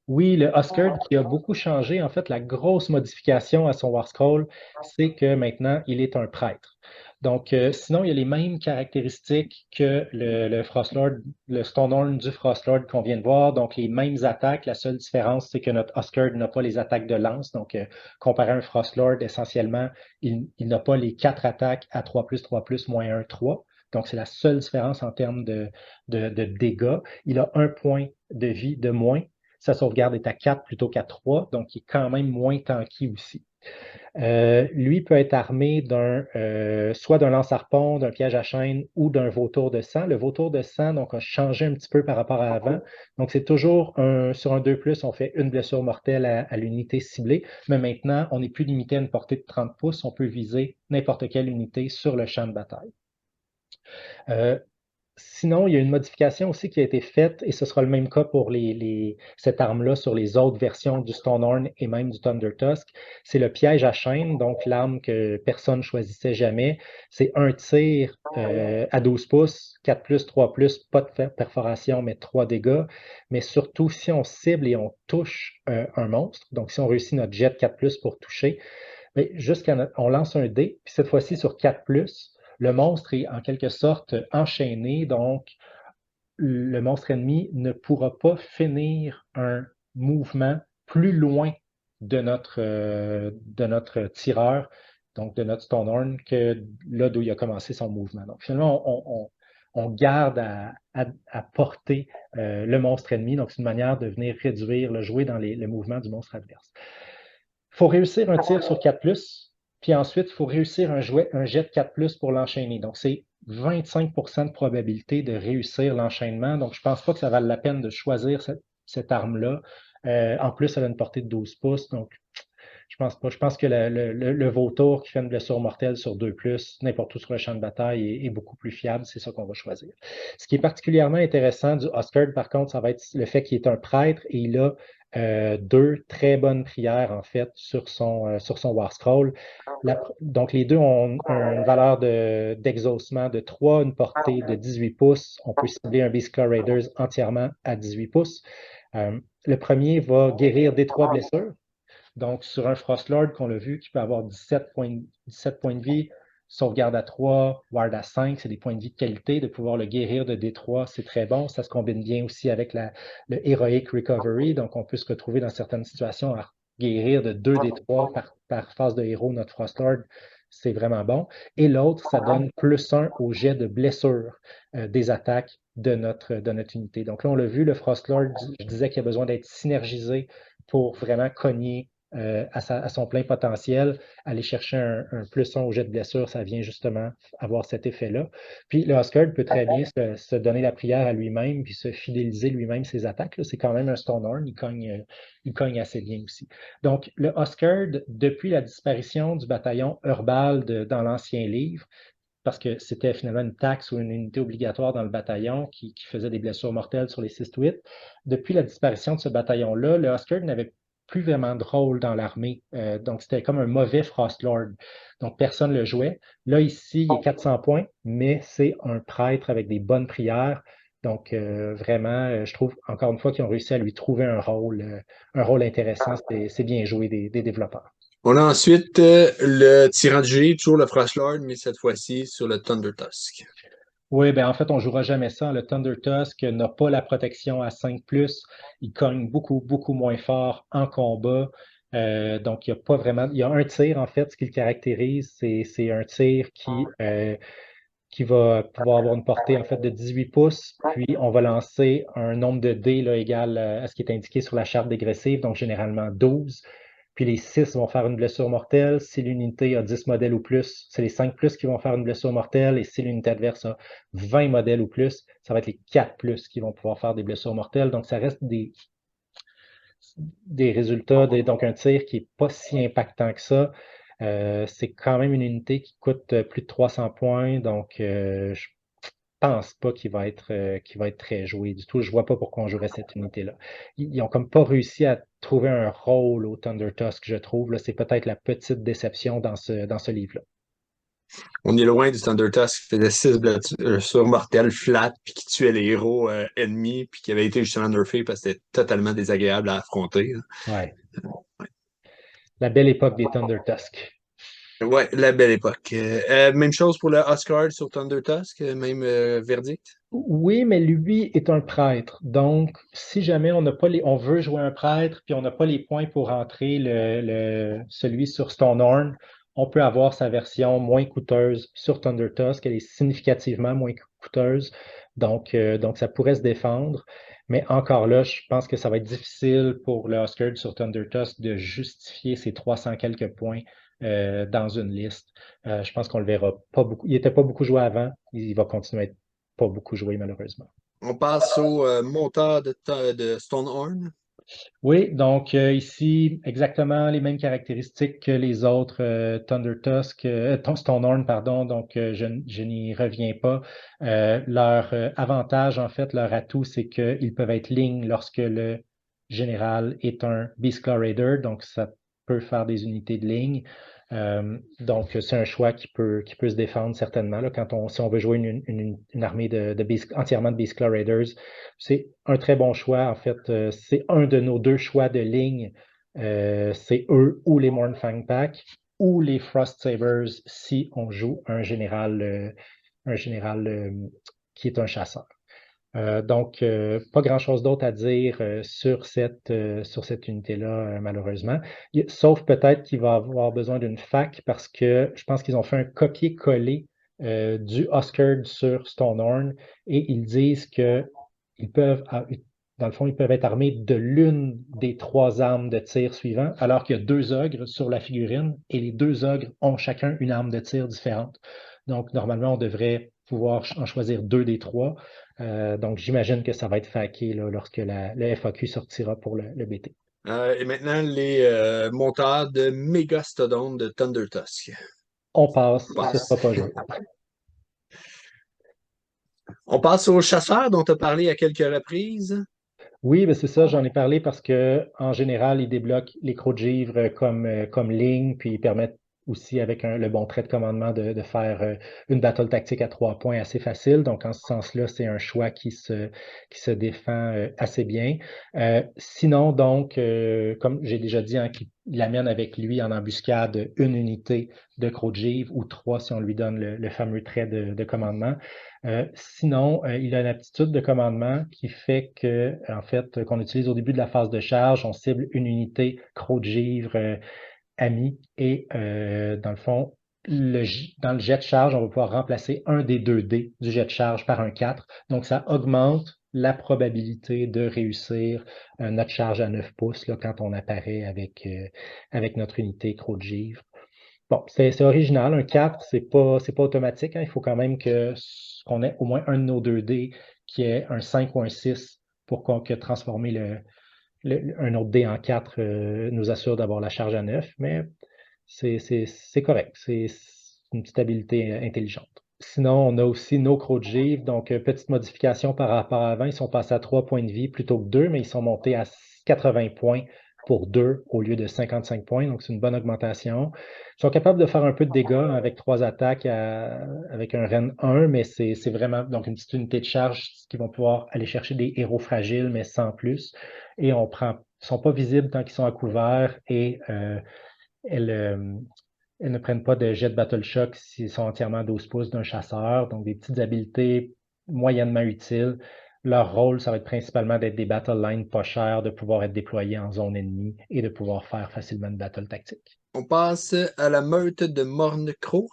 Speaker 2: Oui, le Huskard qui a beaucoup changé. En fait, la grosse modification à son War Scroll, c'est que maintenant, il est un prêtre. Donc, sinon, il y a les mêmes caractéristiques que le Frostlord, le Stonehorn du Frostlord qu'on vient de voir. Donc, les mêmes attaques. La seule différence, c'est que notre Huskard n'a pas les attaques de lance. Donc, comparé à un Frostlord, essentiellement, il n'a pas les 4 attaques à 3+, -1, 3. Donc, c'est la seule différence en termes de dégâts. Il a 1 point de vie de moins. Sa sauvegarde est à 4 plutôt qu'à 3, donc il est quand même moins tanky aussi. Lui peut être armé soit d'un lance-harpon, d'un piège à chaîne ou d'un vautour de sang. Le vautour de sang donc, a changé un petit peu par rapport à avant. Donc, c'est toujours sur un 2+, on fait une blessure mortelle à l'unité ciblée, mais maintenant, on n'est plus limité à une portée de 30 pouces. On peut viser n'importe quelle unité sur le champ de bataille. Sinon, il y a une modification aussi qui a été faite, et ce sera le même cas pour cette arme-là sur les autres versions du Stonehorn et même du Thunder Tusk. C'est le piège à chaîne, donc l'arme que personne ne choisissait jamais. C'est un tir à 12 pouces, 4+, 3+, pas de perforation, mais 3 dégâts. Mais surtout, si on cible et on touche un monstre, donc si on réussit notre jet 4+, pour toucher, on lance un dé, puis cette fois-ci sur 4+, le monstre est en quelque sorte enchaîné, donc le monstre ennemi ne pourra pas finir un mouvement plus loin de notre tireur, donc de notre Stonehorn, que là d'où il a commencé son mouvement. Donc finalement, on garde à porter le monstre ennemi, donc c'est une manière de venir réduire le jouet dans le mouvement du monstre adverse. Il faut réussir un tir sur 4+, puis ensuite, il faut réussir un jet de 4+, pour l'enchaîner. Donc, c'est 25% de probabilité de réussir l'enchaînement. Donc, je ne pense pas que ça vaille la peine de choisir cette arme-là. En plus, elle a une portée de 12 pouces. Donc, Je pense pas. Je pense que le vautour qui fait une blessure mortelle sur 2+, n'importe où sur le champ de bataille, est beaucoup plus fiable. C'est ça qu'on va choisir. Ce qui est particulièrement intéressant du Huskard, par contre, ça va être le fait qu'il est un prêtre et il a deux très bonnes prières, en fait, sur son War Scroll. Donc, les deux ont une valeur d'exaucement de 3, une portée de 18 pouces. On peut cibler un Beastclaw Raiders entièrement à 18 pouces. Le premier va guérir des 3 blessures. Donc, sur un Frostlord qu'on l'a vu, qui peut avoir 17 points de vie, sauvegarde à 3, ward à 5, c'est des points de vie de qualité. De pouvoir le guérir de D3, c'est très bon. Ça se combine bien aussi avec le Heroic Recovery. Donc, on peut se retrouver dans certaines situations à guérir de 2 D3 par phase de héros, notre Frostlord. C'est vraiment bon. Et l'autre, ça donne +1 au jet de blessure des attaques de notre unité. Donc là, on l'a vu, le Frostlord, je disais qu'il a besoin d'être synergisé pour vraiment cogner à son plein potentiel. Aller chercher un +1 au jet de blessure, ça vient justement avoir cet effet-là. Puis le Huskard peut très bien se donner la prière à lui-même puis se fidéliser lui-même ses attaques. C'est quand même un Stonehorn, il cogne assez bien aussi. Donc, le Huskard, depuis la disparition du bataillon Urbal dans l'ancien livre, parce que c'était finalement une taxe ou une unité obligatoire dans le bataillon qui faisait des blessures mortelles sur les 6-8. Depuis la disparition de ce bataillon-là, le Huskard n'avait plus vraiment de rôle dans l'armée. Donc, c'était comme un mauvais Frostlord. Donc, personne ne le jouait. Là, ici, il est 400 points, mais c'est un prêtre avec des bonnes prières. Donc, vraiment, je trouve, encore une fois, qu'ils ont réussi à lui trouver un rôle intéressant. C'est bien joué des développeurs.
Speaker 1: On a ensuite le Tyran de G, toujours le Frostlord, mais cette fois-ci sur le Thunder Tusk.
Speaker 2: Oui, ben en fait, on jouera jamais ça. Le Thunder Tusk n'a pas la protection à 5+. Il cogne beaucoup, beaucoup moins fort en combat. Donc, il y a pas vraiment. Il y a un tir, en fait, ce qui le caractérise, c'est un tir qui va pouvoir avoir une portée en fait de 18 pouces. Puis, on va lancer un nombre de dés là, égal à ce qui est indiqué sur la charte dégressive, donc généralement 12. Puis les 6 vont faire une blessure mortelle. Si l'unité a 10 modèles ou plus, c'est les 5+ qui vont faire une blessure mortelle. Et si l'unité adverse a 20 modèles ou plus, ça va être les 4+ qui vont pouvoir faire des blessures mortelles. Donc, ça reste des résultats, donc un tir qui n'est pas si impactant que ça. C'est quand même une unité qui coûte plus de 300 points. Donc, je pense pas qu'il va être très joué du tout. Je vois pas pourquoi on jouerait cette unité-là. Ils ont comme pas réussi à trouver un rôle au Thunder Tusk, je trouve. Là, c'est peut-être la petite déception dans ce livre-là.
Speaker 1: On est loin du Thunder Tusk qui faisait 6 blessures mortelles flat, puis qui tuait les héros ennemis, puis qui avait été justement nerfé parce que c'était totalement désagréable à affronter.
Speaker 2: Ouais. La belle époque des Thunder Tusk.
Speaker 1: Ouais, la belle époque. Même chose pour le Oscar sur Thunder Tusk, même verdict.
Speaker 2: Oui, mais lui est un prêtre. Donc, si jamais on veut jouer un prêtre, puis on n'a pas les points pour entrer celui sur Stonehorn, on peut avoir sa version moins coûteuse sur Thunder Tusk. Elle est significativement moins coûteuse. Donc ça pourrait se défendre. Mais encore là, je pense que ça va être difficile pour le Huskard sur Thunder Tusk de justifier ses 300 quelques points dans une liste. Je pense qu'on le verra pas beaucoup. Il n'était pas beaucoup joué avant. Il va continuer à être pas beaucoup joué, malheureusement.
Speaker 1: On passe au monteur de Stonehorn.
Speaker 2: Oui, donc ici, exactement les mêmes caractéristiques que les autres Thunder Tusk, Stonehorn, pardon, donc je n'y reviens pas. Leur avantage, en fait, leur atout, c'est qu'ils peuvent être lignes lorsque le général est un Beastclaw Raider, donc ça peut faire des unités de ligne. Donc, c'est un choix qui peut se défendre certainement là, si on veut jouer une armée entièrement de Beastclaw Raiders. C'est un très bon choix. En fait, c'est un de nos deux choix de ligne. C'est eux ou les Mornfang Pack ou les Frost Sabers si on joue un général qui est un chasseur. Donc, pas grand-chose d'autre à dire sur cette unité-là, malheureusement. Sauf peut-être qu'il va avoir besoin d'une fac parce que je pense qu'ils ont fait un copier-coller du Huskard sur Stonehorn et ils disent que ils peuvent, dans le fond, ils peuvent être armés de l'une des 3 armes de tir suivantes, alors qu'il y a 2 ogres sur la figurine et les 2 ogres ont chacun une arme de tir différente. Donc, normalement, on devrait pouvoir en choisir 2 des 3. Donc, j'imagine que ça va être faqué là, lorsque le FAQ sortira pour le BT.
Speaker 1: Et maintenant, les monteurs de Mégastodon de Thunder Tusk.
Speaker 2: On passe, ce ne
Speaker 1: Passe.
Speaker 2: sera pas joué.
Speaker 1: On passe aux chasseurs dont tu as parlé à quelques reprises.
Speaker 2: Oui, ben c'est ça, j'en ai parlé parce que en général, ils débloquent les crocs de givre comme ligne, puis ils permettent aussi, avec le bon trait de commandement, de faire une battle tactique à 3 points assez facile. Donc, en ce sens-là, c'est un choix qui se défend assez bien. Sinon, donc, comme j'ai déjà dit, hein, qu'il amène avec lui en embuscade une unité de crocs de givre ou trois si on lui donne le fameux trait de commandement. Sinon, il a une aptitude de commandement qui fait que, en fait, qu'on utilise au début de la phase de charge, on cible une unité croc de givre amie et dans le fond, dans le jet de charge, on va pouvoir remplacer un des 2 dés du jet de charge par un 4. Donc, ça augmente la probabilité de réussir notre charge à 9 pouces là, quand on apparaît avec notre unité croc de givre. Bon, c'est original. Un 4, c'est pas automatique, hein. Il faut quand même qu'on ait au moins un de nos 2 dés qui est un 5 ou un 6 pour que transformer un autre dé en 4 nous assure d'avoir la charge à 9. Mais c'est correct. C'est une petite habilité intelligente. Sinon, on a aussi nos crocs de givre. Donc, petite modification par rapport à avant. Ils sont passés à 3 points de vie plutôt que 2, mais ils sont montés à 80 points pour 2 au lieu de 55 points. Donc, c'est une bonne augmentation. Ils sont capables de faire un peu de dégâts avec 3 attaques avec un Ren 1, mais c'est vraiment donc une petite unité de charge qui vont pouvoir aller chercher des héros fragiles, mais sans plus. Et ils ne sont pas visibles tant qu'ils sont à couvert et elles, euh, elles ne prennent pas de jet de Battle Shock s'ils sont entièrement à 12 pouces d'un chasseur. Donc, des petites habiletés moyennement utiles. Leur rôle, ça va être principalement d'être des battle lines pas chers, de pouvoir être déployés en zone ennemie et de pouvoir faire facilement une battle tactique.
Speaker 1: On passe à la meute de Morne-Croc.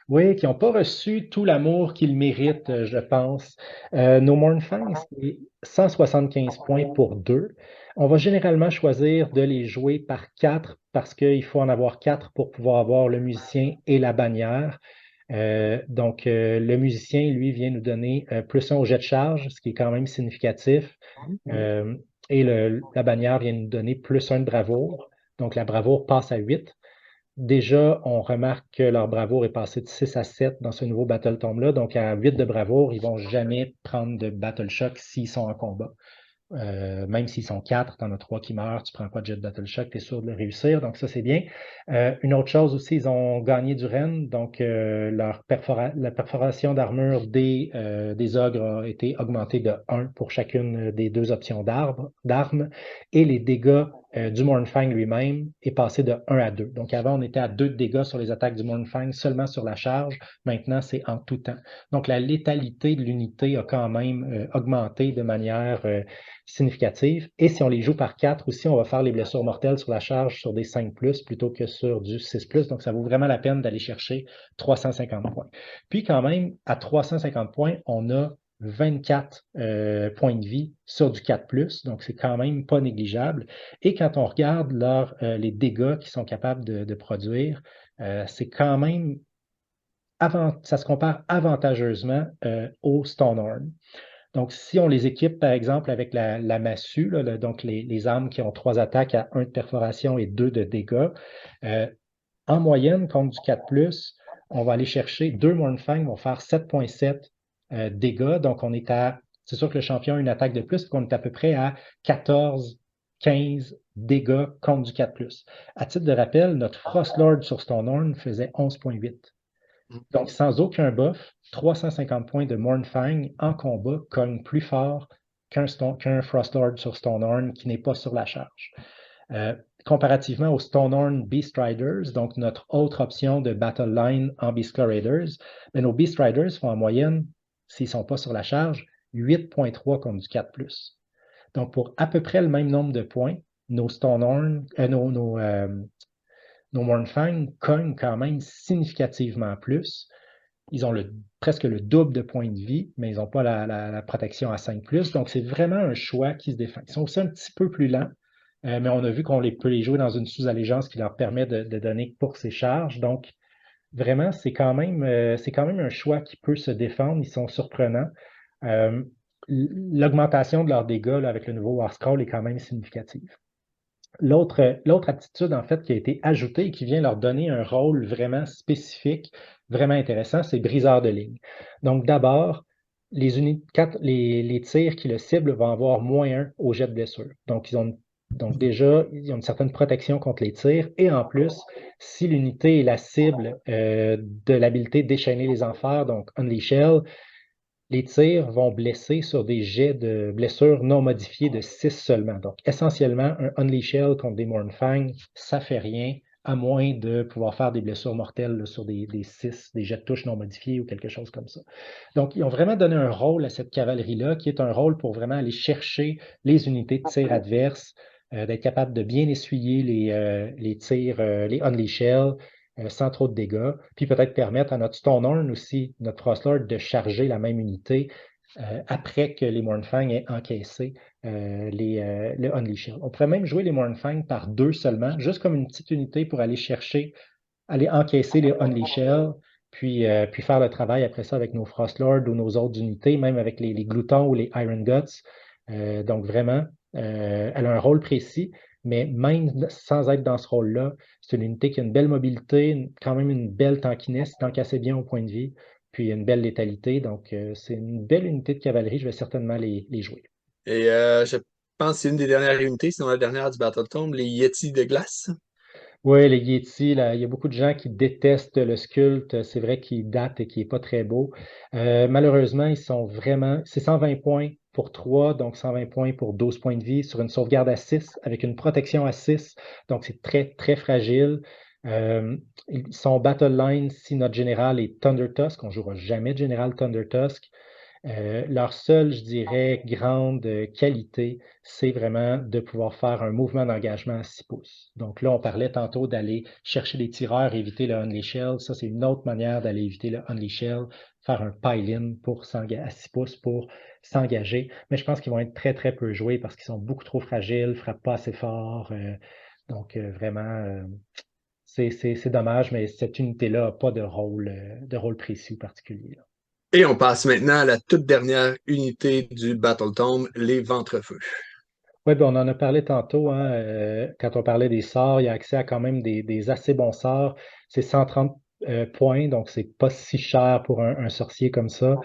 Speaker 2: Oui, qui n'ont pas reçu tout l'amour qu'ils méritent, je pense. No More Fun, c'est 175 points pour 2. On va généralement choisir de les jouer par 4 parce qu'il faut en avoir 4 pour pouvoir avoir le musicien et la bannière. Donc, le musicien, lui, vient nous donner plus 1 au jet de charge, ce qui est quand même significatif. Euh, et la bannière vient nous donner plus 1 de bravoure. Donc, la bravoure passe à 8. Déjà, on remarque que leur bravoure est passée de 6 à 7 dans ce nouveau Battle Tome-là. Donc, à 8 de bravoure, ils ne vont jamais prendre de Battle Shock s'ils sont en combat. Même s'ils sont 4, tu en as 3 qui meurent, tu ne prends pas de jet de Battle Shock, tu es sûr de le réussir. Donc, ça, c'est bien. Une autre chose aussi, ils ont gagné du Ren. Donc, la perforation d'armure des ogres a été augmentée de 1 pour chacune des 2 options d'armes. Et les dégâts du Mournfang lui-même est passé de 1 à 2. Donc, avant, on était à 2 de dégâts sur les attaques du Mournfang seulement sur la charge. Maintenant, c'est en tout temps. Donc, la létalité de l'unité a quand même augmenté de manière significative. Et si on les joue par 4 aussi, on va faire les blessures mortelles sur la charge sur des 5 plutôt que sur du 6 Donc, ça vaut vraiment la peine d'aller chercher 350 points. Puis, quand même, à 350 points, on a 24 points de vie sur du 4 donc c'est quand même pas négligeable. Et quand on regarde les dégâts qu'ils sont capables de produire, c'est quand même ça se compare avantageusement au Stonehorn. Donc, si on les équipe, par exemple, avec la massue, là, donc les armes qui ont 3 attaques à 1 de perforation et 2 de dégâts, en moyenne, contre du 4 on va aller chercher 2 Mournfang vont faire 7,7 dégâts. Donc, c'est sûr que le champion a une attaque de plus, qu'on est à peu près à 14, 15 dégâts contre du 4 À titre de rappel, notre Frostlord sur Stonehorn faisait 11,8. Donc, sans aucun buff, 350 points de Mournfang en combat cogne plus fort qu'un Frostlord sur Stonehorn qui n'est pas sur la charge. Comparativement aux Stonehorn Beast Riders, donc notre autre option de Battle Line en Beast Raiders, nos Beast Riders font en moyenne, s'ils ne sont pas sur la charge, 8,3 contre du 4 +. Donc, pour à peu près le même nombre de points, nos Stonehorn, nos Mournfang cognent quand même significativement plus. Ils ont presque le double de points de vie, mais ils n'ont pas la protection à 5 Donc, c'est vraiment un choix qui se défend. Ils sont aussi un petit peu plus lents, mais on a vu qu'on peut les jouer dans une sous-allégeance qui leur permet de donner pour ces charges. Donc, vraiment, c'est quand même un choix qui peut se défendre. Ils sont surprenants. L'augmentation de leurs dégâts là, avec le nouveau War Scroll est quand même significative. L'autre aptitude, en fait, qui a été ajoutée et qui vient leur donner un rôle vraiment spécifique, vraiment intéressant, c'est briseur de ligne. Donc, d'abord, les tirs qui le ciblent vont avoir -1 au jet de blessure. Donc déjà, ils ont une certaine protection contre les tirs. Et en plus, si l'unité est la cible de l'habilité déchaîner les enfers, donc Unleash Hell, les tirs vont blesser sur des jets de blessures non modifiés de 6 seulement. Donc, essentiellement, un Unleash Hell contre des Mournfang, ça fait rien, à moins de pouvoir faire des blessures mortelles là, sur des 6, des jets de touche non modifiés ou quelque chose comme ça. Donc, ils ont vraiment donné un rôle à cette cavalerie-là, qui est un rôle pour vraiment aller chercher les unités de tir adverses, d'être capable de bien essuyer les tirs, les Unleash Hell, sans trop de dégâts, puis peut-être permettre à notre Stonehorn aussi, notre Frostlord, de charger la même unité après que les Mournfang aient encaissé le Unleash Hell. On pourrait même jouer les Mournfang par 2 seulement, juste comme une petite unité pour aller chercher, aller encaisser les Unleash Hell, puis faire le travail après ça avec nos Frostlords ou nos autres unités, même avec les Gloutons ou les Iron Guts. Donc vraiment, elle a un rôle précis, mais même sans être dans ce rôle-là, c'est une unité qui a une belle mobilité, quand même une belle tankiness, tank assez bien au point de vie, puis une belle létalité. Donc c'est une belle unité de cavalerie, je vais certainement les jouer.
Speaker 1: Et je pense que c'est une des dernières unités, sinon la dernière du Battletome, les Yeti de glace.
Speaker 2: Oui, les Yétis, là, il y a beaucoup de gens qui détestent le sculpte. C'est vrai qu'il date et qu'il n'est pas très beau. Malheureusement, ils sont vraiment. C'est 120 points pour 3, donc 120 points pour 12 points de vie sur une sauvegarde à 6, avec une protection à 6. Donc, c'est très, très fragile. Ils sont battle line si notre général est Thunder Tusk. On ne jouera jamais de général Thunder Tusk. Leur seule, je dirais, grande qualité, c'est vraiment de pouvoir faire un mouvement d'engagement à 6 pouces. Donc là, on parlait tantôt d'aller chercher les tireurs, éviter le Unleash Shell. Ça, c'est une autre manière d'aller éviter le Unleash Shell, faire un pile-in à 6 pouces pour s'engager. Mais je pense qu'ils vont être très, très peu joués parce qu'ils sont beaucoup trop fragiles, frappent pas assez fort. Donc vraiment, c'est dommage, mais cette unité-là n'a pas de rôle précis ou particulier, là.
Speaker 1: Et on passe maintenant à la toute dernière unité du Battletome, les Ventrefeux.
Speaker 2: Oui, ben on en a parlé tantôt, hein, quand on parlait des sorts, il y a accès à quand même des assez bons sorts. C'est 130 points, donc c'est pas si cher pour un sorcier comme ça.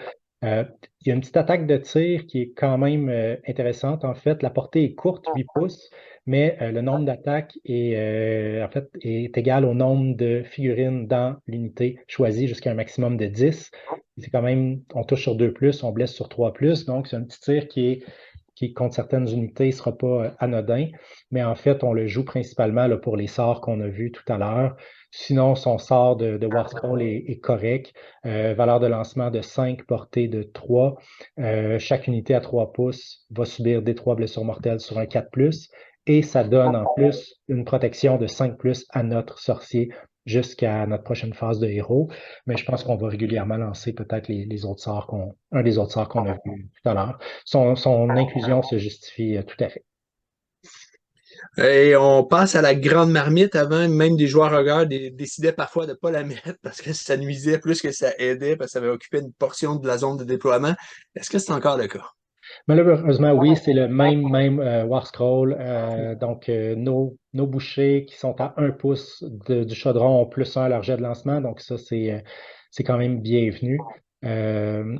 Speaker 2: Euh, il y a une petite attaque de tir qui est quand même intéressante. En fait, la portée est courte, 8 pouces, mais le nombre d'attaques en fait, est égal au nombre de figurines dans l'unité choisie jusqu'à un maximum de 10. C'est quand même, on touche sur 2+, on blesse sur 3+, donc c'est un petit tir qui, contre certaines unités, ne sera pas anodin, mais en fait, on le joue principalement là, pour les sorts qu'on a vus tout à l'heure. Sinon, son sort de War Scroll est correct. Valeur de lancement de 5, portée de 3. Chaque unité à 3 pouces va subir des 3 blessures mortelles sur un 4+, et ça donne en plus une protection de 5+ à notre sorcier jusqu'à notre prochaine phase de héros. Mais je pense qu'on va régulièrement lancer peut-être les autres sorts un des autres sorts qu'on a vu tout à l'heure. Son inclusion se justifie tout à fait.
Speaker 1: Et on passe à la grande marmite. Avant, même des joueurs regards décidaient parfois de ne pas la mettre parce que ça nuisait plus que ça aidait, parce que ça avait occupé une portion de la zone de déploiement. Est-ce que c'est encore le cas?
Speaker 2: Malheureusement, oui, c'est le même War Scroll. Donc, nos bouchers qui sont à 1 pouce du chaudron ont +1 à leur jet de lancement. Donc, ça, c'est quand même bienvenu. Euh,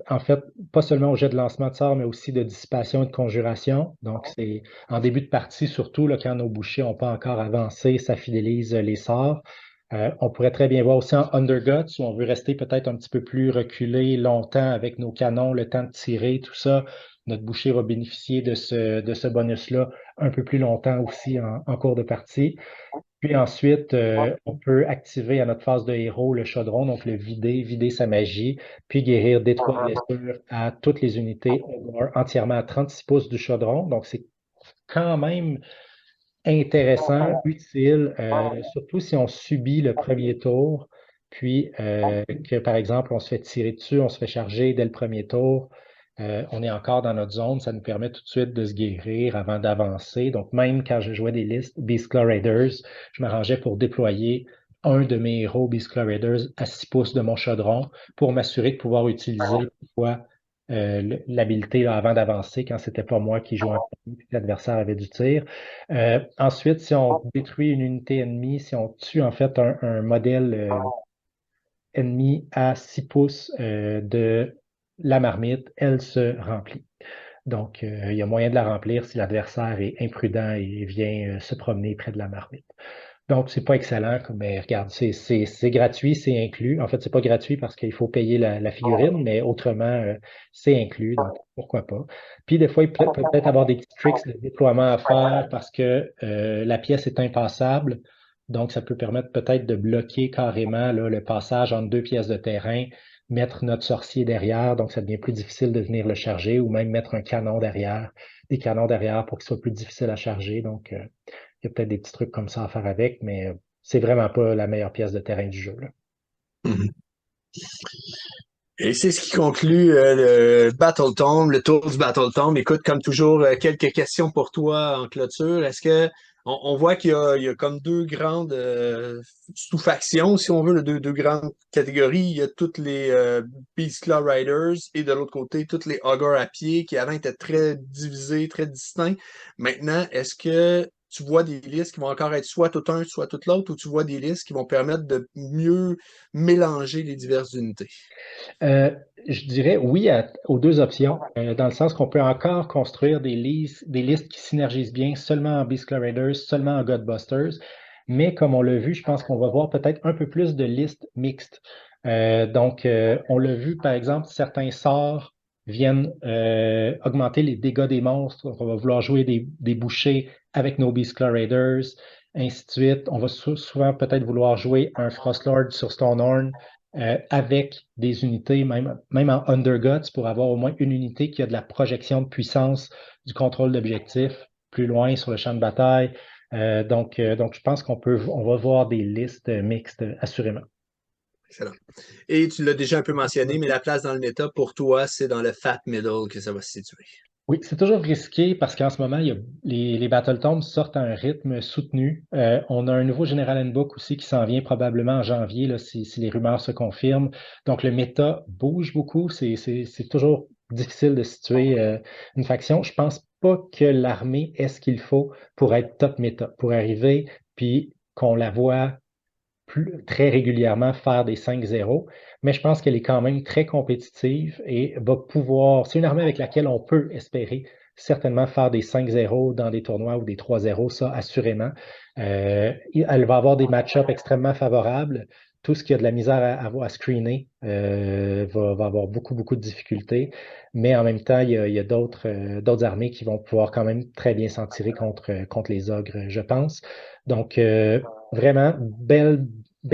Speaker 2: En fait, pas seulement au jet de lancement de sort, mais aussi de dissipation et de conjuration. Donc, c'est en début de partie, surtout là, quand nos bouchers n'ont pas encore avancé, ça fidélise les sorts. On pourrait très bien voir aussi en Underguts, où on veut rester peut-être un petit peu plus reculé longtemps avec nos canons, le temps de tirer, tout ça. Notre boucher va bénéficier de ce bonus-là un peu plus longtemps aussi en cours de partie. Puis ensuite, on peut activer à notre phase de héros le chaudron, donc le vider sa magie, puis guérir des 3 blessures à toutes les unités entièrement à 36 pouces du chaudron. Donc, c'est quand même intéressant, utile, surtout si on subit le premier tour, puis que par exemple, on se fait tirer dessus, on se fait charger dès le premier tour. On est encore dans notre zone, ça nous permet tout de suite de se guérir avant d'avancer. Donc, même quand je jouais des listes Beastclaw Raiders, je m'arrangeais pour déployer un de mes héros Beastclaw Raiders à 6 pouces de mon chaudron pour m'assurer de pouvoir utiliser parfois l'habileté là, avant d'avancer quand c'était pas moi qui jouais en premier puis que l'adversaire avait du tir. Ensuite, si on détruit une unité ennemie, si on tue en fait un modèle ennemi à 6 pouces de la marmite, elle se remplit. Donc, il y a moyen de la remplir si l'adversaire est imprudent et vient se promener près de la marmite. Donc, c'est pas excellent, mais regarde, c'est gratuit, c'est inclus. En fait, c'est pas gratuit parce qu'il faut payer la figurine, mais autrement, c'est inclus, donc pourquoi pas. Puis des fois, il peut peut-être avoir des petits tricks de déploiement à faire parce que la pièce est impassable. Donc, ça peut permettre peut-être de bloquer carrément là, le passage entre deux pièces de terrain, mettre notre sorcier derrière, donc ça devient plus difficile de venir le charger, ou même mettre un canon derrière, des canons derrière pour qu'il soit plus difficile à charger. Donc, il y a peut-être des petits trucs comme ça à faire avec, mais c'est vraiment pas la meilleure pièce de terrain du jeu, là.
Speaker 1: Mhm. Et c'est ce qui conclut le Battle Tome, le tour du Battle Tome. Écoute, comme toujours, quelques questions pour toi en clôture. Est-ce que on voit il y a comme deux grandes sous-factions, si on veut, deux grandes catégories. Il y a toutes les Beastclaw Riders et de l'autre côté, toutes les Ogre à pied qui avant étaient très divisés, très distincts. Maintenant, est-ce que tu vois des listes qui vont encore être soit tout un, soit tout l'autre, ou tu vois des listes qui vont permettre de mieux mélanger les diverses unités?
Speaker 2: Euh, je dirais oui aux deux options, dans le sens qu'on peut encore construire des listes qui synergisent bien seulement en Beast Raiders, seulement en Godbusters, mais comme on l'a vu, je pense qu'on va voir peut-être un peu plus de listes mixtes. Donc, on l'a vu, par exemple, certains sorts viennent augmenter les dégâts des monstres. Donc, on va vouloir jouer des bouchers avec nos Beast Raiders, ainsi de suite. On va souvent peut-être vouloir jouer un Frostlord sur Stonehorn avec des unités, même en Underguts, pour avoir au moins une unité qui a de la projection de puissance, du contrôle d'objectif plus loin sur le champ de bataille. Donc, je pense on va voir des listes mixtes, assurément.
Speaker 1: Excellent. Et tu l'as déjà un peu mentionné, mais la place dans le méta, pour toi, c'est dans le fat middle que ça va se situer.
Speaker 2: Oui, c'est toujours risqué parce qu'en ce moment, les Battle Tomes sortent à un rythme soutenu. On a un nouveau General Handbook aussi qui s'en vient probablement en janvier, là, si les rumeurs se confirment. Donc, le méta bouge beaucoup. C'est toujours difficile de situer une faction. Je pense pas que l'armée ait ce qu'il faut pour être top méta, pour arriver, puis qu'on la voit très régulièrement faire des 5-0, mais je pense qu'elle est quand même très compétitive et va pouvoir, c'est une armée avec laquelle on peut espérer certainement faire des 5-0 dans des tournois ou des 3-0, ça assurément. Elle va avoir des match-ups extrêmement favorables. Tout ce qui a de la misère à screener va avoir beaucoup, beaucoup de difficultés. Mais en même temps, il y a d'autres armées qui vont pouvoir quand même très bien s'en tirer contre les ogres, je pense. Donc, vraiment, bel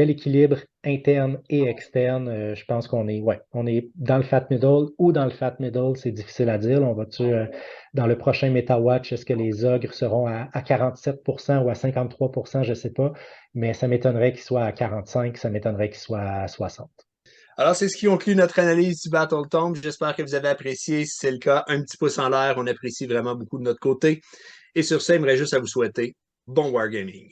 Speaker 2: équilibre interne et externe. Je pense on est dans le fat middle ou dans le fat middle, c'est difficile à dire. Là, dans le prochain MetaWatch, est-ce que les ogres seront à 47% ou à 53%, je ne sais pas, mais ça m'étonnerait qu'ils soient à 45, ça m'étonnerait qu'ils soient à 60.
Speaker 1: Alors, c'est ce qui conclut notre analyse du Battle Tomb. J'espère que vous avez apprécié. Si c'est le cas, un petit pouce en l'air. On apprécie vraiment beaucoup de notre côté. Et sur ça, il me reste juste à vous souhaiter bon wargaming.